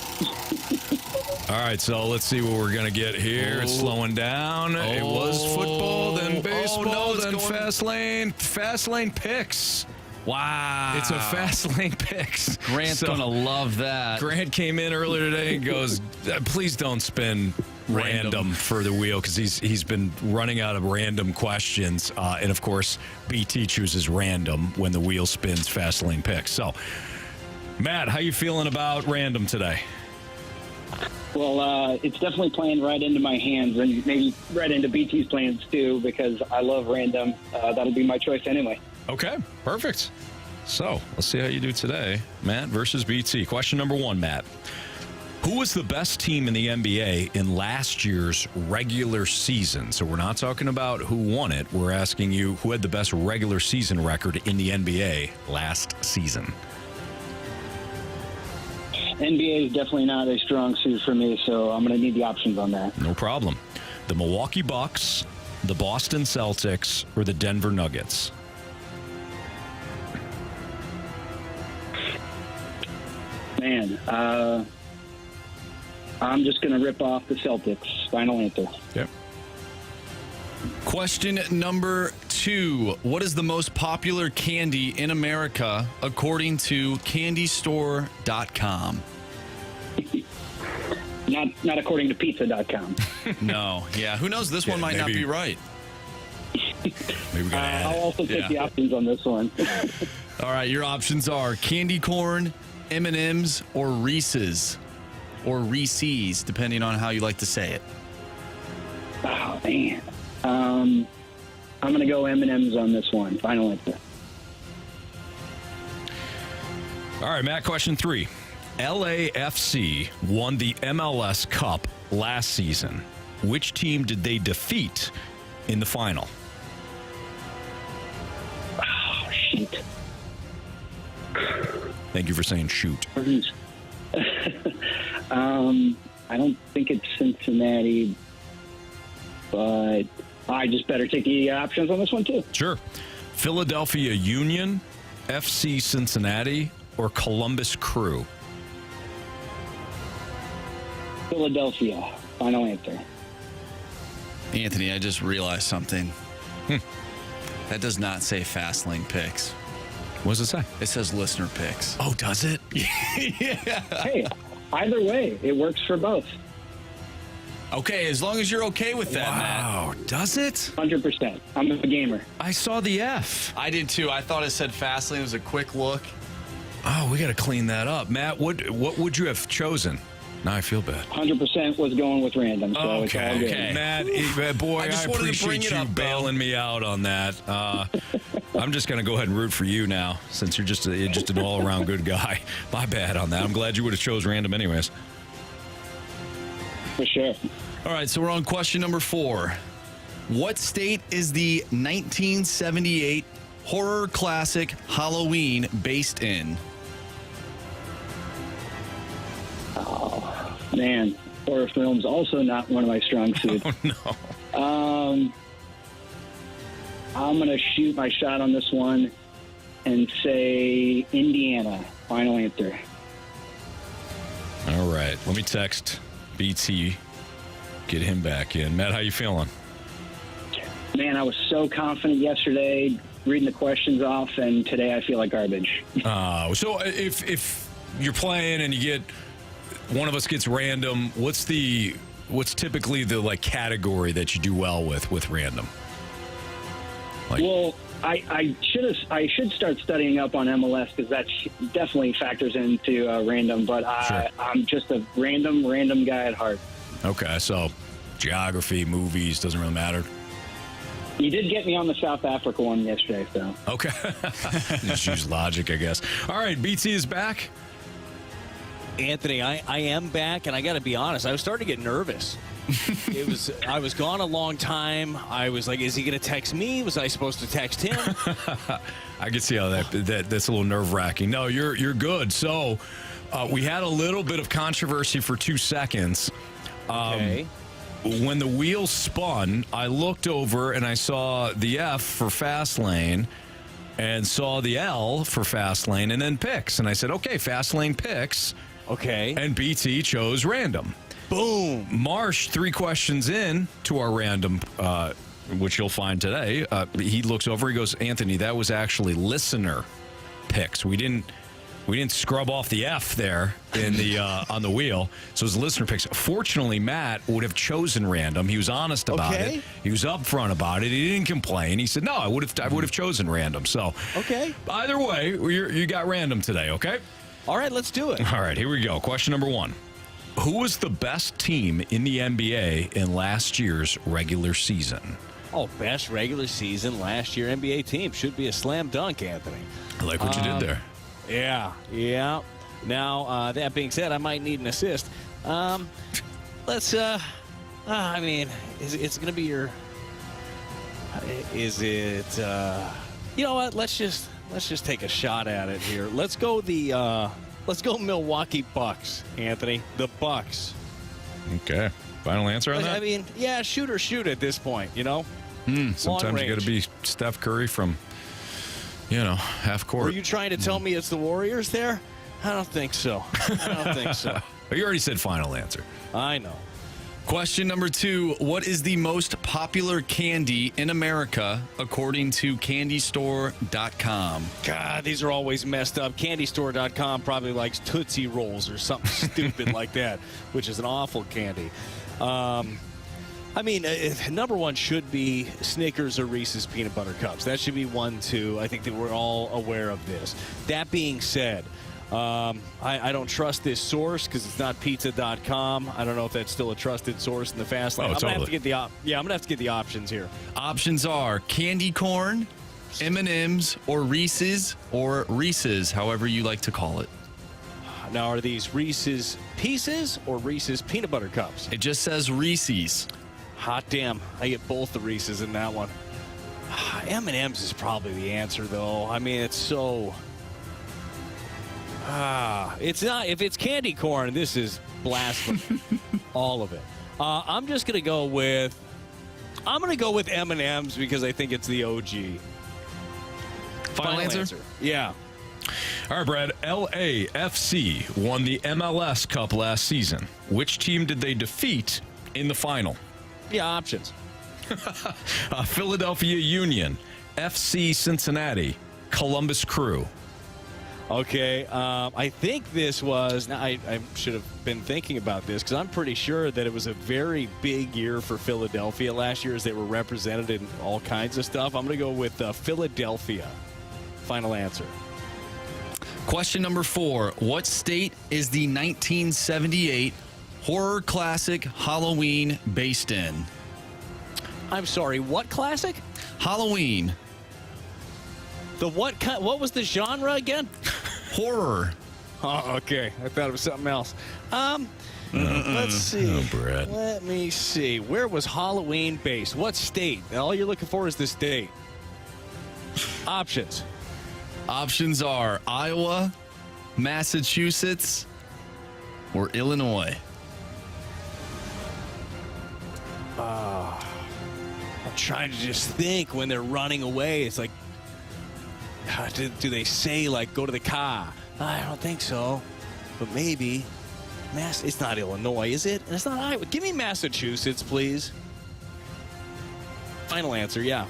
S1: All right, so let's see what we're going to get here. It's slowing down. It was football, then baseball, then fast lane. Fast lane picks.
S3: Wow.
S1: It's a fast lane picks.
S3: Grant's going to love that.
S1: Grant came in earlier today and goes, please don't spin random for the wheel because he's been running out of random questions. And, of course, BT chooses random when the wheel spins fast lane picks. So, Matt, how you feeling about random today?
S11: Well, it's definitely playing right into my hands and maybe right into BT's plans, too, because I love random. That'll be my choice anyway.
S1: Okay, perfect. So, let's see how you do today. Matt versus BT. Question number 1, Matt. Who was the best team in the NBA in last year's regular season? So we're not talking about who won it. We're asking you who had the best regular season record in the NBA last season.
S11: NBA is definitely not a strong suit for me, so I'm going to need the options on that.
S1: No problem. The Milwaukee Bucks, the Boston Celtics, or the Denver Nuggets?
S11: Man, I'm just going to rip off the Celtics. Final answer.
S1: Yep.
S3: Question number 2. What is the most popular candy in America according to candystore.com?
S11: Not according to pizza.com.
S3: No. Yeah. Who knows? This one might not be right.
S1: Maybe we gotta add
S11: I'll
S1: it.
S11: also take the options on this one.
S3: All right. Your options are candy corn, M&M's, or Reese's. Or Reese's, depending on how you like to say it.
S11: Oh, man. I'm going to go M&M's on this one. Final answer.
S1: All right, Matt, question 3. LAFC won the MLS Cup last season. Which team did they defeat in the final?
S11: Oh, shoot.
S1: Thank you for saying shoot.
S11: I don't think it's Cincinnati, but I just better take the options on this one, too.
S1: Sure. Philadelphia Union, FC Cincinnati, or Columbus Crew?
S11: Philadelphia. Final answer.
S3: Anthony, I just realized something. That does not say fast lane picks.
S1: What does it say?
S3: It says listener picks.
S1: Oh, does it?
S3: Yeah.
S11: Hey, either way, it works for both.
S3: Okay, as long as you're okay with that, Matt.
S1: Wow, does it?
S11: 100%. I'm a gamer.
S1: I saw the F.
S3: I did too. I thought it said Fastlane. It was a quick look.
S1: Oh, we got to clean that up. Matt, what would you have chosen? Now I feel bad.
S11: 100% was going with random. So it's all good.
S1: Matt, boy, I appreciate you bailing me out on that. I'm just going to go ahead and root for you now, since you're just an all-around good guy. My bad on that. I'm glad you would have chose random anyways.
S11: For sure.
S3: All right, so we're on question number 4. What state is the 1978 horror classic Halloween based in?
S11: Oh, man. Horror films also not one of my strong suits.
S1: Oh, no.
S11: I'm going to shoot my shot on this one and say Indiana. Final answer.
S1: All right, let me text BT, get him back in. Matt, how you feeling?
S11: Man, I was so confident yesterday reading the questions off, and today I feel like garbage.
S1: So if you're playing and you get one of us gets random, what's typically the category that you do well with random?
S11: Well, I should start studying up on MLS because that definitely factors into random. But
S1: Sure.
S11: I'm just a random guy at heart.
S1: Okay, so geography, movies, doesn't really matter.
S11: You did get me on the South Africa one yesterday, so.
S1: Okay. Just use logic, I guess. All right, BT is back.
S10: Anthony, I am back, and I got to be honest, I was starting to get nervous. I was gone a long time. I was like, is he going to text me? Was I supposed to text him?
S1: I can see how that's a little nerve-wracking. No, you're good. So we had a little bit of controversy for 2 seconds.
S10: Okay.
S1: When the wheel spun, I looked over and I saw the F for Fastlane and saw the L for Fastlane and then picks. And I said, okay, Fastlane picks.
S10: Okay.
S1: And BT chose random.
S10: Boom.
S1: Marsh, 3 questions in to our random, which you'll find today. He looks over, he goes, Anthony, that was actually listener picks. We didn't scrub off the F there in the on the wheel. So it was listener picks. Fortunately, Matt would have chosen random. He was honest about it. He was upfront about it. He didn't complain. He said, no, I would have chosen random. So
S10: okay.
S1: Either way, you got random today, okay?
S10: All right, let's do it.
S1: All right, here we go. Question number 1. Who was the best team in the NBA in last year's regular season?
S10: Oh, best regular season last year NBA team. Should be a slam dunk, Anthony.
S1: I like what you did there.
S10: Yeah. Now, that being said, I might need an assist. Let's, I mean, it's going to be your, is it, you know what? Let's just take a shot at it here. Let's go Milwaukee Bucks, Anthony. The Bucks.
S1: Okay. Final answer on that?
S10: I mean, yeah, shoot at this point, you know?
S1: Sometimes you got to be Steph Curry from, half court.
S10: Were you trying to tell me it's the Warriors there? I don't think so.
S1: You already said final answer.
S10: I know.
S3: Question number 2. What is the most popular candy in America according to CandyStore.com?
S10: God, these are always messed up. CandyStore.com probably likes Tootsie Rolls or something stupid like that, which is an awful candy. I mean, number 1 should be Snickers or Reese's Peanut Butter Cups. That should be 1, 2. I think that we're all aware of this. That being said, I don't trust this source because it's not pizza.com. I don't know if that's still a trusted source in the fast lane.
S1: Oh,
S10: I'm
S1: totally.
S10: going to have to get the options here.
S3: Options are candy corn, M&M's, or Reese's, however you like to call it.
S10: Now, are these Reese's Pieces or Reese's Peanut Butter Cups?
S3: It just says Reese's.
S10: Hot damn. I get both the Reese's in that one. M&M's is probably the answer, though. I mean, it's so... it's not. If it's candy corn, this is blasphemy. All of it. I'm just going to go with... I'm going to go with M&M's because I think it's the OG.
S3: Final answer?
S10: Yeah.
S1: All right, Brad. LAFC won the MLS Cup last season. Which team did they defeat in the final?
S10: Yeah, options.
S1: Philadelphia Union, FC Cincinnati, Columbus Crew.
S10: Okay, I think this was. Now I should have been thinking about this because I'm pretty sure that it was a very big year for Philadelphia last year as they were represented in all kinds of stuff. I'm going to go with Philadelphia. Final answer.
S3: Question number 4. What state is the 1978 horror classic Halloween based in?
S10: I'm sorry, what classic?
S3: Halloween.
S10: The what kind? What was the genre again?
S3: Horror.
S10: Oh, okay. I thought it was something else. Let's see.
S1: Oh, Brad.
S10: Let me see. Where was Halloween based? What state? All you're looking for is the state. Options.
S3: Options are Iowa, Massachusetts, or Illinois.
S10: I'm trying to just think when they're running away. It's like, do they say, like, go to the car? I don't think so. But maybe. It's not Illinois, is it? And it's not Iowa. Give me Massachusetts, please. Final answer, yeah.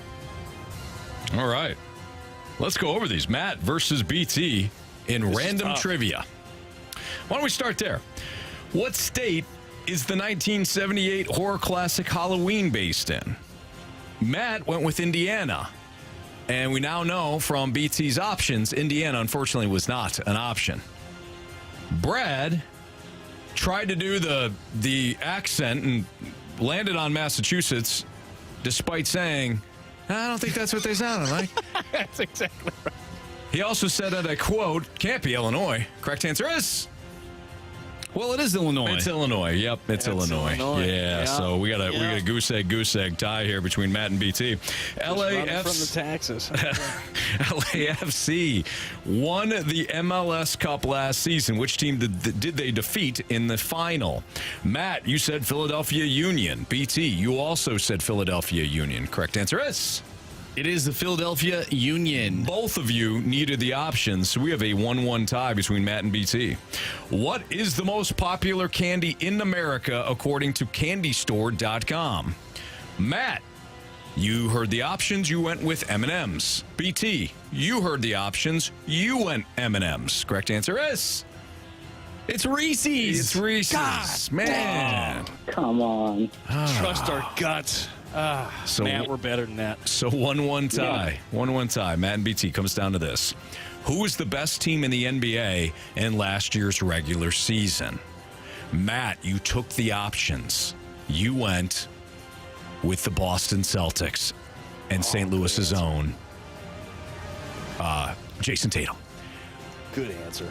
S1: All right. Let's go over these. Matt versus BT in random trivia. Why don't we start there? What state is the 1978 horror classic Halloween based in? Matt went with Indiana. And we now know from BT's options, Indiana, unfortunately, was not an option. Brad tried to do the accent and landed on Massachusetts, despite saying, I don't think that's what they sounded like.
S10: That's exactly right.
S1: He also said that, I quote, can't be Illinois. Correct answer is...
S3: Well, it is Illinois.
S1: It's Illinois. Yep, it's Illinois. Yeah, so we got a goose egg tie here between Matt and BT.
S10: LAFC from the taxes.
S1: LAFC won the MLS Cup last season. Which team did they defeat in the final? Matt, you said Philadelphia Union. BT, you also said Philadelphia Union. Correct answer is...
S3: It is the Philadelphia Union.
S1: Both of you needed the options, so we have a 1-1 tie between Matt and BT. What is the most popular candy in America according to candystore.com? Matt, you heard the options, you went with M&M's. BT, you heard the options, you went M&M's. Correct answer is...
S3: It's Reese's.
S1: It's Reese's.
S3: God,
S1: man.
S11: Come on.
S10: Trust our guts.
S1: So
S10: Matt, we're better than that.
S1: So 1-1 tie. 1-1 tie. Matt and BT comes down to this. Who was the best team in the NBA in last year's regular season? Matt, you took the options. You went with the Boston Celtics and St. Louis's own Jason Tatum.
S10: Good answer.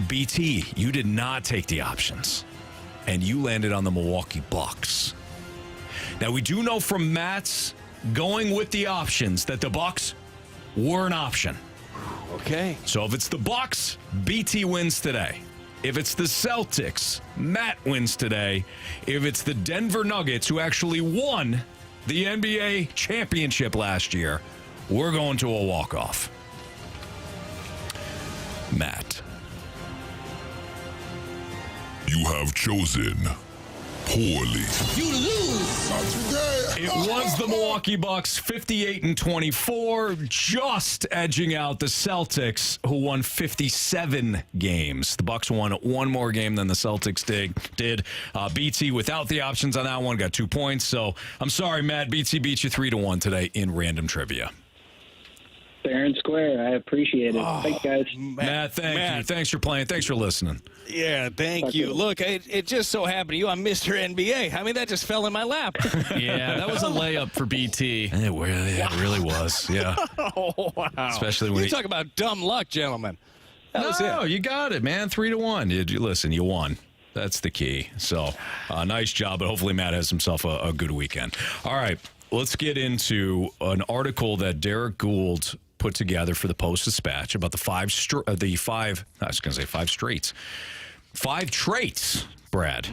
S1: BT, you did not take the options, and you landed on the Milwaukee Bucks. Now, we do know from Matt's going with the options that the Bucks were an option.
S10: Okay.
S1: So if it's the Bucks, BT wins today. If it's the Celtics, Matt wins today. If it's the Denver Nuggets, who actually won the NBA championship last year, we're going to a walk-off. Matt.
S12: You have chosen poorly.
S6: You lose.
S1: It was the Milwaukee Bucks, 58-24, just edging out the Celtics, who won 57 games. The Bucks won one more game than the Celtics did. BT, without the options on that one, got 2 points. So I'm sorry, Matt. BT beat you 3-1 today in random trivia.
S11: Fair and square. I appreciate it. Thanks, guys.
S1: Matt, thank you. Thanks for playing. Thanks for listening.
S10: Yeah, thank you. Look, it just so happened to you. I'm Mr. NBA. I mean, that just fell in my lap.
S3: Yeah, that was a layup for BT.
S1: It really was. Yeah.
S10: Oh, wow.
S1: Especially when
S10: you talk about dumb luck, gentlemen.
S1: No, you got it, man. 3-1. Listen, you won. That's the key. So, nice job, but hopefully Matt has himself a good weekend. All right, let's get into an article that Derek Gould put together for the Post-Dispatch about the five traits, Brad.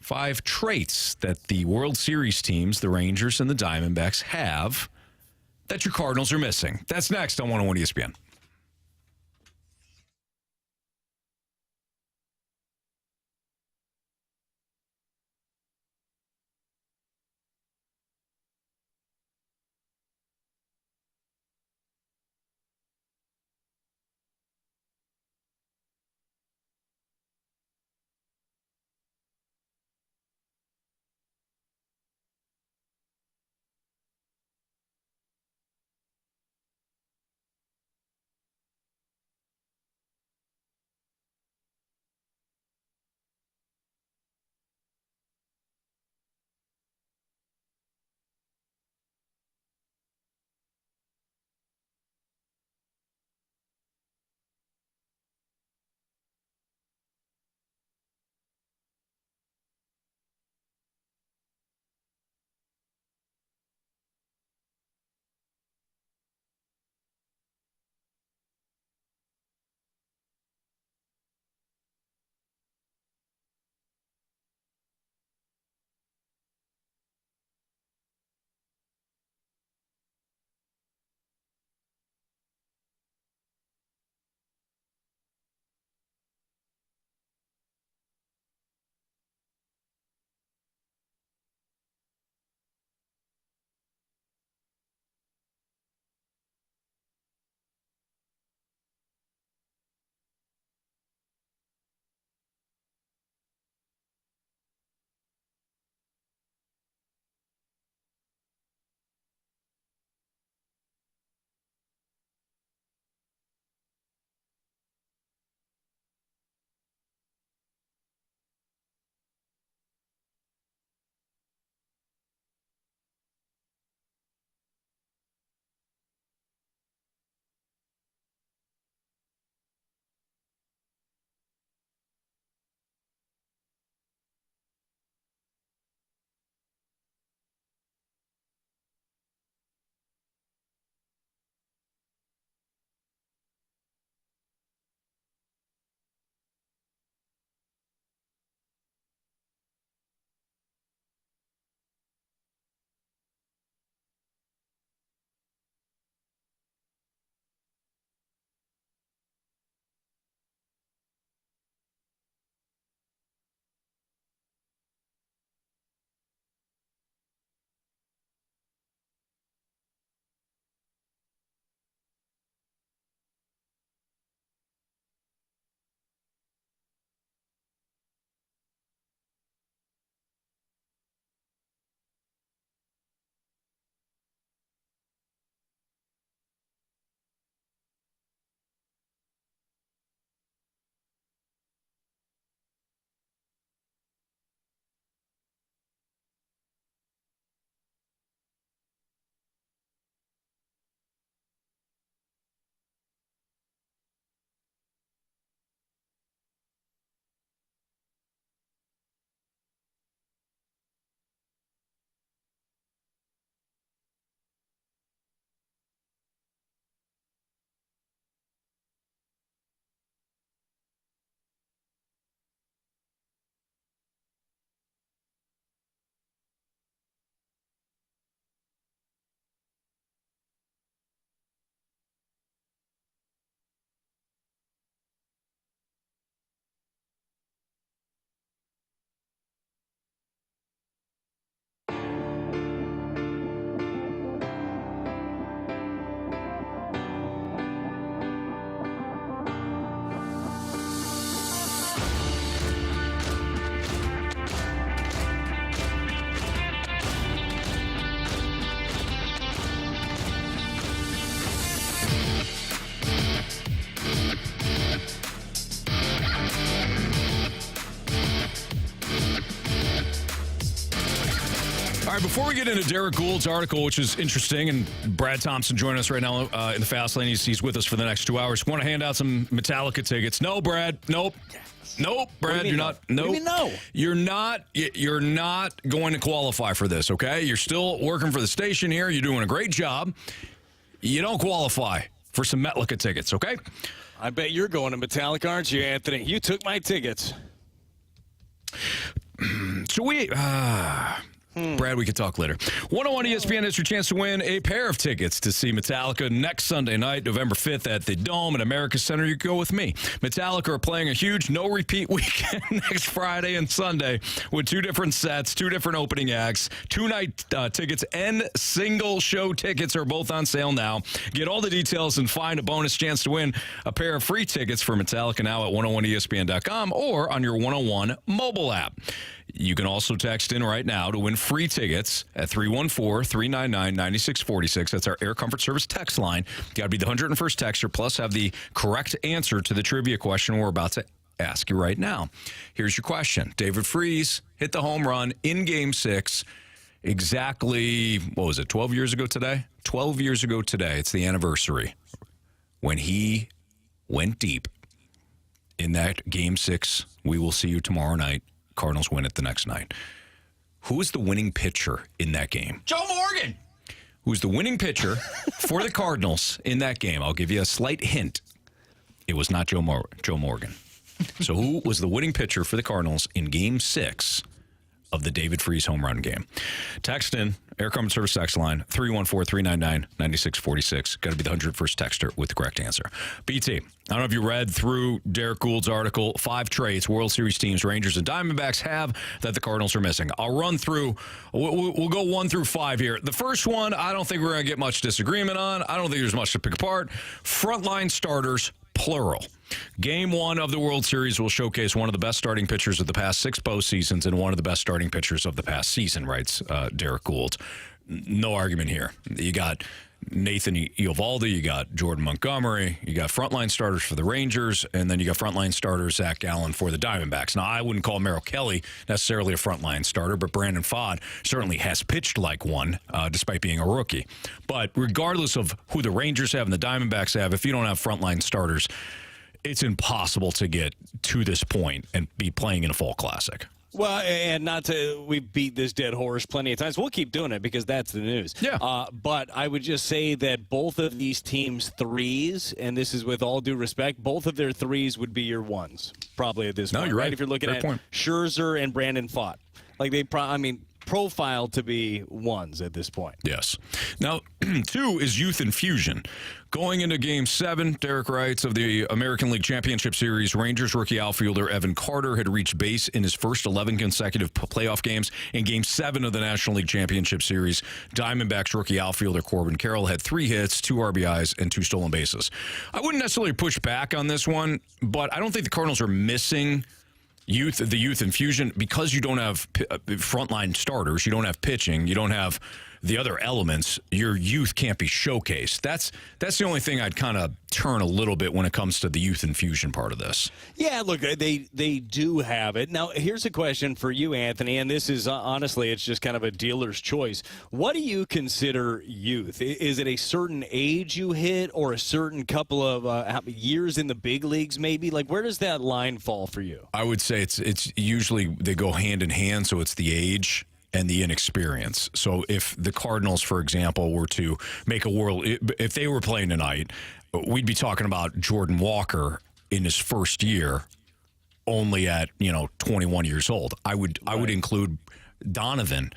S1: 5 traits that the World Series teams, the Rangers and the Diamondbacks, have that your Cardinals are missing. That's next on 101 ESPN. right, before we get into Derek Gould's article, which is interesting, and Brad Thompson joining us right now in the Fast Lane. He's with us for the next 2 hours. Want to hand out some Metallica tickets? No, Brad. Nope. Nope, Brad, you're not. Nope.
S10: No.
S1: You're not going to qualify for this, okay? You're still working for the station here. You're doing a great job. You don't qualify for some Metallica tickets, okay?
S10: I bet you're going to Metallica, aren't you, Anthony? You took my tickets.
S1: So Brad, we could talk later. 101 ESPN has your chance to win a pair of tickets to see Metallica next Sunday night, November 5th at the Dome at America Center. You go with me. Metallica are playing a huge no-repeat weekend next Friday and Sunday with 2 different sets, 2 different opening acts, 2-night tickets, and single show tickets are both on sale now. Get all the details and find a bonus chance to win a pair of free tickets for Metallica now at 101ESPN.com or on your 101 mobile app. You can also text in right now to win free tickets at 314-399-9646. That's our Air Comfort Service text line. You got to be the 101st texter, plus have the correct answer to the trivia question we're about to ask you right now. Here's your question. David Freese hit the home run in Game 6 exactly, 12 years ago today? 12 years ago today. It's the anniversary when he went deep in that Game 6. We will see you tomorrow night. Cardinals win it the next night. Who was the winning pitcher in that game?
S3: Joe Morgan.
S1: Who's the winning pitcher for the Cardinals in that game? I'll give you a slight hint. It was not Joe Morgan. So who was the winning pitcher for the Cardinals in Game 6 of the David Freese home run game? Text in, Air Comfort Service text line, 314-399-9646. Got to be the 101st texter with the correct answer. BT, I don't know if you read through Derek Gould's article, 5 traits World Series teams, Rangers and Diamondbacks have that the Cardinals are missing. I'll run through, we'll go 1 through 5 here. The first one, I don't think we're going to get much disagreement on. I don't think there's much to pick apart. Frontline starters, plural. Game 1 of the World Series will showcase one of the best starting pitchers of the past 6 postseasons and one of the best starting pitchers of the past season, writes Derek Gould. No argument here. You got Nathan Eovaldi, you got Jordan Montgomery, you got frontline starters for the Rangers, and then you got frontline starter Zach Gallen for the Diamondbacks. Now, I wouldn't call Merrill Kelly necessarily a frontline starter, but Brandon Pfaadt certainly has pitched like one, despite being a rookie. But regardless of who the Rangers have and the Diamondbacks have, if you don't have frontline starters, it's impossible to get to this point and be playing in a fall classic.
S10: Well, and we've beat this dead horse plenty of times. We'll keep doing it because that's the news.
S1: Yeah.
S10: But I would just say that both of these teams' threes, and this is with all due respect, both of their threes would be your ones, probably at this point.
S1: No, you're right.
S10: If you're looking
S1: Fair
S10: at
S1: point.
S10: Scherzer and Brandon Pfaadt. Like profiled to be ones at this point.
S1: Yes. Now, 2 is youth infusion. Going into Game 7, Derek writes, of the American League Championship Series, Rangers rookie outfielder Evan Carter had reached base in his first 11 consecutive playoff games. In Game 7 of the National League Championship Series, Diamondbacks rookie outfielder Corbin Carroll had 3 hits, 2 RBIs, and 2 stolen bases. I wouldn't necessarily push back on this one, but I don't think the Cardinals are missing the youth infusion because you don't have frontline starters, you don't have pitching, you don't have the other elements. Your youth can't be showcased. That's the only thing I'd kind of turn a little bit when it comes to the youth infusion part of this.
S10: Yeah, look, they do have it. Now, here's a question for you, Anthony, and this is honestly, it's just kind of a dealer's choice. What do you consider youth? Is it a certain age you hit or a certain couple of years in the big leagues maybe? Like, where does that line fall for you?
S1: I would say it's usually they go hand in hand, so it's the age and the inexperience. So if the Cardinals, for example, were to make if they were playing tonight, we'd be talking about Jordan Walker in his first year, only at 21 years old. I would include Donovan,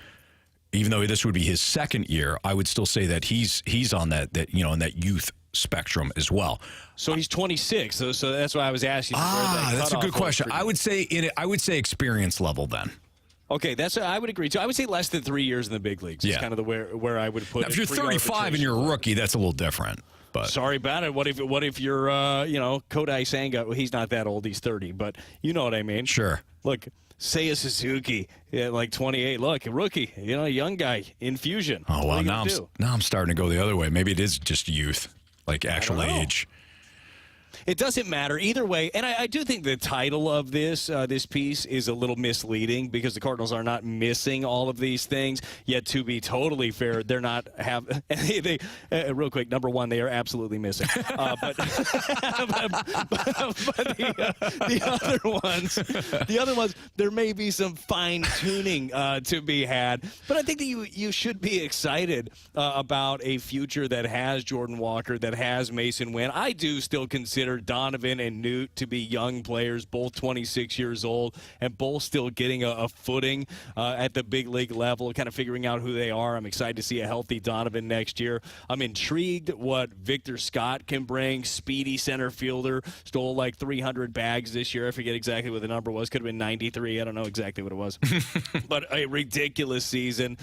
S1: even though this would be his second year. I would still say that he's on that in that youth spectrum as well.
S10: So he's 26. So that's why I was asking.
S1: That's a good question. I would say experience level then.
S10: Okay, I would agree too. I would say less than 3 years in the big leagues. It's kind of where I would put it.
S1: If you're 35 and you're a rookie, that's a little different. But
S10: sorry about it. What if you're Kodai Senga? Well, he's not that old. He's 30, but you know what I mean.
S1: Sure.
S10: Look, Seiya Suzuki, like 28. Look, a rookie, young guy, infusion.
S1: Oh well, now I'm starting to go the other way. Maybe it is just youth, like actual age.
S10: It doesn't matter either way, and I do think the title of this piece is a little misleading because the Cardinals are not missing all of these things. Yet, to be totally fair, they're not real quick. Number one, they are absolutely missing. But the other ones, there may be some fine tuning to be had. But I think that you should be excited about a future that has Jordan Walker, that has Mason Wynn. I do still consider Donovan and Newt to be young players, both 26 years old, and both still getting a footing at the big league level, kind of figuring out who they are. I'm excited to see a healthy Donovan next year. I'm intrigued what Victor Scott can bring. Speedy center fielder, stole like 300 bags this year. I forget exactly what the number was. Could have been 93. I don't know exactly what it was. But a ridiculous season.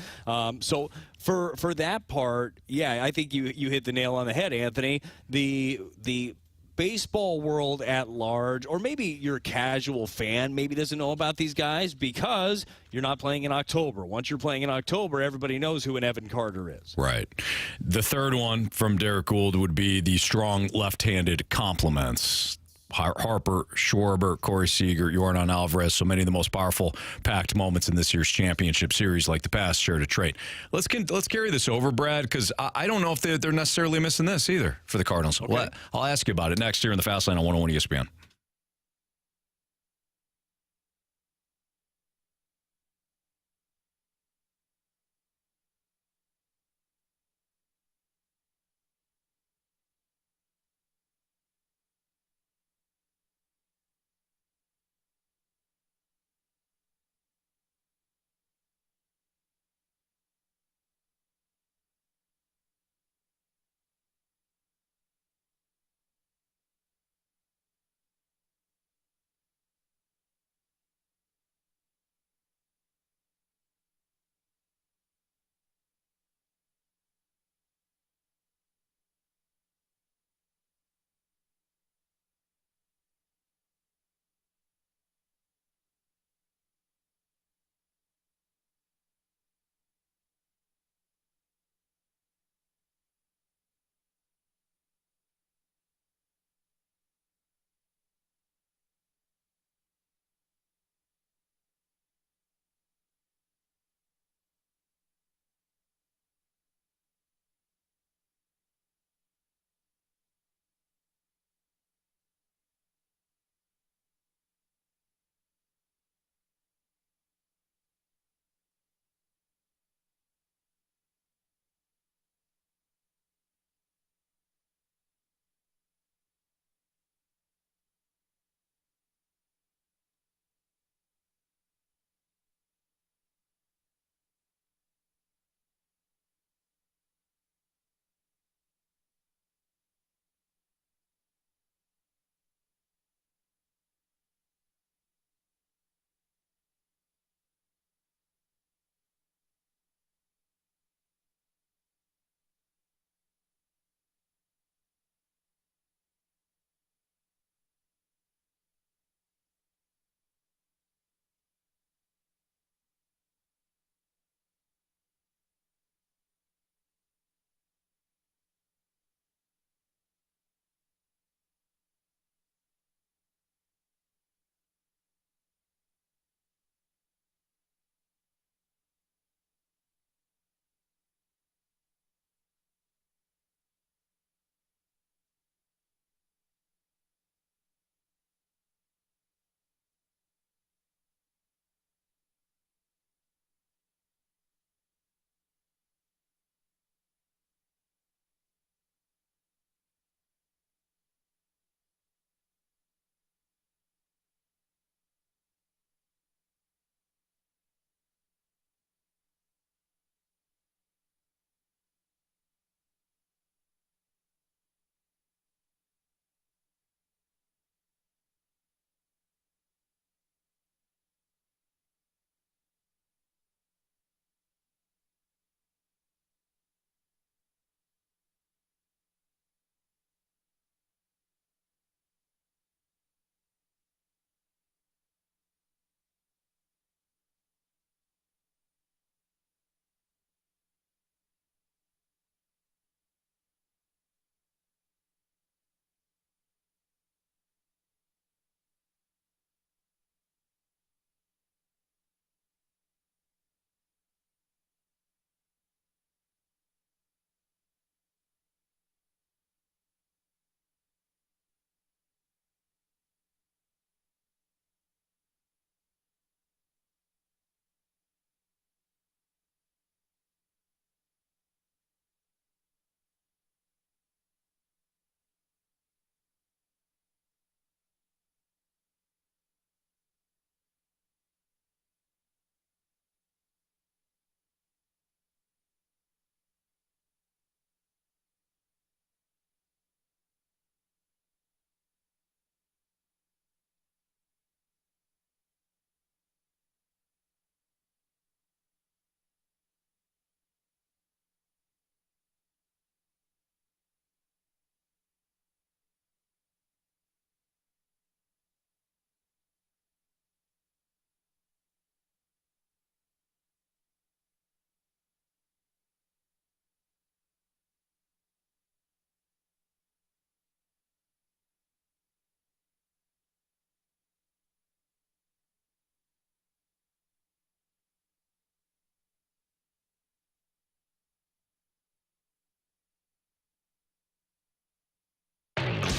S10: So for that part, yeah, I think you hit the nail on the head, Anthony. The baseball world at large, or maybe your casual fan maybe doesn't know about these guys because you're not playing in October. Once you're playing in October, everybody knows who an Evan Carter is.
S1: Right. The third one from Derek Gould would be the strong left-handed compliments. Harper, Schwarber, Corey Seager, Yordan Alvarez, so many of the most powerful packed moments in this year's championship series, like the past, share to trait. Let's carry this over, Brad, because I don't know if they're necessarily missing this either for the Cardinals. Okay. Well, I'll ask you about it next year in the Fast Lane on 101 ESPN.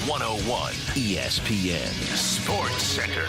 S4: 101 ESPN Sports Center.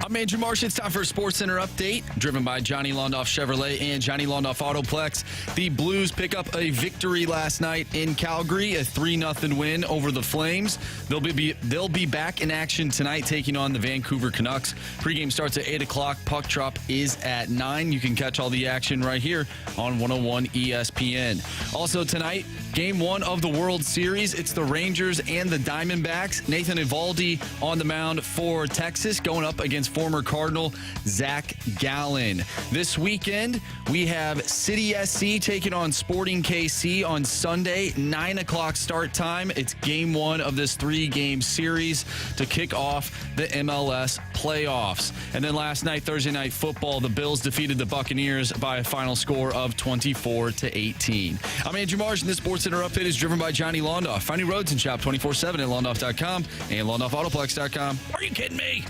S3: I'm Andrew Marsh. It's time for a Sports Center update, driven by Johnny Londoff Chevrolet and Johnny Londoff Autoplex. The Blues pick up a victory last night in Calgary, a 3-0 win over the Flames. They'll be back in action tonight, taking on the Vancouver Canucks. Pregame starts at 8 o'clock. Puck drop is at 9. You can catch all the action right here on 101 ESPN. Also tonight, Game 1 of the World Series. It's the Rangers and the Diamondbacks. Nathan Eovaldi on the mound for Texas, going up against former Cardinal Zach Gallen. This weekend, we have City SC taking on Sporting KC on Sunday, 9 o'clock start time. It's Game 1 of this 3-game series to kick off the MLS playoffs. And then last night, Thursday Night Football, the Bills defeated the Buccaneers by a final score of 24-18. I'm Andrew Marsh, and this Sports Center update is driven by Johnny Londoff. Find new roads and shop 24/7 at londoff.com and londoffautoplex.com. Are you kidding me?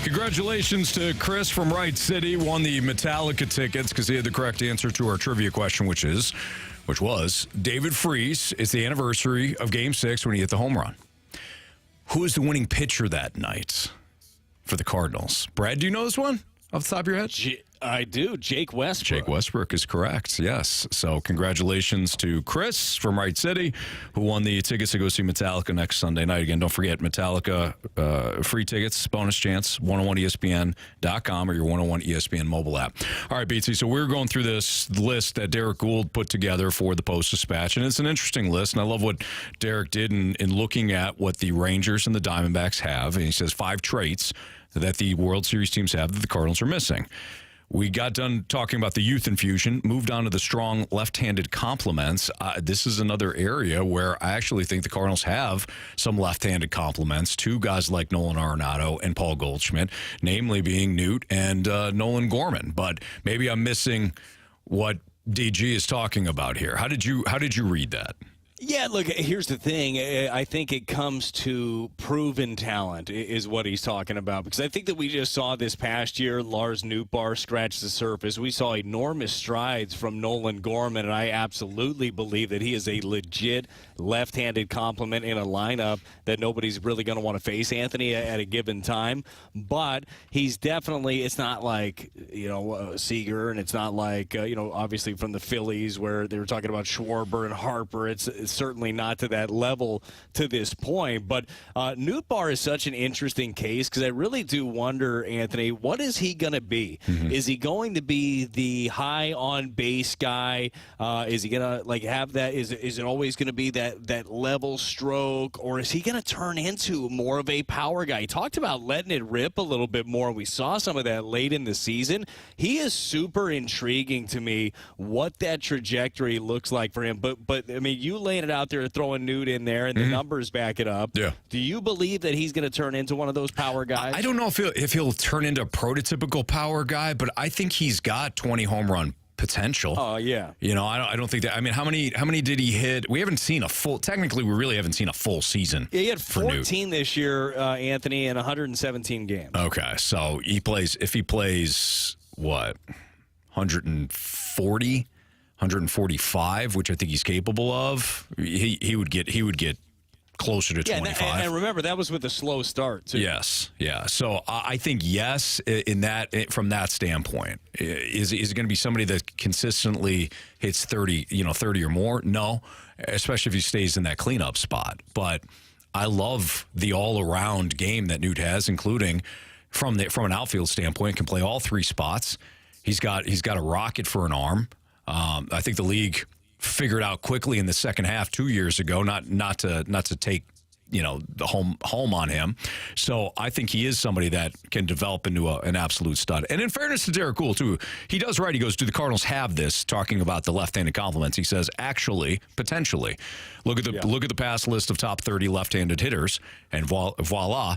S1: Congratulations to Chris from Wright City. Won the Metallica tickets because he had the correct answer to our trivia question, which was David Freese. It's the anniversary of Game 6 when he hit the home run. Who is the winning pitcher that night for the Cardinals? Brad, do you know this one off the top of your head?
S10: I do. Jake Westbrook.
S1: Jake Westbrook is correct, yes. So congratulations to Chris from Wright City, who won the tickets to go see Metallica next Sunday night. Again, don't forget Metallica free tickets, bonus chance, 101ESPN.com or your 101 ESPN mobile app. All right, BT, so we're going through this list that Derek Gould put together for the Post-Dispatch, and it's an interesting list, and I love what Derek did in looking at what the Rangers and the Diamondbacks have, and he says 5 traits that the World Series teams have that the Cardinals are missing. We got done talking about the youth infusion, moved on to the strong left-handed complements. This is another area where I actually think the Cardinals have some left-handed complements to guys like Nolan Arenado and Paul Goldschmidt, namely being Newt and Nolan Gorman. But maybe I'm missing what DG is talking about here. How did you read that?
S10: Yeah, look, here's the thing. I think it comes to proven talent is what he's talking about. Because I think that we just saw this past year, Lars Nootbaar scratch the surface. We saw enormous strides from Nolan Gorman, and I absolutely believe that he is a legit left-handed complement in a lineup that nobody's really going to want to face, Anthony, at a given time. But he's definitely, it's not like, Seager, and it's not like, obviously from the Phillies where they were talking about Schwarber and Harper. It's certainly not to that level to this point. But Nootbaar is such an interesting case because I really do wonder, Anthony, what is he going to be? Mm-hmm. Is he going to be the high on base guy? Is he going to have that? Is it always going to be that level stroke, or is he going to turn into more of a power guy? He talked about letting it rip a little bit more. We saw some of that late in the season. He is super intriguing to me what that trajectory looks like for him. But I mean, you laying it out there, throwing Newt in there, and the numbers back it up. Yeah. Do you believe that he's going to turn into one of those power guys?
S1: I don't know if he'll turn into a prototypical power guy, but I think he's got 20 home run potential.
S10: Oh, yeah.
S1: I don't think that. I mean, how many did he hit? We haven't seen a full. Technically, we really haven't seen a full season.
S10: Yeah, he had 14 this year, Anthony, in 117 games.
S1: Okay, so if he plays what, 140, 145, which I think he's capable of, he would get closer to 25.
S10: And remember, that was with a slow start, too.
S1: Yes, yeah. So I think yes, from that standpoint. Is it going to be somebody that consistently hits 30 or more? No, especially if he stays in that cleanup spot. But I love the all-around game that Newt has, including from an outfield standpoint, can play all 3 spots. He's got a rocket for an arm. I think the league figured out quickly in the second half 2 years ago not to take the home on him. So I think he is somebody that can develop into an absolute stud. And in fairness to Derek Gould too, he does right. He goes, do the Cardinals have this? Talking about the left-handed compliments, he says actually, potentially. Look at the past list of top 30 left-handed hitters, and voila,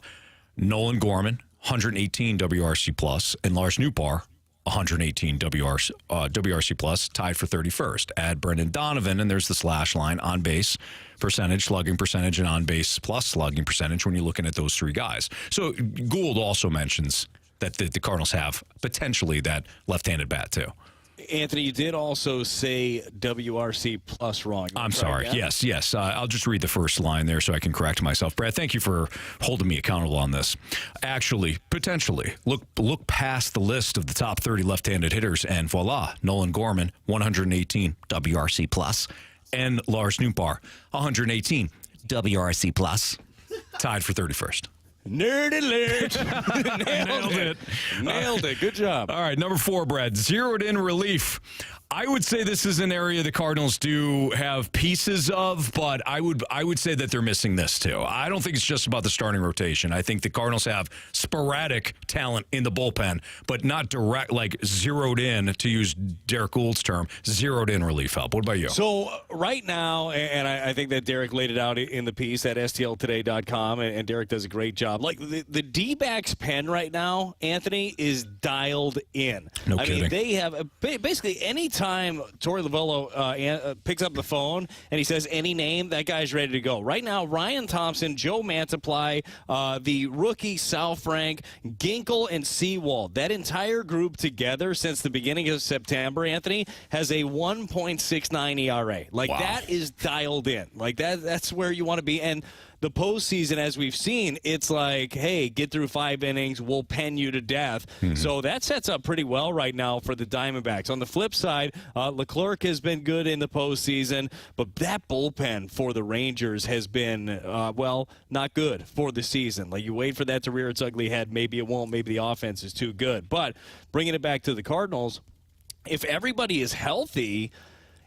S1: Nolan Gorman 118 WRC plus, and Lars Nootbaar 118 WRC plus, tied for 31st. Add Brendan Donovan, and there's the slash line: on base percentage, slugging percentage, and on base plus slugging percentage when you're looking at those three guys. So Gould also mentions that the Cardinals have potentially that left-handed bat too.
S10: Anthony, you did also say WRC plus wrong.
S1: I'm sorry.
S10: Again?
S1: Yes. I'll just read the first line there so I can correct myself. Brad, thank you for holding me accountable on this. Actually, potentially, look past the list of the top 30 left-handed hitters, and voila, Nolan Gorman, 118 WRC plus, and Lars Nootbaar, 118 WRC plus, tied for 31st.
S10: Nerd alert. Nailed it. Good job.
S1: All right, number 4, Brad. Zeroed in relief. I would say this is an area the Cardinals do have pieces of, but I would say that they're missing this too. I don't think it's just about the starting rotation. I think the Cardinals have sporadic talent in the bullpen, but not direct, like zeroed in, to use Derek Gould's term, zeroed in relief help. What about you?
S10: So right now, and I think that Derek laid it out in the piece at stltoday.com, and Derek does a great job. Like the D-backs pen right now, Anthony, is dialed in.
S1: No kidding.
S10: I mean, they have basically any time Torey Lovullo picks up the phone and he says any name, that guy's ready to go. Right now, Ryan Thompson, Joe Mantiply, the rookie Sal Frank, Ginkel, and Sewald, that entire group together since the beginning of September, Anthony, has a 1.69 ERA. Like,
S1: wow.
S10: That is dialed in. Like, that's where you want to be. And the postseason, as we've seen, it's like, hey, get through 5 innings, we'll pen you to death. Mm-hmm. So that sets up pretty well right now for the Diamondbacks. On the flip side, Leclerc has been good in the postseason, but that bullpen for the Rangers has been, not good for the season. Like, you wait for that to rear its ugly head. Maybe it won't. Maybe the offense is too good. But bringing it back to the Cardinals, if everybody is healthy,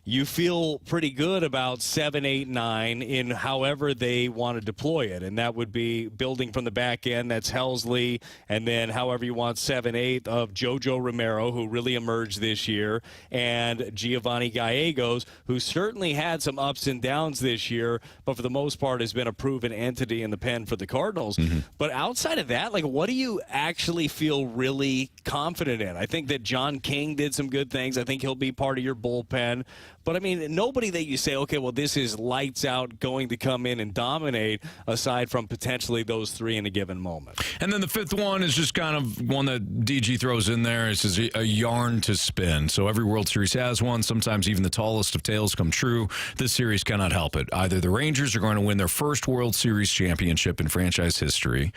S10: you feel pretty good about 7, 8, 9 in however they want to deploy it. And that would be building from the back end. That's Helsley. And then however you want 7, 8 of Jojo Romero, who really emerged this year, and Giovanni Gallegos, who certainly had some ups and downs this year, but for the most part has been a proven entity in the pen for the Cardinals. Mm-hmm. But outside of that, like, what do you actually feel really confident in? I think that John King did some good things. I think he'll be part of your bullpen. But, I mean, nobody that you say, okay, well, this is lights out, going to come in and dominate, aside from potentially those 3 in a given moment.
S1: And then the 5th one is just kind of one that DG throws in there. It's just a yarn to spin. So every World Series has one. Sometimes even the tallest of tales come true. This series cannot help it. Either the Rangers are going to win their first World Series championship in franchise history,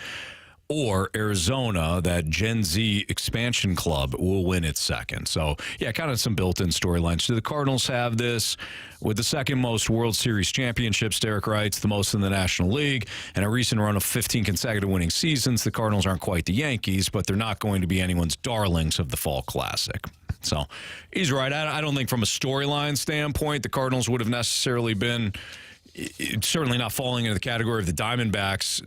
S1: or Arizona, that Gen Z expansion club, will win its second. So, yeah, kind of some built-in storylines. Do the Cardinals have this? With the second most World Series championships, Derek writes, the most in the National League, and a recent run of 15 consecutive winning seasons, the Cardinals aren't quite the Yankees, but they're not going to be anyone's darlings of the Fall Classic. So, he's right. I don't think from a storyline standpoint, the Cardinals would have necessarily been... It's certainly not falling into the category of the Diamondbacks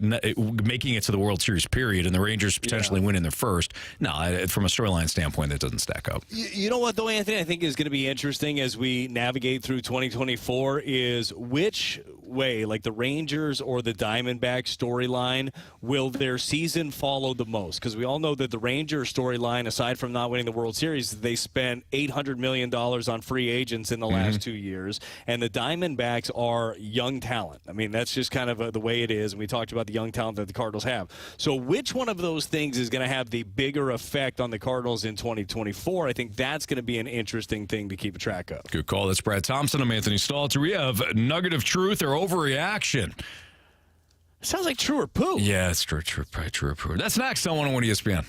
S1: making it to the World Series, period, and the Rangers potentially winning their first. No, from a storyline standpoint, that doesn't stack up.
S10: You know what, though, Anthony, I think is going to be interesting as we navigate through 2024 is which way, like the Rangers or the Diamondbacks storyline, will their season follow the most? Because we all know that the Rangers storyline, aside from not winning the World Series, they spent $800 million on free agents in the last 2 years, and the Diamondbacks are young talent. I mean, that's just kind of the way it is, and we talked about the young talent that the Cardinals have. So which one of those things is going to have the bigger effect on the Cardinals in 2024? I think that's going to be an interesting thing to keep track of.
S1: Good call. That's Brad Thompson. I'm Anthony Stalter. We have Nugget of Truth or Overreaction.
S10: Sounds like true or poo.
S1: Yeah, it's true, probably true or poo. That's next on 101 ESPN.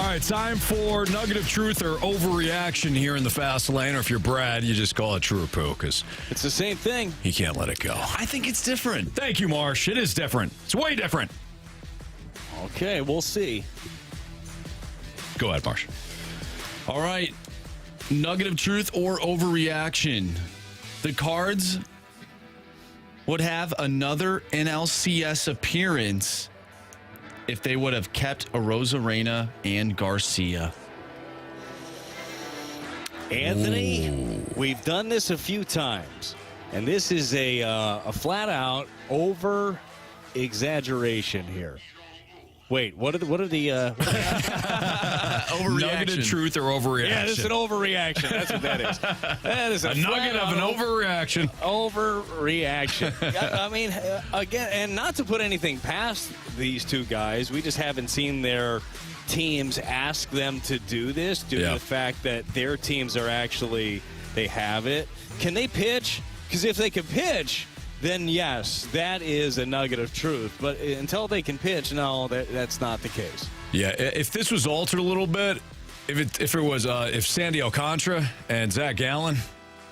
S1: right, time for Nugget of Truth or Overreaction here in the Fast Lane. Or if you're Brad, you just call it true or poo because
S10: it's the same thing.
S1: He can't let it go.
S3: I think it's different.
S1: Thank you, Marsh. It is different. It's way different.
S10: Okay, we'll see.
S1: Go ahead, Marsh.
S3: All right. Nugget of Truth or Overreaction. The Cards would have another NLCS appearance if they would have kept Arozarena and Garcia.
S10: Anthony, we've done this a few times, and this is a flat-out over-exaggeration here. Wait, what are the
S3: overreaction?
S1: Nugget of Truth or Overreaction?
S10: Yeah, this is an overreaction. That's what that is. That is a
S1: nugget of an overreaction.
S10: Overreaction. I mean, again, and not to put anything past these two guys, we just haven't seen their teams ask them to do this due to the fact that their teams are actually, they have it. Can they pitch? Because if they can pitch, then yes, that is a nugget of truth. But until they can pitch, no, that's not the case.
S1: Yeah, if this was altered a little bit, if Sandy Alcantara and Zach Gallen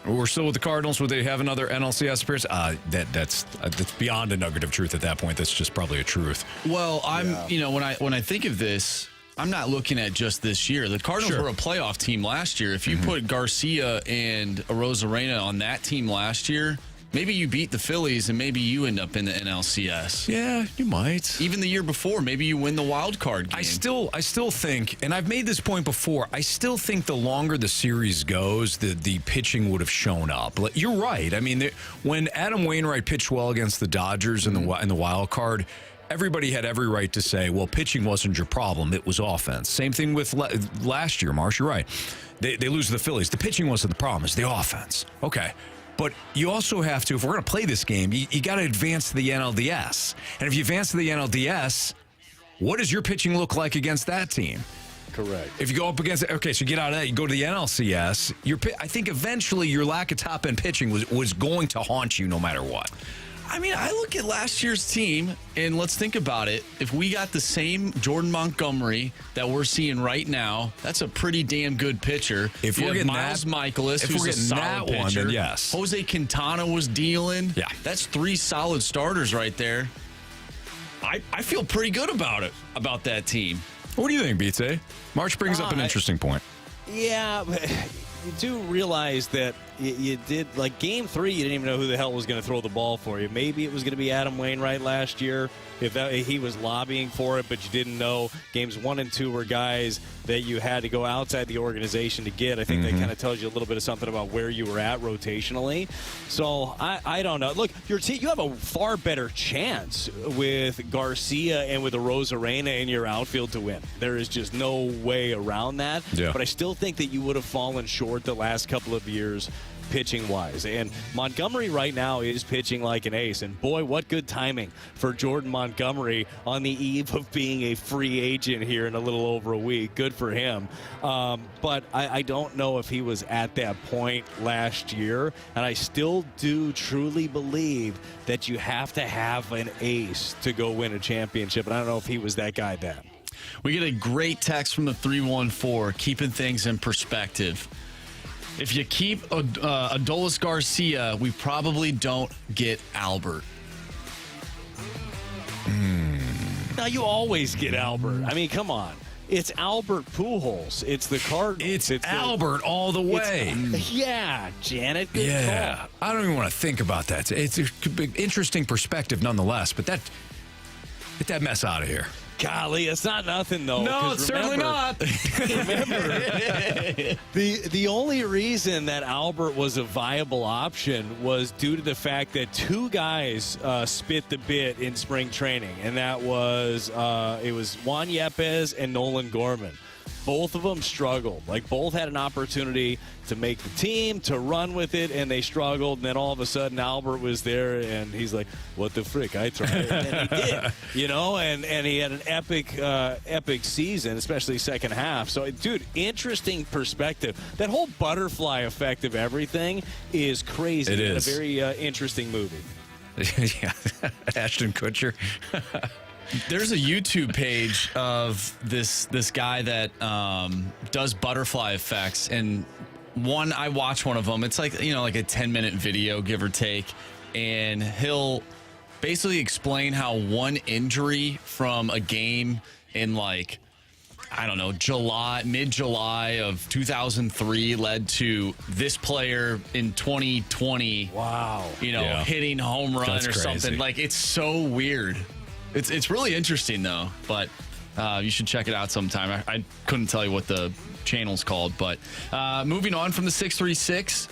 S1: were still with the Cardinals, would they have another NLCS appearance? That's beyond a nugget of truth at that point. That's just probably a truth.
S3: Well, when I think of this, I'm not looking at just this year. The Cardinals were a playoff team last year. If you put Garcia and Arozarena on that team last year, maybe you beat the Phillies and maybe you end up in the NLCS.
S1: Yeah, you might.
S3: Even the year before, maybe you win the wild card game.
S1: I still think, and I've made this point before, I still think the longer the series goes, the pitching would have shown up. You're right. I mean, when Adam Wainwright pitched well against the Dodgers in the wild card, everybody had every right to say, well, pitching wasn't your problem. It was offense. Same thing with last year, Marsh. You're right. They lose to the Phillies. The pitching wasn't the problem. It's the offense. Okay. But you also have to, if we're going to play this game, you got to advance to the NLDS. And if you advance to the NLDS, what does your pitching look like against that team?
S10: Correct.
S1: If you go up against, okay, so you get out of that, you go to the NLCS, I think eventually your lack of top-end pitching was going to haunt you no matter what.
S3: I mean, I look at last year's team, and let's think about it. If we got the same Jordan Montgomery that we're seeing right now, that's a pretty damn good pitcher.
S1: If we're getting
S3: Miles Michaelis, who's a solid pitcher.
S1: Then yes.
S3: Jose Quintana was dealing.
S1: Yeah.
S3: That's 3 solid starters right there. I feel pretty good about that team.
S1: What do you think, BT? March brings up an interesting point.
S10: Yeah, but you do realize that you did, like Game 3, you didn't even know who the hell was going to throw the ball for you. Maybe it was going to be Adam Wainwright last year if he was lobbying for it, but you didn't know. Games 1 and 2 were guys that you had to go outside the organization to get. I think that kind of tells you a little bit of something about where you were at rotationally. So I don't know. Look, your team, you have a far better chance with Garcia and with Arozarena in your outfield to win. There is just no way around that.
S1: Yeah.
S10: But I still think that you would have fallen short the last couple of years pitching-wise. And Montgomery right now is pitching like an ace. And, boy, what good timing for Jordan Montgomery on the eve of being a free agent here in a little over a week. Good for him. But I don't know if he was at that point last year. And I still do truly believe that you have to have an ace to go win a championship. And I don't know if he was that guy then.
S3: We get a great text from the 314, keeping things in perspective. If you keep Adolis Garcia, we probably don't get Albert.
S10: Now, you always get Albert. I mean, come on. It's Albert Pujols. It's the Cardinals.
S1: It's Albert all the way.
S10: Yeah, Janet. Good call.
S1: I don't even want to think about that. It's an interesting perspective nonetheless, but get that mess out of here.
S10: Golly, it's not nothing, though.
S1: No, it's certainly not.
S10: Remember, the only reason that Albert was a viable option was due to the fact that 2 guys spit the bit in spring training, and that was it was Juan Yepes and Nolan Gorman. Both of them struggled. Like, both had an opportunity to make the team, to run with it, and they struggled. And then all of a sudden, Albert was there, and he's like, what the frick, I tried. And he did, and he had an epic season, especially second half. So, dude, interesting perspective. That whole butterfly effect of everything is crazy.
S1: It is.
S10: A very interesting movie.
S1: Yeah, Ashton Kutcher.
S3: There's a YouTube page of this guy that does butterfly effects, and I watch one of them. It's like, like a 10-minute video, give or take, and he'll basically explain how one injury from a game in mid-July of 2003 led to this player in 2020.
S10: Wow.
S3: Hitting home run or something. Like, it's so weird. It's really interesting, though, but you should check it out sometime. I couldn't tell you what the channel's called, but moving on from the 636,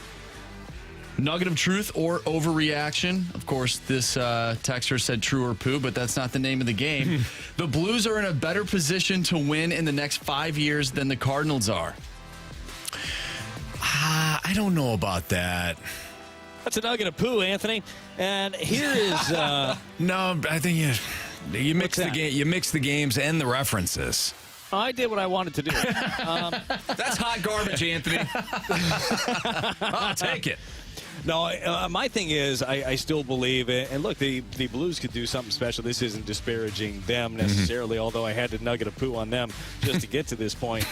S3: Nugget of truth or overreaction. Of course, this texter said true or poo, but that's not the name of the game. The Blues are in a better position to win in the next 5 years than the Cardinals are.
S1: I don't know about that.
S10: That's a nugget of poo, Anthony. And here is
S1: no, I think you mix the game. You mix the games and the references.
S10: I did what I wanted to do.
S1: That's hot garbage, Anthony. I'll take it.
S10: No, my thing is, I still believe it. And look, the Blues could do something special. This isn't disparaging them necessarily, although I had to nugget a poo on them just to get to this point.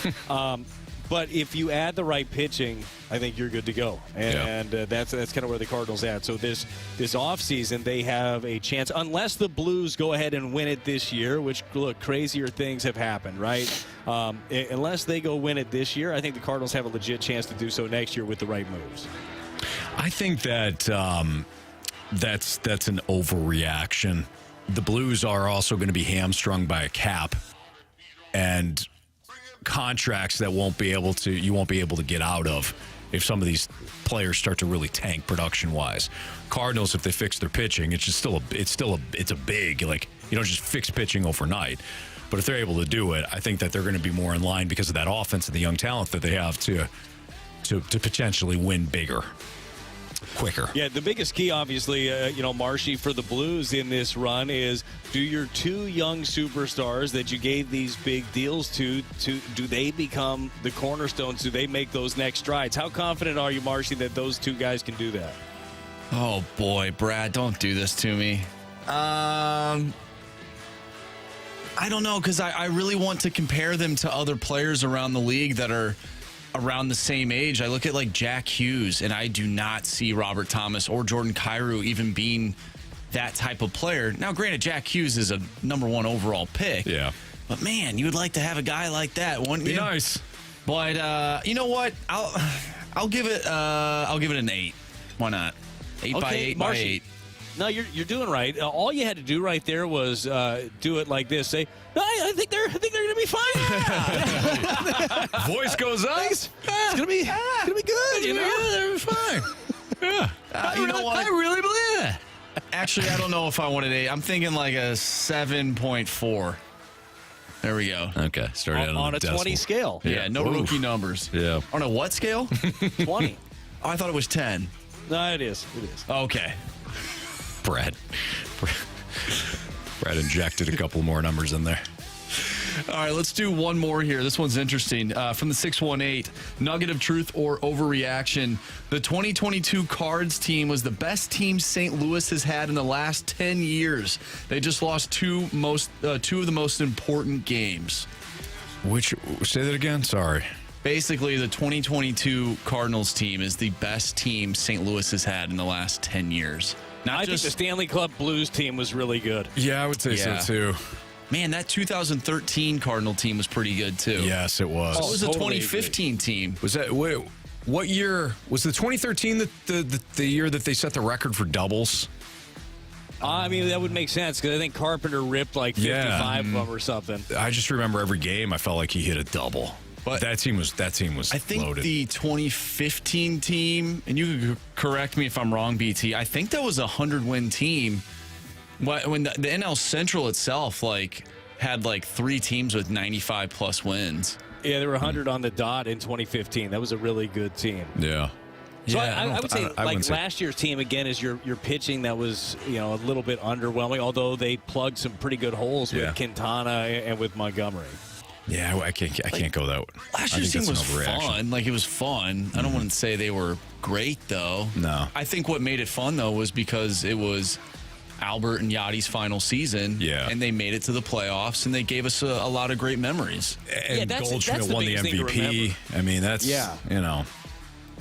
S10: But if you add the right pitching, I think you're good to go. And that's kind of where the Cardinals at. So this offseason, they have a chance, unless the Blues go ahead and win it this year, which, look, crazier things have happened, right? Unless they go win it this year, I think the Cardinals have a legit chance to do so next year with the right moves.
S1: I think that that's an overreaction. The Blues are also going to be hamstrung by a cap and contracts that you won't be able to get out of if some of these players start to really tank production wise. Cardinals, if they fix their pitching, it's a big, like, you don't just fix pitching overnight. But if they're able to do it, I think that they're going to be more in line because of that offense and the young talent that they have to potentially win bigger, quicker.
S10: Yeah, the biggest key, obviously, Marshy, for the Blues in this run is, do your two young superstars that you gave these big deals to do they become the cornerstones? Do they make those next strides? How confident are you, Marshy, that those two guys can do that?
S3: Oh, boy, Brad, don't do this to me. I don't know, because I really want to compare them to other players around the league that are around the same age. I look at like Jack Hughes, and I do not see Robert Thomas or Jordan Kyrou even being that type of player. Now, granted, Jack Hughes is a number 1 overall pick.
S1: Yeah.
S3: But man, you would like to have a guy like that, wouldn't you?
S1: Be nice.
S3: But you know what? I'll give it an 8. Why not? 8 by 8 by 8.
S10: No, you're doing right. All you had to do right there was do it like this. Say, no, I think they're going to be fine.
S1: Voice goes up.
S10: It's going to be good.
S1: They're fine. Yeah.
S3: You know what?
S1: I really believe that.
S3: Actually, I don't know if I want an 8. I'm thinking like a 7.4. There we go.
S1: Okay. Started out
S10: on a 20 scale.
S3: Yeah, no rookie numbers.
S1: Yeah.
S3: On a what scale?
S10: 20.
S3: Oh, I thought it was 10.
S10: No, it is.
S3: Okay.
S1: Brad injected a couple more numbers in there.
S3: All right, let's do one more here. This one's interesting. From the 618, nugget of truth or overreaction. The 2022 Cards team was the best team St. Louis has had in the last 10 years. They just lost two of the most important games.
S1: Say that again? Sorry.
S3: Basically, the 2022 Cardinals team is the best team St. Louis has had in the last 10 years.
S10: I think the Stanley Club Blues team was really good.
S1: Yeah, I would say so, too.
S3: Man, that 2013 Cardinal team was pretty good, too.
S1: Yes, it was.
S3: What was the 2015 team?
S1: Was that what year? Was the 2013 the year that they set the record for doubles?
S10: I mean, that would make sense because I think Carpenter ripped like 55 of them or something.
S1: I just remember every game I felt like he hit a double. But that team was
S3: I think
S1: loaded.
S3: The 2015 team, and you can correct me if I'm wrong, BT, I think that was a 100-win team. When the NL Central itself had 3 teams with 95-plus wins.
S10: Yeah, there were 100 on the dot in 2015. That was a really good team.
S1: Yeah.
S10: So I would say last year's team, again, is your pitching that was a little bit underwhelming, although they plugged some pretty good holes with Quintana and with Montgomery.
S1: Yeah, I can't go that way.
S3: Last year's team was fun. It was fun. I don't want to say they were great, though.
S1: No.
S3: I think what made it fun, though, was because it was Albert and Yachty's final season.
S1: Yeah.
S3: And they made it to the playoffs, and they gave us a lot of great memories.
S1: And Goldschmidt won the MVP. I mean, that's,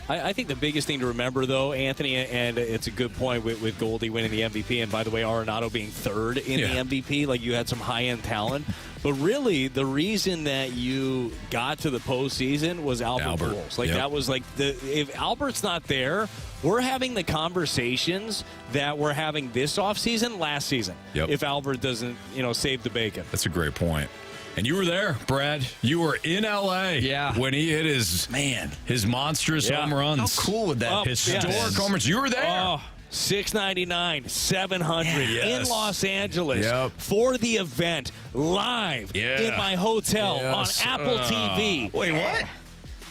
S10: I think the biggest thing to remember, though, Anthony, and it's a good point with Goldie winning the MVP, and by the way, Arenado being third in the MVP, like you had some high-end talent. But really, the reason that you got to the postseason was Albert Pujols. Like that was like if Albert's not there, we're having the conversations that we're having this offseason last season. If Albert doesn't, save the bacon.
S1: That's a great point. And you were there, Brad. You were in L.A. When he hit his monstrous home runs.
S3: How cool would that be?
S1: Historic home runs. You were there.
S10: Oh, 699, 700 in Los Angeles for the event, live in my hotel on Apple TV.
S1: Wait, what?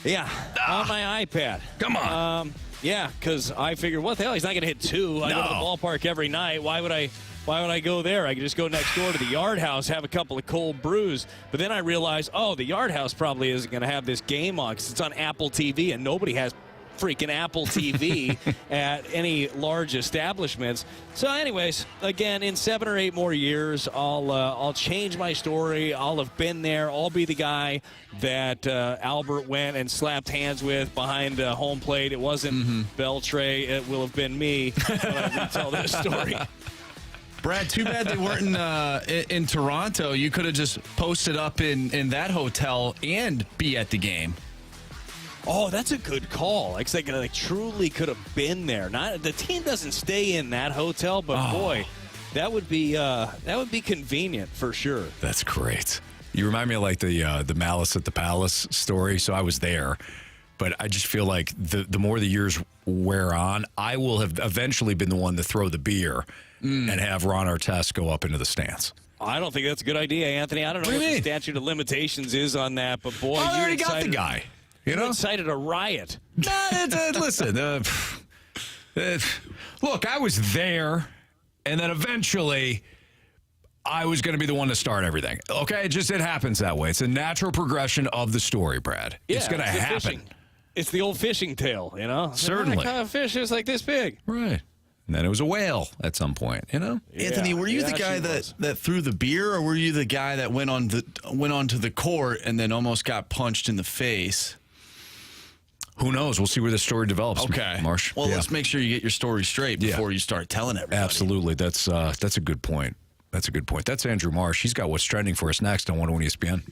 S10: Yeah, on my iPad.
S1: Come on.
S10: Yeah, because I figured, what the hell? He's not going to hit two. I go to the ballpark every night. Why would I go there? I could just go next door to the Yard House, have a couple of cold brews. But then I realized, the Yard House probably isn't going to have this game on because it's on Apple TV, and nobody has freaking Apple TV at any large establishments. So anyways, again, in 7 or 8 more years, I'll change my story. I'll have been there. I'll be the guy that Albert went and slapped hands with behind home plate. It wasn't Beltray. It will have been me when I retell this story.
S3: Brad, too bad they weren't in Toronto. You could have just posted up in that hotel and be at the game.
S10: Oh, that's a good call. Like, they truly could have been there. The team doesn't stay in that hotel, but boy, that would be convenient for sure.
S1: That's great. You remind me of like the Malice at the Palace story. So I was there, but I just feel like the more the years wear on, I will have eventually been the one to throw the beer and have Ron Artest go up into the stands.
S10: I don't think that's a good idea, Anthony. I don't know what the statute of limitations is on that, but boy,
S1: I already got the guy. You
S10: incited a riot.
S1: Listen, look, I was there, and then eventually I was going to be the one to start everything. Okay, it happens that way. It's a natural progression of the story, Brad. It's going to happen.
S10: Fishing. It's the old fishing tale,
S1: Certainly.
S10: I caught a fish that was like this big.
S1: Right. And then it was a whale at some point,
S3: Anthony, were you the guy that threw the beer, or were you the guy that went onto the court and then almost got punched in the face?
S1: Who knows? We'll see where the story develops.
S3: Okay,
S1: Marsh.
S3: Well, let's make sure you get your story straight before you start telling everybody.
S1: Absolutely. That's a good point. That's Andrew Marsh. He's got what's trending for us next on 101 ESPN.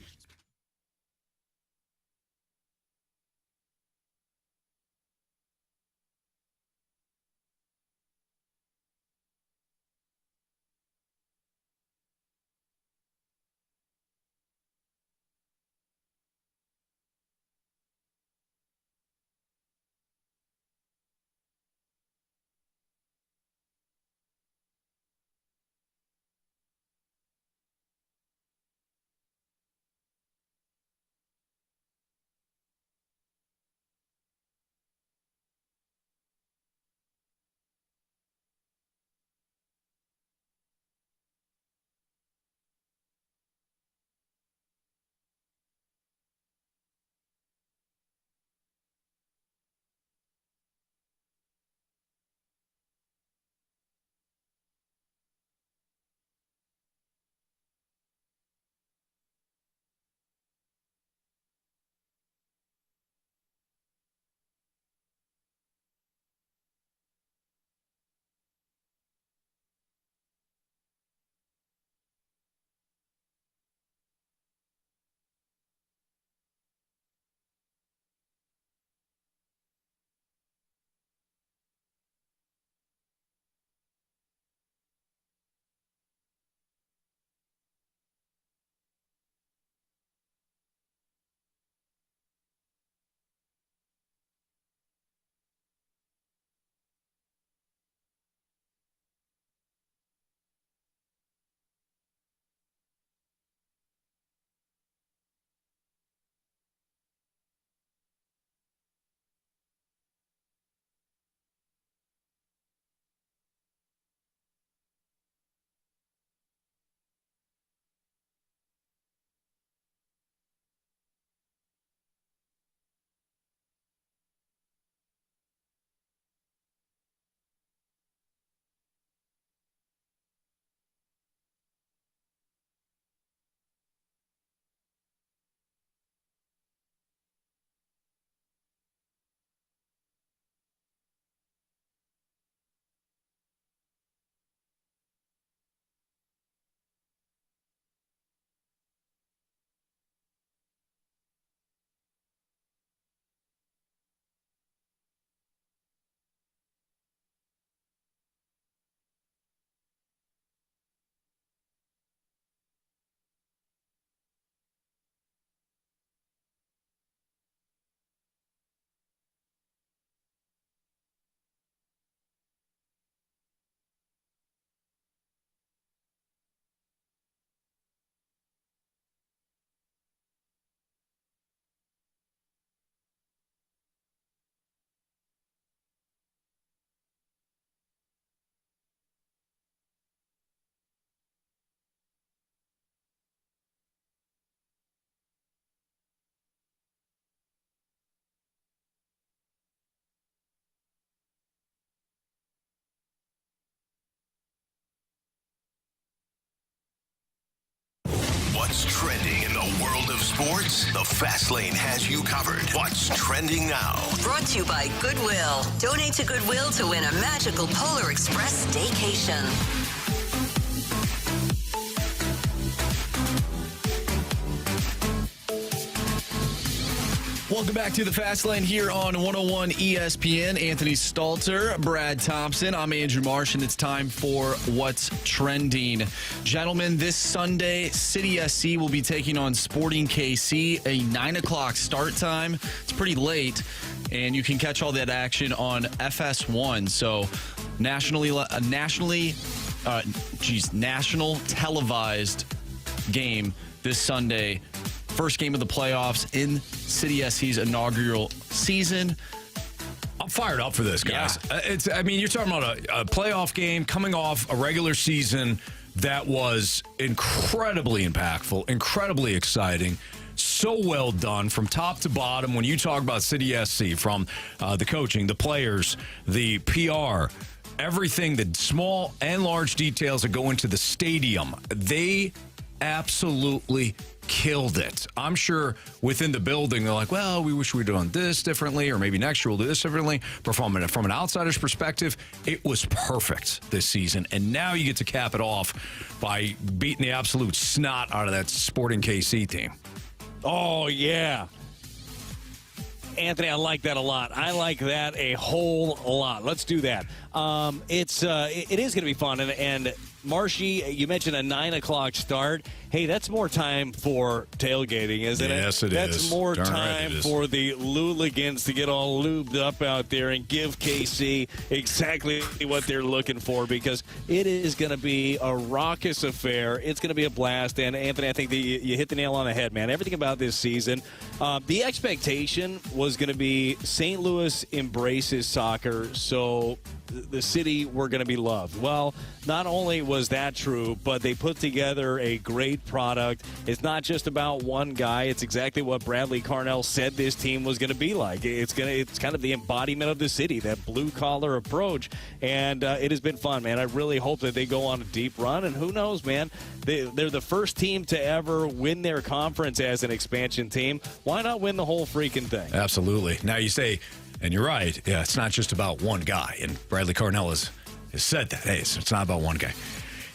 S4: What's trending in the world of sports? The Fast Lane has you covered. What's trending now?
S5: Brought to you by Goodwill. Donate to Goodwill to win a magical Polar Express staycation.
S3: Welcome back to the Fast Lane here on 101 ESPN. Anthony Stalter, Brad Thompson. I'm Andrew Marsh, and it's time for What's Trending. Gentlemen, this Sunday, City SC will be taking on Sporting KC, a 9 o'clock start time. It's pretty late, and you can catch all that action on FS1. So national televised game this Sunday. First game of the playoffs in City SC's inaugural season.
S1: I'm fired up for this, guys. Yeah. You're talking about a playoff game coming off a regular season that was incredibly impactful, incredibly exciting, so well done from top to bottom. When you talk about City SC, from the coaching, the players, the PR, everything, the small and large details that go into the stadium, they absolutely killed it. I'm sure within the building, they're like, well, we wish we'd done this differently, or maybe next year we'll do this differently. But from an outsider's perspective, it was perfect this season. And now you get to cap it off by beating the absolute snot out of that Sporting KC team.
S10: Oh, yeah. Anthony, I like that a lot. I like that a whole lot. Let's do that. It is going to be fun. And Marshy, you mentioned a 9 o'clock start. Hey, that's more time for tailgating, isn't it?
S1: Yes, it is.
S10: That's more time for the Luligans to get all lubed up out there and give KC exactly what they're looking for, because it is going to be a raucous affair. It's going to be a blast. And, Anthony, I think that you hit the nail on the head, man. Everything about this season, the expectation was going to be St. Louis embraces soccer, so the city were going to be loved. Well, not only was that true, but they put together a great product. It's not just about one guy. It's exactly what Bradley Carnell said this team was going to be like. It's kind of the embodiment of the city, that blue-collar approach, and it has been fun, man. I really hope that they go on a deep run, and who knows, man, they're the first team to ever win their conference as an expansion team. Why not win the whole freaking thing?
S1: Absolutely. Now you say, and you're right, yeah, it's not just about one guy, and Bradley Carnell has said that. Hey, it's not about one guy.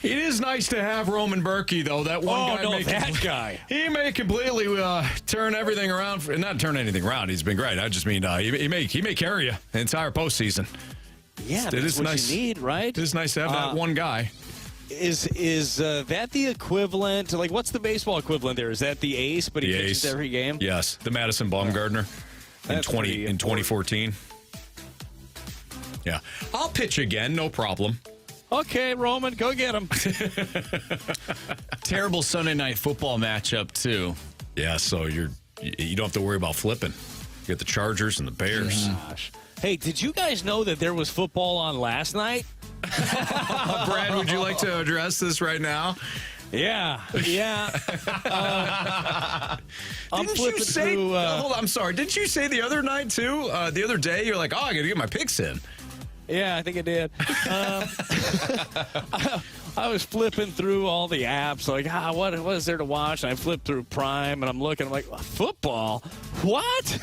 S1: It is nice to have Roman Berkey, though. That one guy. He may completely turn everything around. Not turn anything around. He's been great. I just mean he may carry you the entire postseason.
S10: Yeah, that's what you need, right?
S1: It is nice to have that one guy.
S10: Is that the equivalent? Like, what's the baseball equivalent there? Is that the ace, but he pitches every game?
S1: Yes, the Madison Bumgarner in 2014. Yeah, I'll pitch again, no problem.
S10: Okay, Roman, go get him.
S3: Terrible Sunday night football matchup, too.
S1: Yeah, so you don't have to worry about flipping. You got the Chargers and the Bears.
S10: Gosh. Hey, did you guys know that there was football on last night?
S1: Brad, would you like to address this right now?
S10: Yeah. I'm flipping through.
S1: Hold on, I'm sorry. Didn't you say the other night, too? The other day, you're like, I got to get my picks in.
S10: Yeah, I think I did. I was flipping through all the apps, like, what is there to watch? And I flipped through Prime, and I'm looking, I'm like, football? What?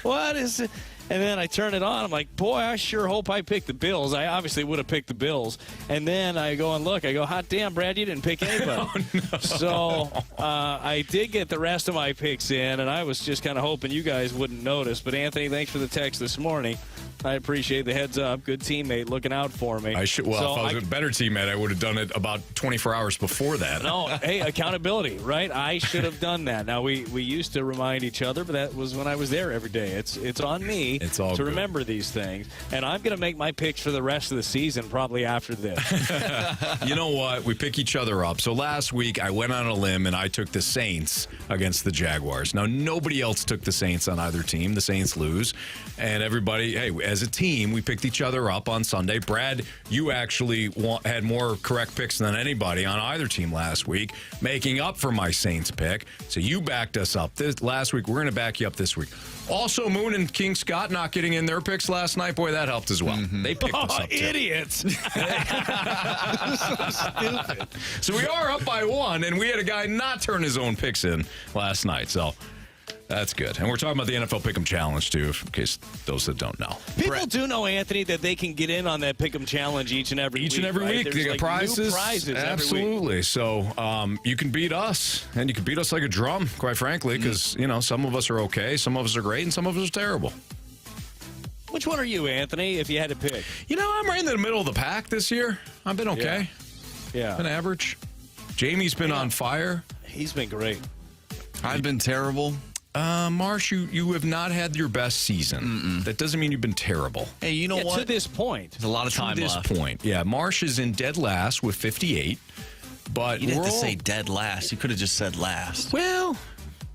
S10: What is it? And then I turn it on. I'm like, boy, I sure hope I picked the Bills. I obviously would have picked the Bills. And then I go and look. I go, hot damn, Brad, you didn't pick anybody.
S1: Oh, no.
S10: So I did get the rest of my picks in, and I was just kind of hoping you guys wouldn't notice. But, Anthony, thanks for the text this morning. I appreciate the heads up. Good teammate looking out for me.
S1: If I was a better teammate, I would have done it about 24 hours before that.
S10: No, hey, accountability, right? I should have done that. Now, we used to remind each other, but that was when I was there every day. It's on me to remember these things. And I'm going to make my picks for the rest of the season probably after this.
S1: You know what? We pick each other up. So last week, I went on a limb, and I took the Saints against the Jaguars. Now, nobody else took the Saints on either team. The Saints lose. And everybody, hey, as a team, we picked each other up on Sunday. Brad, you actually had more correct picks than anybody on either team last week, making up for my Saints pick. So you backed us up last week. We're going to back you up this week. Also, Moon and King Scott not getting in their picks last night. Boy, that helped as well. They picked us up, too.
S10: Idiots. So stupid.
S1: So we are up by 1, and we had a guy not turn his own picks in last night. So that's good. And we're talking about the NFL Pick'em Challenge, too, in case those that don't know.
S10: People do know, Anthony, that they can get in on that Pick'em Challenge each and every week.
S1: Each and every week. They get prizes.
S10: New prizes
S1: Absolutely.
S10: every week.
S1: So you can beat us, and you can beat us like a drum, quite frankly, because, some of us are okay, some of us are great, and some of us are terrible.
S10: Which one are you, Anthony, if you had to pick?
S1: I'm right in the middle of the pack this year. I've been okay.
S10: Yeah.
S1: Been average. Jamie's been on fire.
S10: He's been great.
S3: I've been terrible.
S1: Marsh, you have not had your best season. That doesn't mean you've been terrible.
S3: Hey, you know what?
S10: To this point.
S3: There's a lot of time left.
S1: To this point. Yeah, Marsh is in dead last with 58. But
S3: you didn't have to say dead last. You could have just said last.
S1: Well,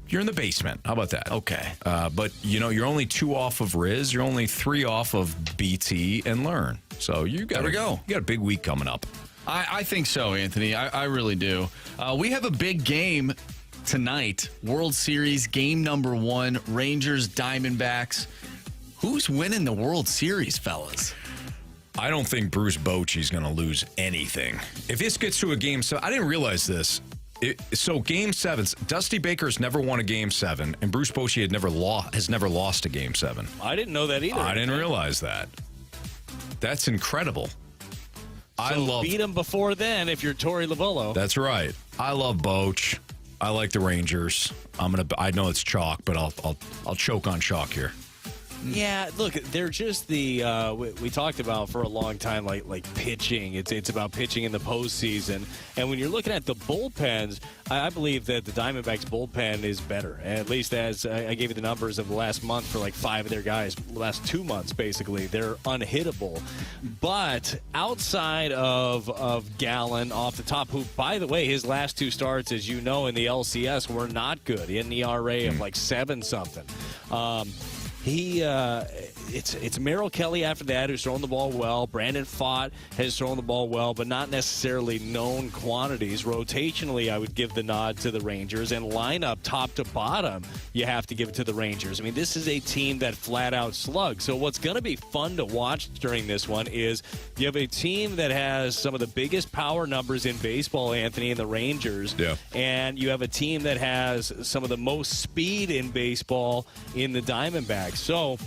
S1: you're in the basement. How about that?
S3: Okay.
S1: But, you're only 2 off of Riz. You're only 3 off of BT and Learn. So you got a big week coming up.
S3: I think so, Anthony. I really do. We have a big game tonight. World Series game number 1, Rangers, Diamondbacks. Who's winning the World Series, fellas?
S1: I don't think Bruce Bochy's going to lose anything. If this gets to a game 7, I didn't realize this. So game 7, Dusty Baker's never won a game 7, and Bruce Bochy has never lost a game 7.
S10: I didn't know that either.
S1: I didn't realize that. That's incredible.
S10: Beat him before then if you're Torey Lovullo.
S1: That's right. I love Boch. I like the Rangers. I know it's chalk, but I'll choke on chalk here.
S10: Yeah, look, they're just we talked about for a long time, like pitching. It's about pitching in the postseason. And when you're looking at the bullpens, I believe that the Diamondbacks bullpen is better. At least as I gave you the numbers of the last month for like 5 of their guys, the last 2 months basically, they're unhittable. But outside of Gallen off the top, who by the way, his last 2 starts, as you know, in the LCS were not good. He had an ERA of like 7-something. It's Merrill Kelly after that who's throwing the ball well. Brandon Pfaadt has thrown the ball well, but not necessarily known quantities. Rotationally, I would give the nod to the Rangers. And lineup, top to bottom, you have to give it to the Rangers. I mean, this is a team that flat out slugs. So what's going to be fun to watch during this one is you have a team that has some of the biggest power numbers in baseball, Anthony, in the Rangers.
S1: Yeah.
S10: And you have a team that has some of the most speed in baseball in the Diamondbacks. So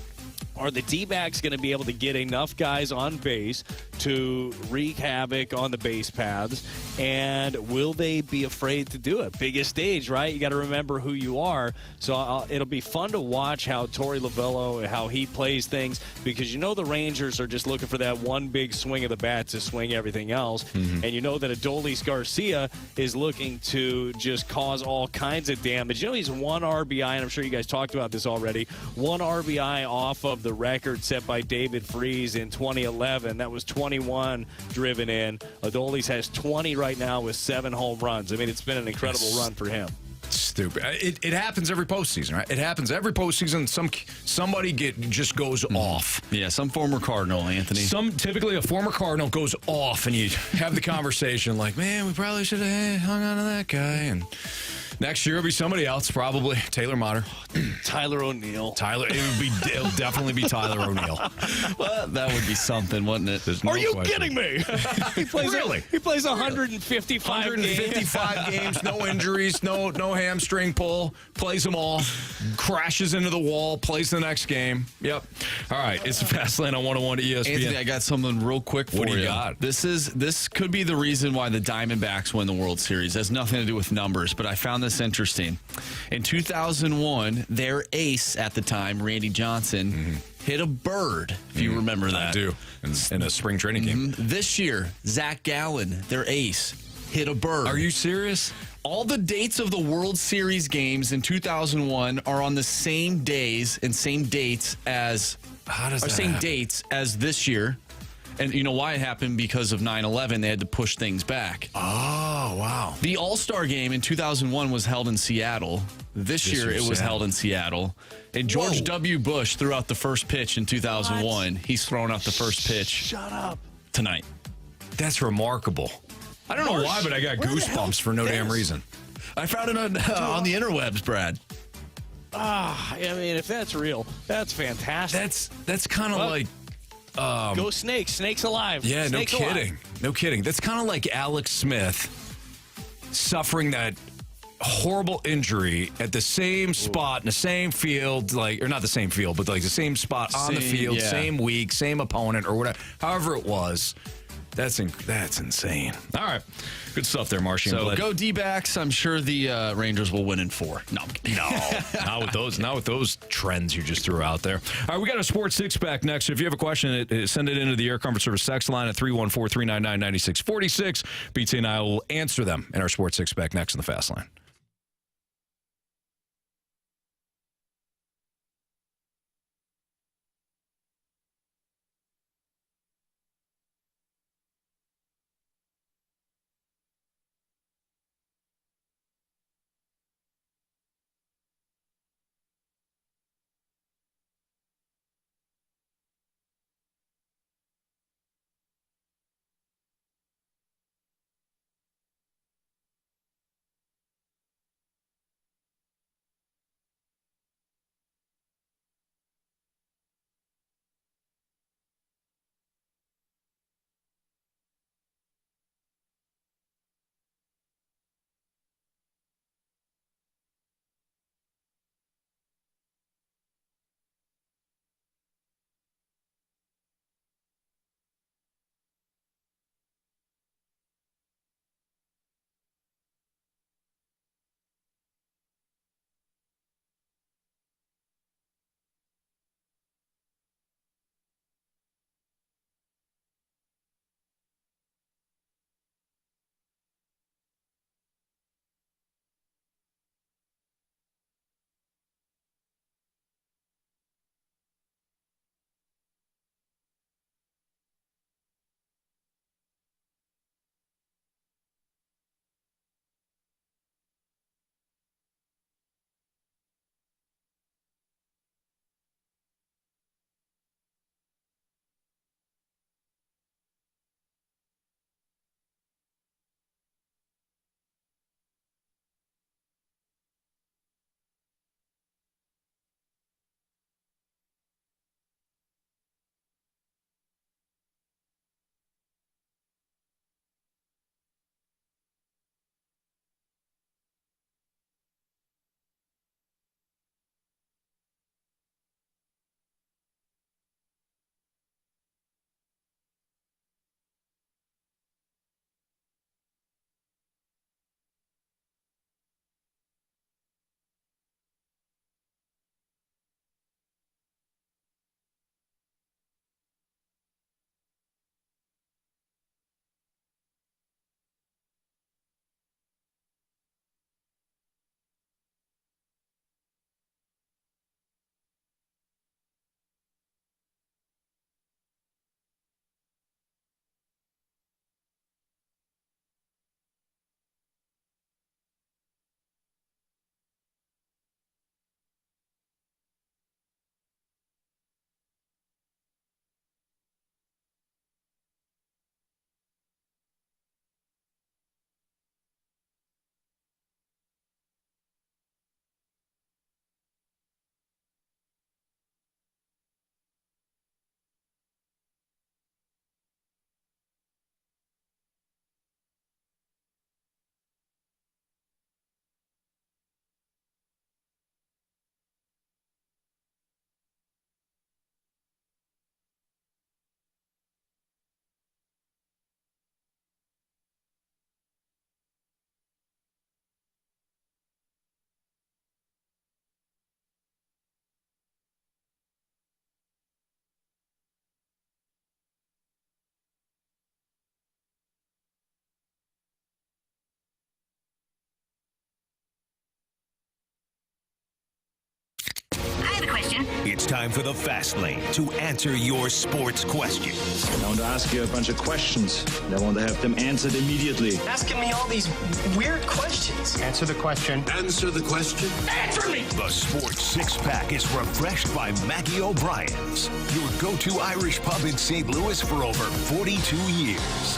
S10: are the D-backs going to be able to get enough guys on base to wreak havoc on the base paths? And will they be afraid to do it? Biggest stage, right? You got to remember who you are. So it'll be fun to watch how Torey Lovullo, how he plays things, because the Rangers are just looking for that one big swing of the bat to swing everything else. Mm-hmm. And you know that Adolis Garcia is looking to just cause all kinds of damage. He's 1 RBI, and I'm sure you guys talked about this already, 1 RBI off of the record set by David Freese in 2011. That was 21 driven in. Adolis has 20 right now with 7 home runs. I mean, it's been an incredible run for him.
S1: Stupid. It happens every postseason, right? It happens every postseason. Somebody just goes off.
S3: Yeah, some former Cardinal, Anthony.
S1: Typically a former Cardinal goes off, and you have the conversation like, man, we probably should have hung on to that guy. And next year it'll be somebody else, probably Taylor Motter.
S10: Tyler O'Neill.
S1: It'll definitely be Tyler O'Neill.
S3: Well, that would be something, wouldn't it?
S10: Are you kidding me? He plays 155
S1: games, no injuries, no hamstring pull, plays them all, crashes into the wall, plays the next game. Yep. All right, it's the Fast Lane on 101 ESPN.
S3: Anthony, I got something real quick for you.
S1: What do you got?
S3: This could be the reason why the Diamondbacks win the World Series. It has nothing to do with numbers, but I found this interesting. In 2001, their ace at the time, Randy Johnson, hit a bird, if you remember that.
S1: I do, in a spring training game.
S3: This year, Zach Gallen, their ace, hit a bird.
S1: Are you serious?
S3: All the dates of the World Series games in 2001 are on the same days and same dates as dates as this year. And you know why it happened? Because of 9/11, they had to push things back.
S1: Oh, wow.
S3: The All-Star game in 2001 was held in Seattle. This year it was held in Seattle. And George W. Bush threw out the first pitch in 2001. What? He's throwing out the first pitch.
S10: Shut up.
S3: Tonight.
S1: That's remarkable. I don't know why, but I got goosebumps for no damn reason.
S3: I found it on the interwebs, Brad.
S10: I mean, if that's real, that's fantastic.
S1: That's kind of like...
S10: go Snakes. Snakes alive.
S1: Yeah,
S10: Snakes
S1: no kidding.
S10: Alive.
S1: No kidding. That's kind of like Alex Smith suffering that horrible injury at the same spot in the same field, or not the same field, but like the same spot on the field, same week, same opponent, or whatever. However it was. That's insane. All right. Good stuff there, Marshy.
S3: So go D-backs. I'm sure the Rangers will win in 4. No,
S1: not with those trends you just threw out there. All right, we got a Sports Six-Pack next. If you have a question, send it into the Air Comfort Service text line at 314-399-9646. BT and I will answer them in our Sports Six-Pack next in the Fast Line.
S4: It's time for the Fast Lane to answer your sports questions.
S13: I want to ask you a bunch of questions. And I want to have them answered immediately.
S14: Asking me all these weird questions.
S8: Answer the question.
S4: Answer the question.
S14: Answer me!
S4: The Sports Six-Pack is refreshed by Maggie O'Brien's, your go-to Irish pub in St. Louis for over 42 years.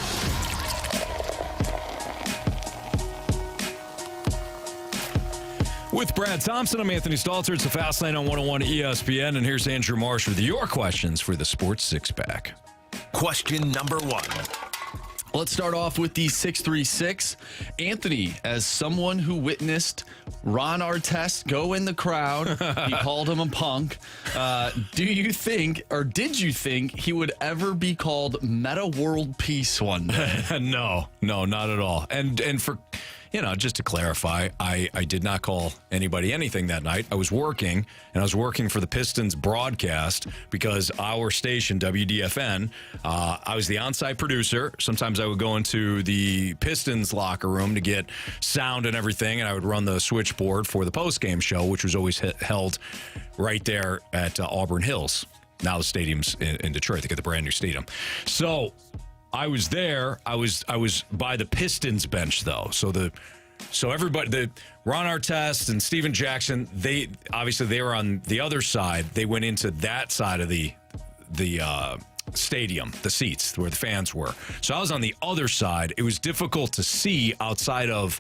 S1: With Brad Thompson, I'm Anthony Stalter. It's the Fast Lane on 101 ESPN, and here's Andrew Marsh with your questions for the Sports Six-Pack.
S4: Question number 1.
S3: Let's start off with the 636. Anthony, as someone who witnessed Ron Artest go in the crowd, he called him a punk. Do you think, or did you think, he would ever be called Meta World Peace one day?
S1: No, not at all. And for, just to clarify, I did not call anybody anything that night. I was working, and I was working for the Pistons broadcast because our station, WDFN, I was the on-site producer. Sometimes I would go into the Pistons locker room to get sound and everything, and I would run the switchboard for the post-game show, which was always held right there at Auburn Hills. Now the stadium's in Detroit. They got the brand new stadium. So I was there. I was by the Pistons bench though. So everybody, Ron Artest and Steven Jackson, they were on the other side. They went into that side of the stadium, the seats where the fans were. So I was on the other side. It was difficult to see outside of,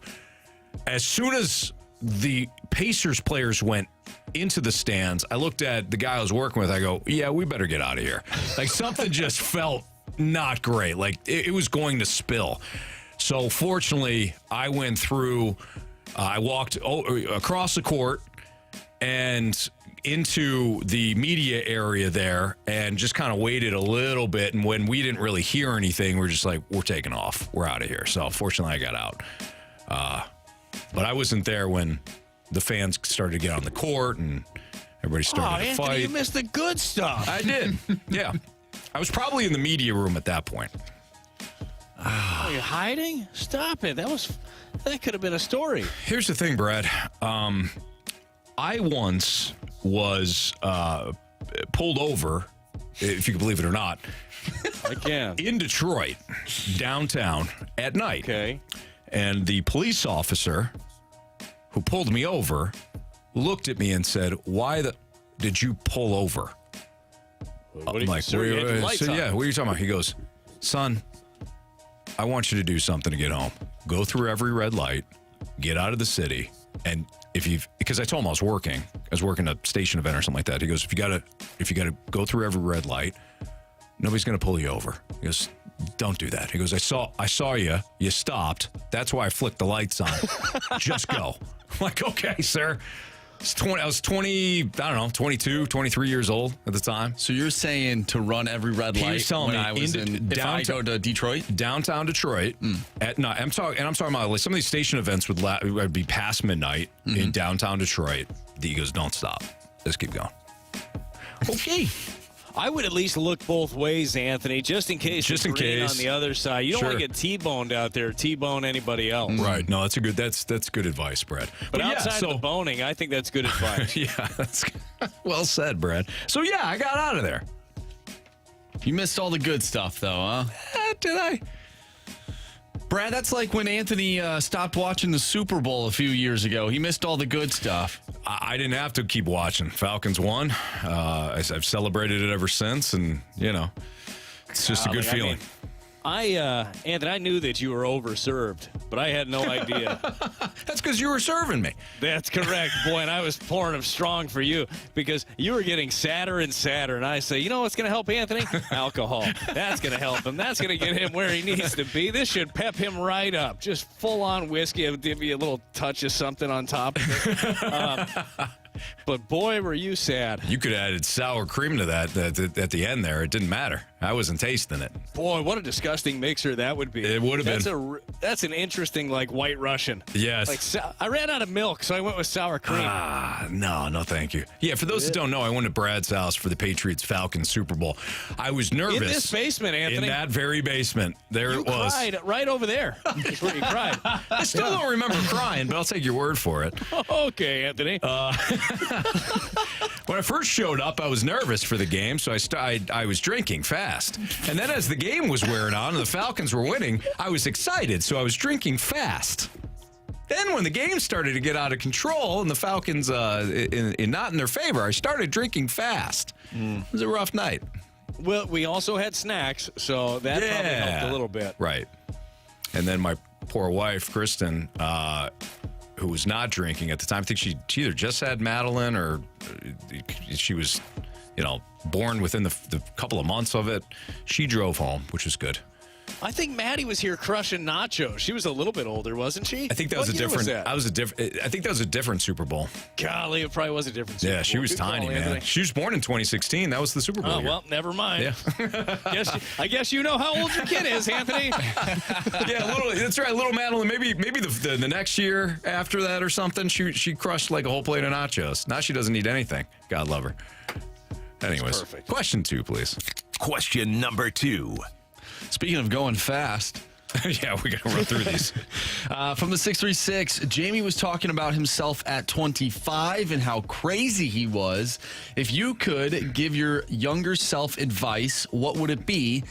S1: as soon as the Pacers players went into the stands, I looked at the guy I was working with. I go, yeah, we better get out of here. Like something just felt not great. Like it was going to spill. So fortunately, I went through, I walked across the court and into the media area there and just kind of waited a little bit. And when we didn't really hear anything, we're just like, we're taking off. We're out of here. So fortunately, I got out. But I wasn't there when the fans started to get on the court and everybody started to
S10: Anthony,
S1: fight.
S10: You missed the good stuff.
S1: I did. Yeah. I was probably in the media room at that point.
S10: Are you hiding? Stop it. That could have been a story.
S1: Here's the thing, Brad. I once was pulled over, if you can believe it or not.
S10: I can.
S1: In Detroit, downtown, at night.
S10: Okay.
S1: And the police officer who pulled me over looked at me and said, "Why did you pull over?"
S10: What are you,
S1: like,
S10: sir, you had your lights on.
S1: Yeah, what are you talking about? He goes, "Son, I want you to do something to get home. Go through every red light, get out of the city, and because I told him I was working a station event or something like that. He goes, if you gotta go through every red light, nobody's gonna pull you over." He goes, "Don't do that." He goes, I saw you stopped. That's why I flicked the lights on. Just go." I'm like, okay, sir. I was 22, 23 years old at the time.
S3: So you're saying to run every red light?
S1: He was telling me
S3: if I go to Detroit?
S1: Downtown Detroit at night. I'm talking about like some of these station events would be past midnight in downtown Detroit. He goes, "Don't stop. Just keep going."
S10: Okay. I would at least look both ways, Anthony, just in case.
S1: Just in case
S10: on the other side, you don't want to get T-boned out there. T-bone anybody else.
S1: Right? No, that's good advice, Brad.
S10: But outside of the boning, I think that's good advice.
S1: Yeah, that's well said, Brad. So yeah, I got out of there.
S3: You missed all the good stuff, though, huh?
S1: Did I?
S3: Brad, that's like when Anthony stopped watching the Super Bowl a few years ago. He missed all the good stuff.
S1: I didn't have to keep watching. Falcons won. I've celebrated it ever since, and, it's just a good feeling.
S10: Anthony, I knew that you were overserved, but I had no idea.
S1: That's because you were serving me.
S10: That's correct, boy, and I was pouring them strong for you because you were getting sadder and sadder, and I say, you know what's going to help Anthony? Alcohol. That's going to help him. That's going to get him where he needs to be. This should pep him right up. Just full-on whiskey. It'll give you a little touch of something on top of it. But boy, were you sad.
S1: You could have added sour cream to that at the end there. It didn't matter. I wasn't tasting it.
S10: Boy, what a disgusting mixer that would be.
S1: It would have been.
S10: That's an interesting, like, White Russian.
S1: Yes.
S10: I ran out of milk, so I went with sour cream.
S1: No, thank you. Yeah, for those that don't know, I went to Brad's house for the Patriots-Falcons Super Bowl. I was nervous.
S10: In this basement, Anthony.
S1: In that very basement. There it was.
S10: You cried right over there. That's where you cried.
S1: I still don't remember crying, but I'll take your word for it.
S10: Okay, Anthony.
S1: When I first showed up, I was nervous for the game, so I was drinking fast. And then as the game was wearing on and the Falcons were winning, I was excited, so I was drinking fast. Then when the game started to get out of control and the Falcons not in their favor, I started drinking fast. It was a rough night.
S10: Well, we also had snacks, so that probably helped a little bit.
S1: Right. And then my poor wife, Kristen, who was not drinking at the time, I think she either just had Madeline or she was, born within the couple of months of it. She drove home, which was good.
S10: I think Maddie was here crushing nachos. She was a little bit older, wasn't she?
S1: I think that was a different. I think that was a different Super Bowl.
S10: Golly, it probably was a different Super Bowl.
S1: Yeah, she was tiny, man. Anthony. She was born in 2016. That was the Super Bowl.
S10: Oh, well, never mind. Yeah. I guess you know how old your kid is, Anthony.
S1: That's right, little Madeline. Maybe the next year after that or something, she crushed like a whole plate of nachos. Now she doesn't need anything. God love her. Anyways, question 2, please.
S4: Question number 2.
S3: Speaking of going fast.
S1: Yeah, we got to run through these.
S3: From the 636, Jamie was talking about himself at 25 and how crazy he was. If you could give your younger self advice, what would it be?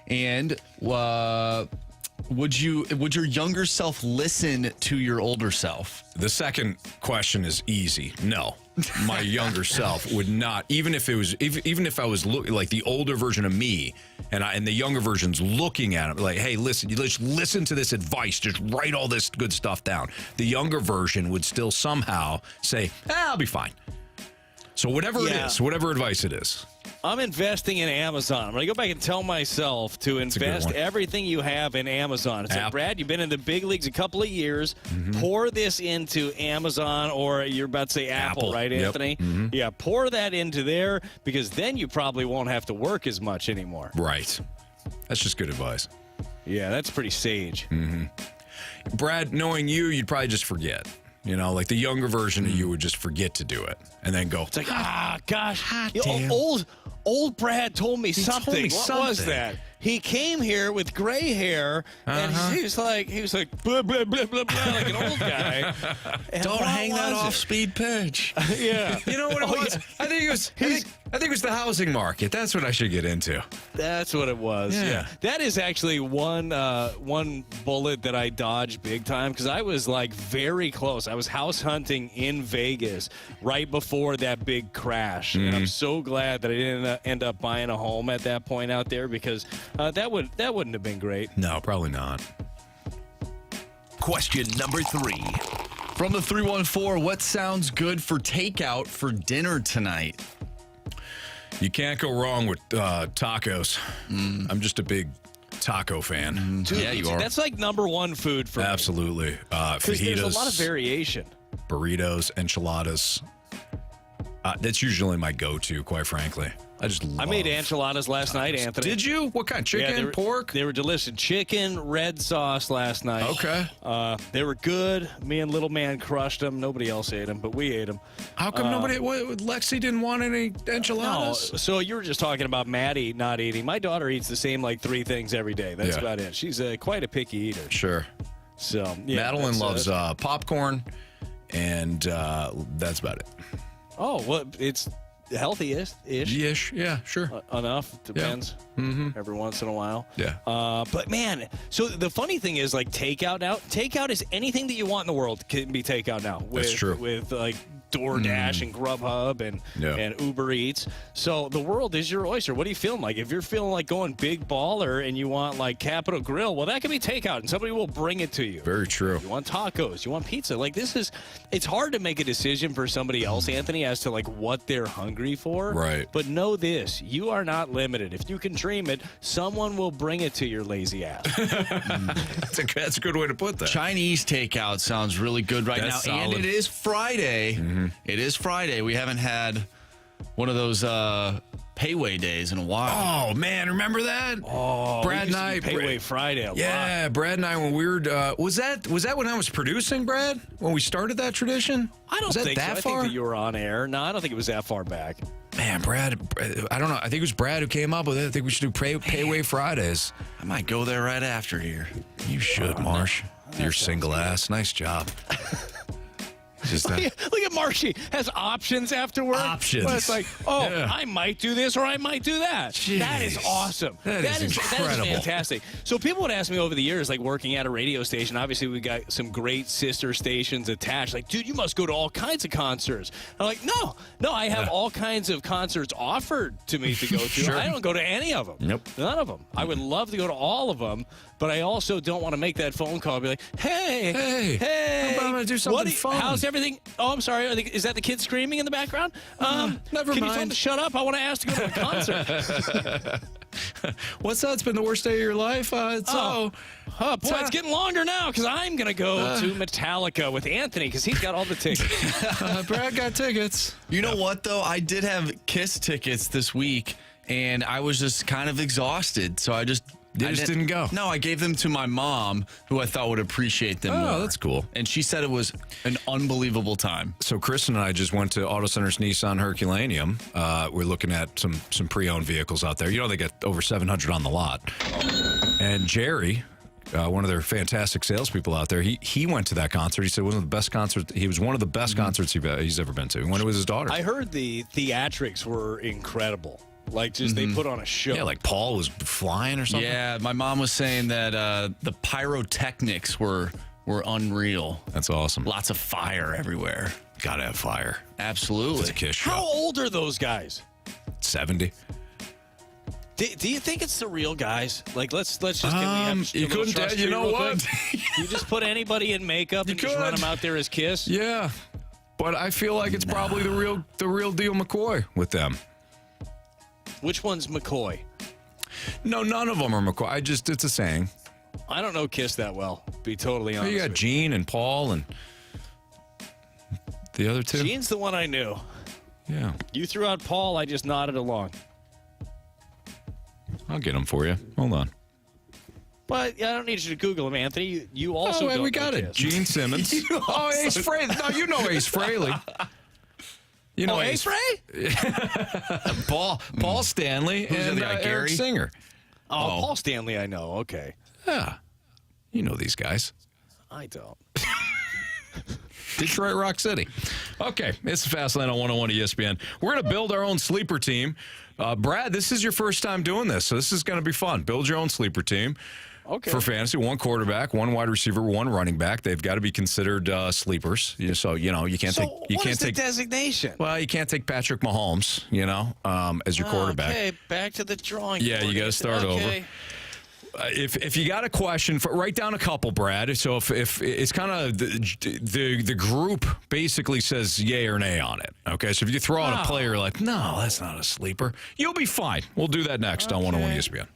S3: And would your younger self listen to your older self?
S1: The second question is easy. No. My younger self would not, even if I was like the older version of me and the younger version's looking at it like, hey, listen to this advice, just write all this good stuff down. The younger version would still somehow say, I'll be fine. So whatever it is, whatever advice it is.
S10: I'm investing in Amazon. I'm going to go back and tell myself to invest everything you have in Amazon. It's like, Brad, you've been in the big leagues a couple of years. Pour this into Amazon, or you're about to say Apple. Right, Anthony?
S1: Yep.
S10: Yeah, pour that into there, because then you probably won't have to work as much anymore.
S1: Right. That's just good advice.
S10: Yeah, that's pretty sage.
S1: Brad, knowing you, you'd probably just forget. Like the younger version of you would just forget to do it and then go.
S10: It's like, gosh, old Brad told me something. What was that? He came here with gray hair, and he was like blah blah blah blah blah, like an old guy.
S3: Don't hang that off speed pitch.
S10: Yeah,
S1: you know what it was? Yeah. I think it was the housing market. That's what I should get into.
S10: That's what it was. Yeah. That is actually one bullet that I dodged big time, because I was like very close. I was house hunting in Vegas right before that big crash, and I'm so glad that I didn't end up buying a home at that point out there, because that wouldn't have been great.
S1: No, probably not.
S4: Question number 3.
S3: From the 314, what sounds good for takeout for dinner tonight?
S1: You can't go wrong with tacos. I'm just a big taco fan.
S10: Dude,
S3: yeah, you are.
S10: That's like number one food for me.
S1: Absolutely. Fajitas.
S10: There's a lot of variation.
S1: Burritos, enchiladas. That's usually my go-to, quite frankly. I
S10: made enchiladas last night, Anthony.
S1: Did you? What kind? Chicken, pork?
S10: They were delicious. Chicken, red sauce last night.
S1: Okay.
S10: They were good. Me and little man crushed them. Nobody else ate them, but we ate them.
S1: How come Lexi didn't want any enchiladas?
S10: No. So you were just talking about Maddie not eating. My daughter eats the same 3 things every day. That's about it. She's quite a picky eater.
S1: Sure.
S10: So
S1: Madeline loves popcorn, and that's about it.
S10: Oh, well, it's healthy-ish.
S1: Ish, yeah, sure.
S10: Enough. Depends.
S1: Yeah.
S10: Every once in a while.
S1: Yeah.
S10: But, man, so the funny thing is, takeout now, takeout is anything that you want in the world can be takeout now.
S1: That's true.
S10: With, DoorDash and Grubhub and Uber Eats. So the world is your oyster. What are you feeling like? If you're feeling like going big baller and you want Capital Grill, well, that can be takeout and somebody will bring it to you.
S1: Very true.
S10: You want tacos, you want pizza. It's hard to make a decision for somebody else, Anthony, as to what they're hungry for.
S1: Right.
S10: But know this, you are not limited. If you can dream it, someone will bring it to your lazy ass.
S1: That's a good way to put that.
S3: Chinese takeout sounds really good right now.
S1: Solid.
S3: And it is Friday. It is Friday. We haven't had one of those payway days in a while.
S1: Oh, man. Remember that?
S10: Oh,
S1: Brad and I.
S10: Payway Friday a lot.
S1: Brad and I, when we were. Was that when I was producing, Brad? When we started that tradition?
S10: I don't think so. I think that you were on air. No, I don't think it was that far back.
S1: Man, Brad, I don't know. I think it was Brad who came up with it. I think we should do Payway Fridays.
S3: I might go there right after here.
S1: You should, Marsh. Your single ass. Nice job. Just
S10: Look at Marshy. Has options afterward.
S1: Options.
S10: But it's like,
S1: Yeah.
S10: I might do this or I might do that.
S1: Jeez.
S10: That is awesome.
S1: That is incredible.
S10: Fantastic. So people would ask me over the years, like working at a radio station, obviously we got some great sister stations attached. Like, dude, you must go to all kinds of concerts. I'm like, no, I have all kinds of concerts offered to me to go to.
S1: Sure.
S10: I don't go to any of them.
S1: Nope.
S10: None of them. I would love to go to all of them, but I also don't want to make that phone call and be like, hey,
S1: how about I'm gonna do something fun?
S10: How's everything? Oh, I'm sorry. Is that the kid screaming in the background?
S1: Never
S10: Can
S1: mind.
S10: you tell him to shut up? I want to ask to go to a concert.
S1: What's that? It's been the worst day of your life?
S10: Boy, it's getting longer now because I'm going to go to Metallica with Anthony because he's got all the tickets.
S1: Brad got tickets.
S3: You know what, though? I did have Kiss tickets this week, and I was just kind of exhausted, so I just
S1: didn't go.
S3: No, I gave them to my mom, who I thought would appreciate them more.
S1: Oh, that's cool.
S3: And she said it was an unbelievable time.
S1: So Kristen and I just went to Auto Center's Nissan Herculaneum. We're looking at some pre-owned vehicles out there. You know, they get over 700 on the lot. And Jerry, one of their fantastic salespeople out there, he went to that concert. He said it was one of the best concerts. He was one of the best concerts he's ever been to. He went with his daughter.
S10: I heard the theatrics were incredible. Like, just they put on a show.
S1: Yeah, like Paul was flying or something.
S3: Yeah, my mom was saying that the pyrotechnics were unreal.
S1: That's awesome.
S3: Lots of fire everywhere.
S1: Gotta have fire.
S3: Absolutely.
S1: It's a Kiss show.
S10: How old are those guys?
S1: 70.
S10: Do you think it's the real guys? Like, let's just
S1: you couldn't tell. You know what?
S10: You just put anybody in makeup and just run them out there as Kiss?
S1: Yeah, but I feel like it's probably the real deal McCoy with them.
S10: Which one's McCoy?
S1: No, none of them are McCoy. It's a saying.
S10: I don't know Kiss that well, be totally honest.
S1: You got Gene and Paul and the other two.
S10: Gene's the one I knew.
S1: Yeah.
S10: You threw out Paul, I just nodded along.
S1: I'll get them for you. Hold on.
S10: But I don't need you to Google him, Anthony. You also don't
S1: we got
S10: know
S1: it.
S10: Kiss.
S1: Gene Simmons. Ace Frehley. No, you know Ace Frehley. You know
S10: Ace Frehley?
S1: Paul Stanley and
S3: the other guy,
S1: Eric
S3: Gary?
S1: Singer.
S10: Oh, Paul Stanley, I know. Okay.
S1: Yeah. You know these guys.
S10: I don't.
S1: Detroit Rock City. Okay, it's Fastlane on 101 ESPN. We're going to build our own sleeper team. Brad, this is your first time doing this, so this is going to be fun. Build your own sleeper team.
S10: Okay.
S1: For fantasy, one quarterback, one wide receiver, one running back. They've got to be considered sleepers. So you can't take. You can't take
S10: the designation?
S1: Well, you can't take Patrick Mahomes. As your quarterback.
S10: Okay, back to the drawing board.
S1: Yeah, you got to start over. If you got a question, write down a couple, Brad. So if it's kind of the group basically says yay or nay on it. Okay, so if you throw out a player like, no, that's not a sleeper, you'll be fine. We'll do that next on 101 ESPN.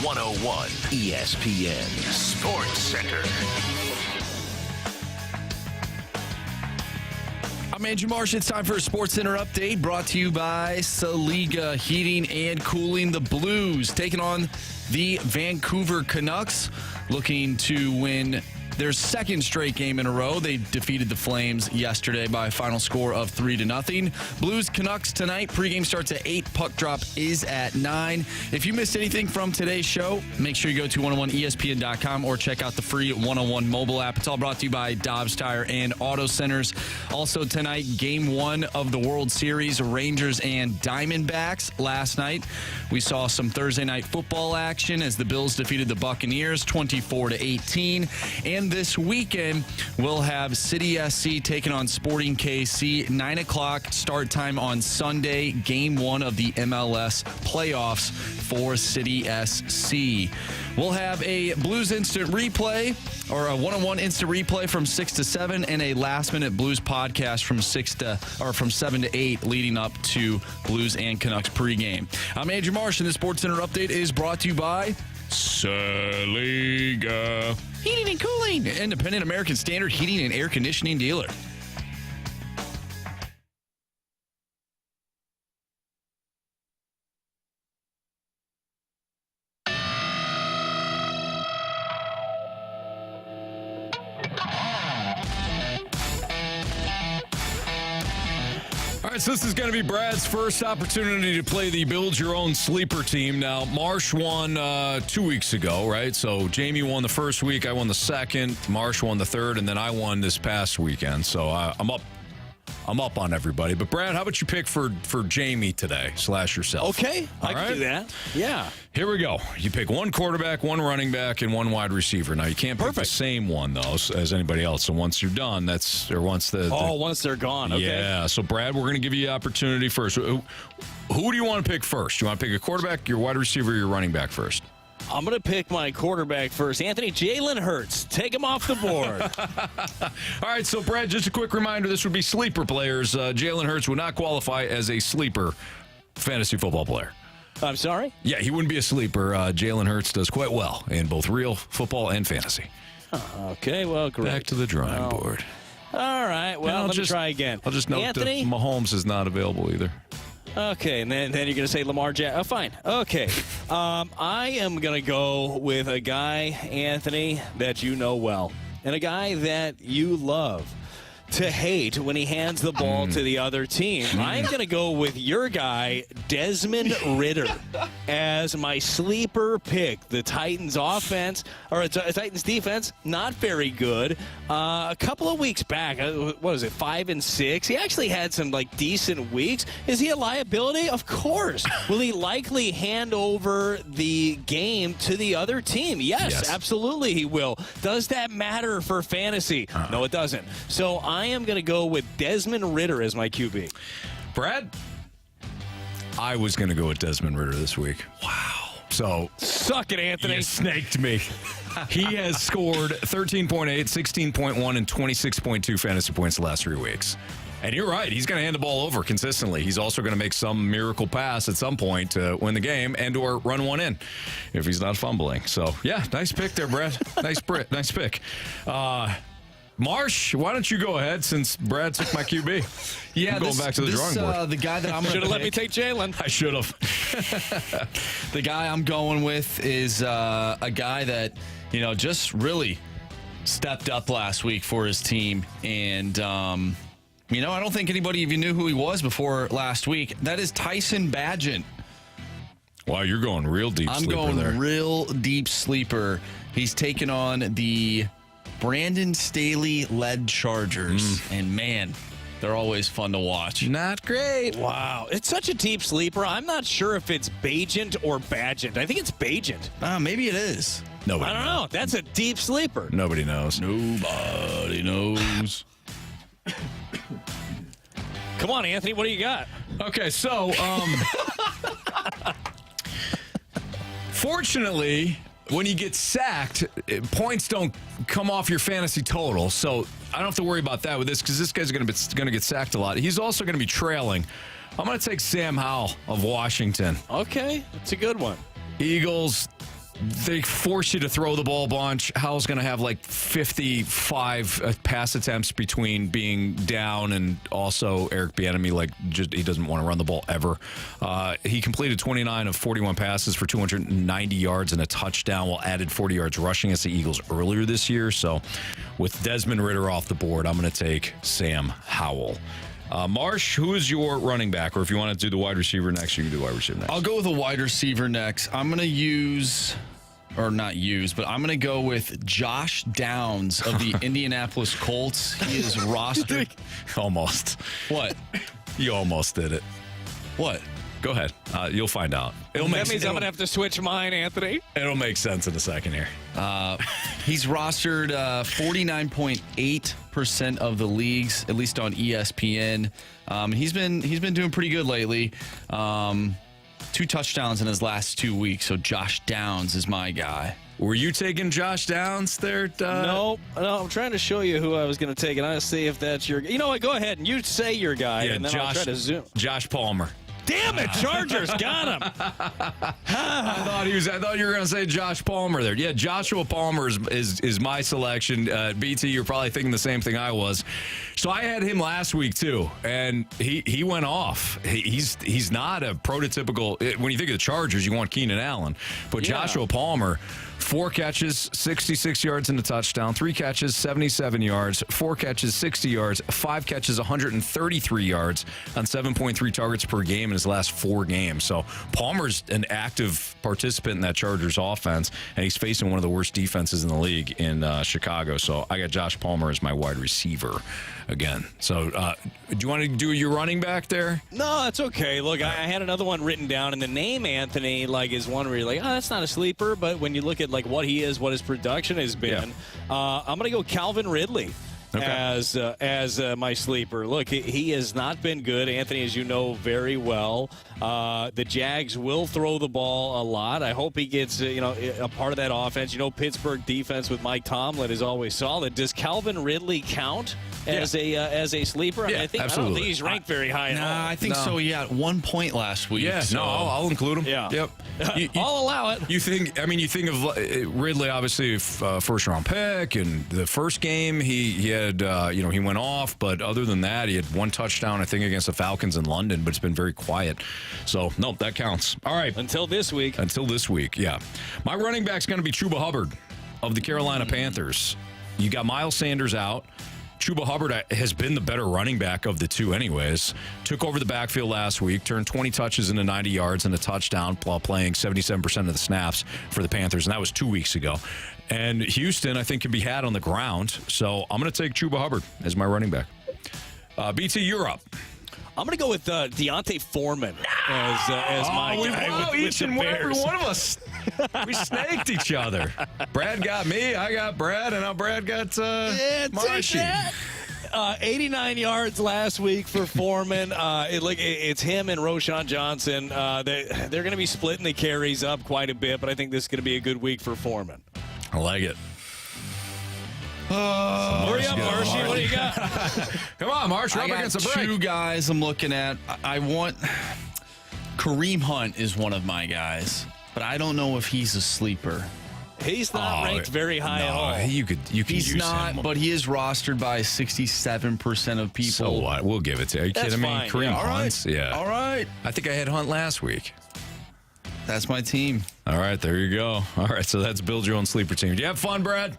S4: 101 ESPN Sports Center.
S3: I'm Andrew Marsh. It's time for a Sports Center update brought to you by Saliga Heating and Cooling. The Blues taking on the Vancouver Canucks, looking to win their second straight game in a row. They defeated the Flames yesterday by a final score of 3-0. Blues Canucks tonight. Pregame starts at 8. Puck drop is at 9. If you missed anything from today's show, make sure you go to 101ESPN.com or check out the free 101 mobile app. It's all brought to you by Dobbs Tire and Auto Centers. Also tonight, Game 1 of the World Series, Rangers and Diamondbacks. Last night, we saw some Thursday night football action as the Bills defeated the Buccaneers 24-18. And this weekend, we'll have City SC taking on Sporting KC. 9 o'clock start time on Sunday. Game 1 of the MLS playoffs for City SC. We'll have a Blues instant replay or a 101 instant replay from 6 to 7 and a last minute Blues podcast from 7 to 8 leading up to Blues and Canucks pregame. I'm Andrew Marsh, and the Sports Center update is brought to you by Saliga Heating and Cooling, independent American Standard heating and air conditioning dealer. All right, so this is going to be Brad's first opportunity to play the Build Your Own Sleeper team. Now, Marsh won 2 weeks ago, right? So Jamie won the first week, I won the second, Marsh won the third, and then I won this past weekend. So I'm up on everybody. But Brad, how about you pick for Jamie today / yourself?
S10: Okay, I can do that. Yeah.
S1: Here we go. You pick one quarterback, one running back, and one wide receiver. Now, you can't pick the same one, though, as anybody else. So once you're done, once
S10: they're gone. Okay.
S1: Yeah. So, Brad, we're going to give you the opportunity first. Who do you want to pick first? You want to pick a quarterback, your wide receiver, or your running back first?
S10: I'm going to pick my quarterback first. Jalen Hurts. Take him off the board.
S1: All right, so, Brad, just a quick reminder, this would be sleeper players. Jalen Hurts would not qualify as a sleeper fantasy football player.
S10: I'm sorry?
S1: Yeah, he wouldn't be a sleeper. Jalen Hurts does quite well in both real football and fantasy.
S10: Okay, well, great.
S1: Back to the drawing board.
S10: All right, well, let me try again.
S1: I'll just note that Mahomes is not available either.
S10: Okay, and then you're going to say Lamar Jackson. Oh, fine. Okay. I am going to go with a guy, Anthony, that you know well, and a guy that you love to hate when he hands the ball to the other team. I'm going to go with your guy, Desmond Ridder, as my sleeper pick. The Titans Titans defense, not very good. A couple of weeks back, 5 and 6? He actually had some decent weeks. Is he a liability? Of course. Will he likely hand over the game to the other team? Yes, absolutely he will. Does that matter for fantasy? No, it doesn't. So I am going to go with Desmond Ridder as my QB.
S1: Brad? I was going to go with Desmond Ridder this week. Wow. So
S10: suck it, Anthony.
S1: You snaked me. He has scored 13.8, 16.1, and 26.2 fantasy points the last 3 weeks. And you're right. He's going to hand the ball over consistently. He's also going to make some miracle pass at some point to win the game and or run one in if he's not fumbling. So, yeah, nice pick there, Brad. Nice pick. Marsh, why don't you go ahead since Brad took my QB?
S3: Yeah,
S1: I'm going back to the drawing board.
S3: The guy that I'm going to
S10: should have let me take Jalen.
S1: I should have.
S3: The guy I'm going with is a guy that just really stepped up last week for his team, and I don't think anybody even knew who he was before last week. That is Tyson Bagent.
S1: Wow, you're going real deep.
S3: I'm going real deep sleeper. He's taking on the Brandon Staley-led Chargers, and man, they're always fun to watch.
S1: Not great.
S10: Wow, it's such a deep sleeper. I'm not sure if it's Bagent or Bagent. I think it's Bagent.
S3: Maybe it is.
S10: I don't know. That's a deep sleeper.
S1: Nobody knows.
S3: Nobody knows.
S10: Come on, Anthony. What do you got?
S1: Okay, so fortunately, when you get sacked, points don't come off your fantasy total. So I don't have to worry about that with this because this guy's going to get sacked a lot. He's also going to be trailing. I'm going to take Sam Howell of Washington.
S10: Okay, that's a good one.
S1: Eagles they force you to throw the ball a bunch. Howell's going to have like 55 pass attempts between being down and also Eric Bieniemy, he doesn't want to run the ball ever. He completed 29 of 41 passes for 290 yards and a touchdown, while added 40 yards rushing against the Eagles earlier this year. So with Desmond Ridder off the board, I'm going to take Sam Howell. Marsh, who is your running back? Or if you want to do the wide receiver next, you can do wide receiver next.
S3: I'll go with a wide receiver next. I'm going to I'm going to go with Josh Downs of the Indianapolis Colts. He is rostered.
S1: Almost.
S3: What?
S1: You almost did it.
S3: What?
S1: Go ahead. You'll find out.
S10: That means I'm going to have to switch mine, Anthony.
S1: It'll make sense in a second here.
S3: He's rostered 49.8% of the leagues, at least on ESPN. He's been doing pretty good lately. 2 touchdowns in his last 2 weeks. So Josh Downs is my guy.
S1: Were you taking Josh Downs there?
S10: No, I'm trying to show you who I was going to take, and I'll see if that's your. You know what? Go ahead and you say your guy, and then I'll try to zoom.
S1: Josh Palmer.
S10: Damn it, Chargers got him.
S1: I thought you were going to say Josh Palmer there. Yeah, Joshua Palmer is my selection. BT, you're probably thinking the same thing I was. So I had him last week too, and he went off. He's not a prototypical. When you think of the Chargers, you want Keenan Allen, but Joshua Palmer. 4 catches, 66 yards and a touchdown. 3 catches, 77 yards. 4 catches, 60 yards. 5 catches, 133 yards on 7.3 targets per game in his last 4 games. So Palmer's an active participant in that Chargers offense, and he's facing one of the worst defenses in the league in Chicago. So I got Josh Palmer as my wide receiver again. So do you want to do your running back there?
S10: No, that's okay. Look, I had another one written down, and the name Anthony is one where you're like, oh, that's not a sleeper. But when you look at what he is, what his production has been, I'm going to go Calvin Ridley. Okay. As my sleeper. Look, he has not been good, Anthony, as you know very well. The Jags will throw the ball a lot. I hope he gets a part of that offense. Pittsburgh defense with Mike Tomlin is always solid. Does Calvin Ridley count as a sleeper? I don't think he's ranked very high at all.
S3: I think so. He had 1 point last week.
S1: Yeah,
S3: so.
S1: no, I'll include him.
S3: Yeah.
S1: Yep.
S10: I'll allow it.
S1: You think of Ridley, obviously, first round pick, and the first game he had, he went off, but other than that, he had 1 touchdown, I think, against the Falcons in London, but it's been very quiet. So, no, that counts. All right.
S10: Until this week,
S1: yeah. My running back's going to be Chuba Hubbard of the Carolina Panthers. You got Miles Sanders out. Chuba Hubbard has been the better running back of the two anyways. Took over the backfield last week, turned 20 touches into 90 yards and a touchdown while playing 77% of the snaps for the Panthers, and that was 2 weeks ago. And Houston, I think, can be had on the ground, so I'm going to take Chuba Hubbard as my running back. BT, you're up.
S10: I'm going to go with Deontay Foreman as my guy.
S1: Each and every one of us, we snaked each other. Brad got me, I got Brad, and now Brad got Marshy.
S10: 89 yards last week for Foreman. It's him and Roschon Johnson. They're going to be splitting the carries up quite a bit, but I think this is going to be a good week for Foreman.
S1: I like it.
S10: Hurry up, Marshy. What do you got?
S1: Come on, Marsh. We're up against the break.
S3: 2 guys I'm looking at. I want Kareem Hunt is one of my guys, but I don't know if he's a sleeper.
S10: He's not ranked very high at all.
S1: You could
S3: He's
S1: use
S3: not,
S1: him.
S3: but he is rostered by 67% of people.
S1: So what? We'll give it to you. Are you kidding me?
S10: Fine.
S1: Kareem Hunt? Yeah.
S3: All right.
S1: I think I had Hunt last week.
S3: That's my team.
S1: All right, there you go. All right, so that's build your own sleeper team. Do you have fun, Brad?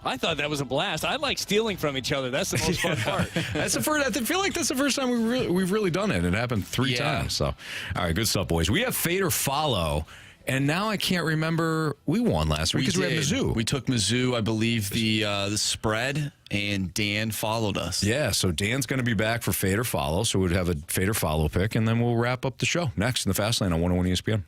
S10: I thought that was a blast. I like stealing from each other. That's the most fun part.
S1: That's the first. I feel like that's the first time we've really done it. It happened 3 times. So, all right, good stuff, boys. We have Fade or Follow, and now I can't remember. We won last week because we had Mizzou.
S3: We took Mizzou, I believe, the spread, and Dan followed us.
S1: Yeah, so Dan's going to be back for Fade or Follow. So we'd have a Fade or Follow pick, and then we'll wrap up the show next in the Fast Lane on 101 ESPN.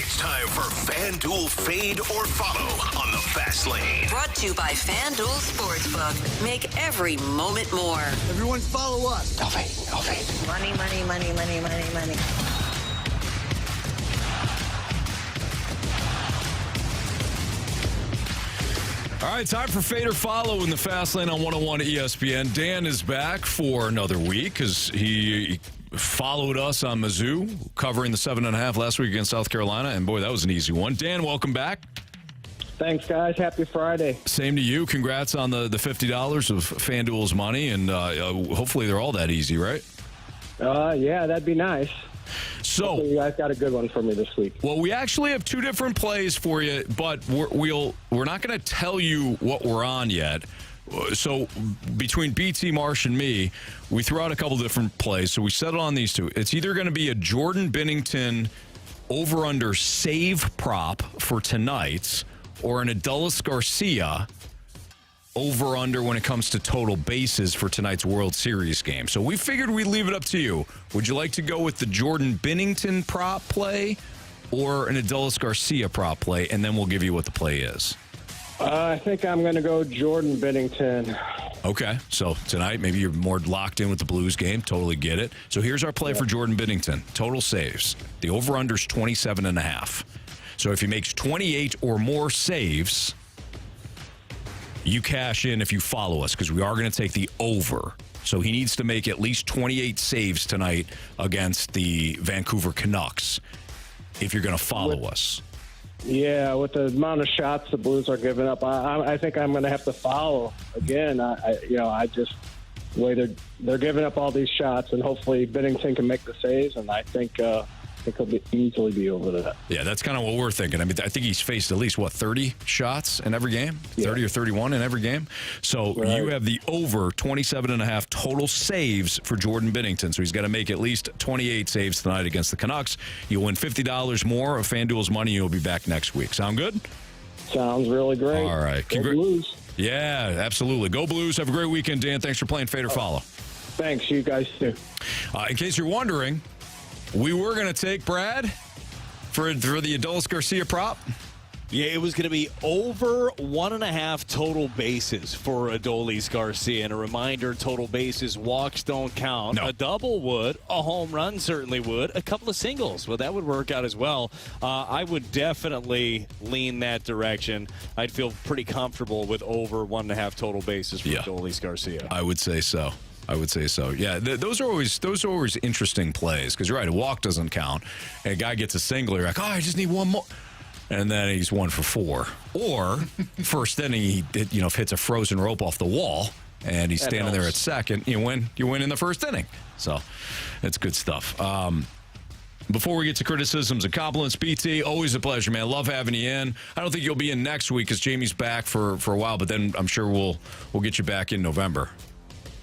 S4: It's time for FanDuel Fade or Follow on the Fast Lane.
S5: Brought to you by FanDuel Sportsbook. Make every moment more.
S8: Everyone follow us.
S14: No fade.
S15: Money, money, money, money, money, money.
S1: All right, time for Fade or Follow in the Fast Lane on 101 ESPN. Dan is back for another week because he followed us on Mizzou, covering the 7.5 last week against South Carolina, and boy, that was an easy one. Dan, welcome back.
S7: Thanks, guys. Happy Friday.
S1: Same to you. Congrats on the $50 of FanDuel's money, and hopefully they're all that easy, right?
S7: Yeah, that'd be nice.
S1: So
S7: hopefully you guys got a good one for me this week.
S1: Well, we actually have two different plays for you, but we're not going to tell you what we're on yet. So between BT, Marsh, and me, we threw out a couple different plays. So we settled on these two. It's either going to be a Jordan Binnington over-under save prop for tonight, or an Adolis Garcia over-under when it comes to total bases for tonight's World Series game. So we figured we'd leave it up to you. Would you like to go with the Jordan Binnington prop play or an Adolis Garcia prop play, and then we'll give you what the play is?
S7: I think I'm going to go Jordan Binnington.
S1: Okay, so tonight maybe you're more locked in with the Blues game. Totally get it. So here's our play for Jordan Binnington. Total saves. The over-under's 27.5. So if he makes 28 or more saves, you cash in if you follow us, because we are going to take the over. So he needs to make at least 28 saves tonight against the Vancouver Canucks if you're going to follow us.
S7: Yeah, with the amount of shots the Blues are giving up, I think I'm going to have to follow again. I just the way they're giving up all these shots, and hopefully Binnington can make the saves, and I think he'll easily be over that.
S1: Yeah, that's kind of what we're thinking. I mean, I think he's faced at least, 30 shots in every game? Yeah. 30 or 31 in every game? So you have the over 27.5 total saves for Jordan Binnington. So he's got to make at least 28 saves tonight against the Canucks. You'll win $50 more of FanDuel's money. You'll be back next week. Sound good?
S7: Sounds really great.
S1: All right.
S7: Go Blues.
S1: Yeah, absolutely. Go Blues. Have a great weekend, Dan. Thanks for playing Fade or Follow.
S7: Thanks. You guys too.
S1: In case you're wondering, we were going to take Brad for the Adolis Garcia prop.
S10: Yeah, it was going to be over 1.5 total bases for Adolis Garcia. And a reminder, total bases, walks don't count. No. A double would. A home run certainly would. A couple of singles, well, that would work out as well. I would definitely lean that direction. I'd feel pretty comfortable with over 1.5 total bases for Adolis Garcia.
S1: I would say so. Yeah, those are always interesting plays, because you're right, a walk doesn't count. And a guy gets a single, you're like, oh, I just need one more. And then he's 1 for 4. Or first inning, he hits a frozen rope off the wall, and he's standing there at second. You win in the first inning. So it's good stuff. Before we get to criticisms and compliments, BT, always a pleasure, man. Love having you in. I don't think you'll be in next week because Jamie's back for a while, but then I'm sure we'll get you back in November.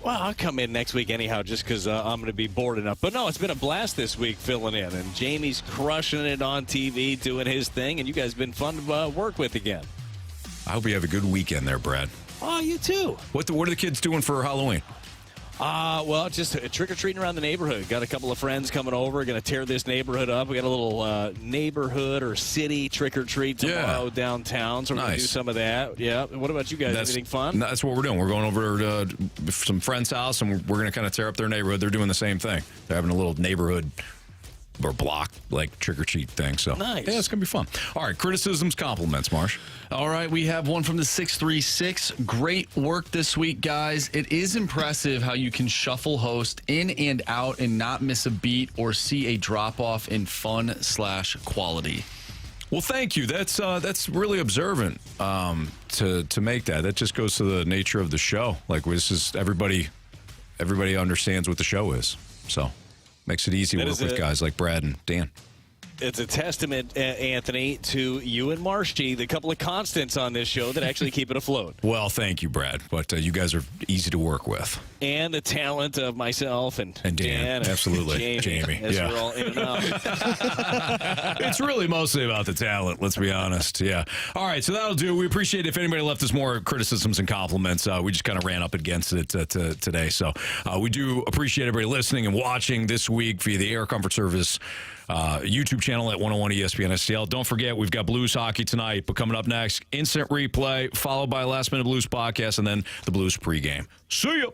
S10: Well, I'll come in next week anyhow just because I'm going to be bored enough. But no, it's been a blast this week filling in. And Jamie's crushing it on TV, doing his thing. And you guys have been fun to work with again.
S1: I hope you have a good weekend there, Brad.
S10: Oh, you too.
S1: What are the kids doing for Halloween?
S10: Well, just trick-or-treating around the neighborhood. Got a couple of friends coming over. Going to tear this neighborhood up. We got a little neighborhood or city trick-or-treat tomorrow downtown. So we're going to do some of that. Yeah. What about you guys? Anything fun?
S1: That's what we're doing. We're going over to some friend's house, and we're going to kind of tear up their neighborhood. They're doing the same thing. They're having a little neighborhood or block trick-or-treat thing. So
S10: nice.
S1: Yeah, it's going to be fun. All right, criticisms, compliments, Marsh.
S3: All right, we have one from the 636. Great work this week, guys. It is impressive how you can shuffle host in and out and not miss a beat or see a drop-off in fun/quality.
S1: Well, thank you. That's really observant to make that. That just goes to the nature of the show. Like, this is everybody understands what the show is. So makes it easy to work with guys like Brad and Dan.
S10: It's a testament, Anthony, to you and Marshy, the couple of constants on this show that actually keep it afloat.
S1: Well, thank you, Brad. But you guys are easy to work with.
S10: and the talent of myself and
S1: Dan, absolutely.
S10: and
S1: Jamie.
S10: as
S1: Yeah.
S10: we're all in and out.
S1: It's really mostly about the talent, let's be honest. Yeah. All right, so that'll do. We appreciate if anybody left us more criticisms and compliments. We just kind of ran up against it today. So we do appreciate everybody listening and watching this week via the Air Comfort Service YouTube channel at 101 ESPN STL. Don't forget, we've got Blues hockey tonight, but coming up next, instant replay, followed by Last Minute Blues podcast, and then the Blues pregame. See ya!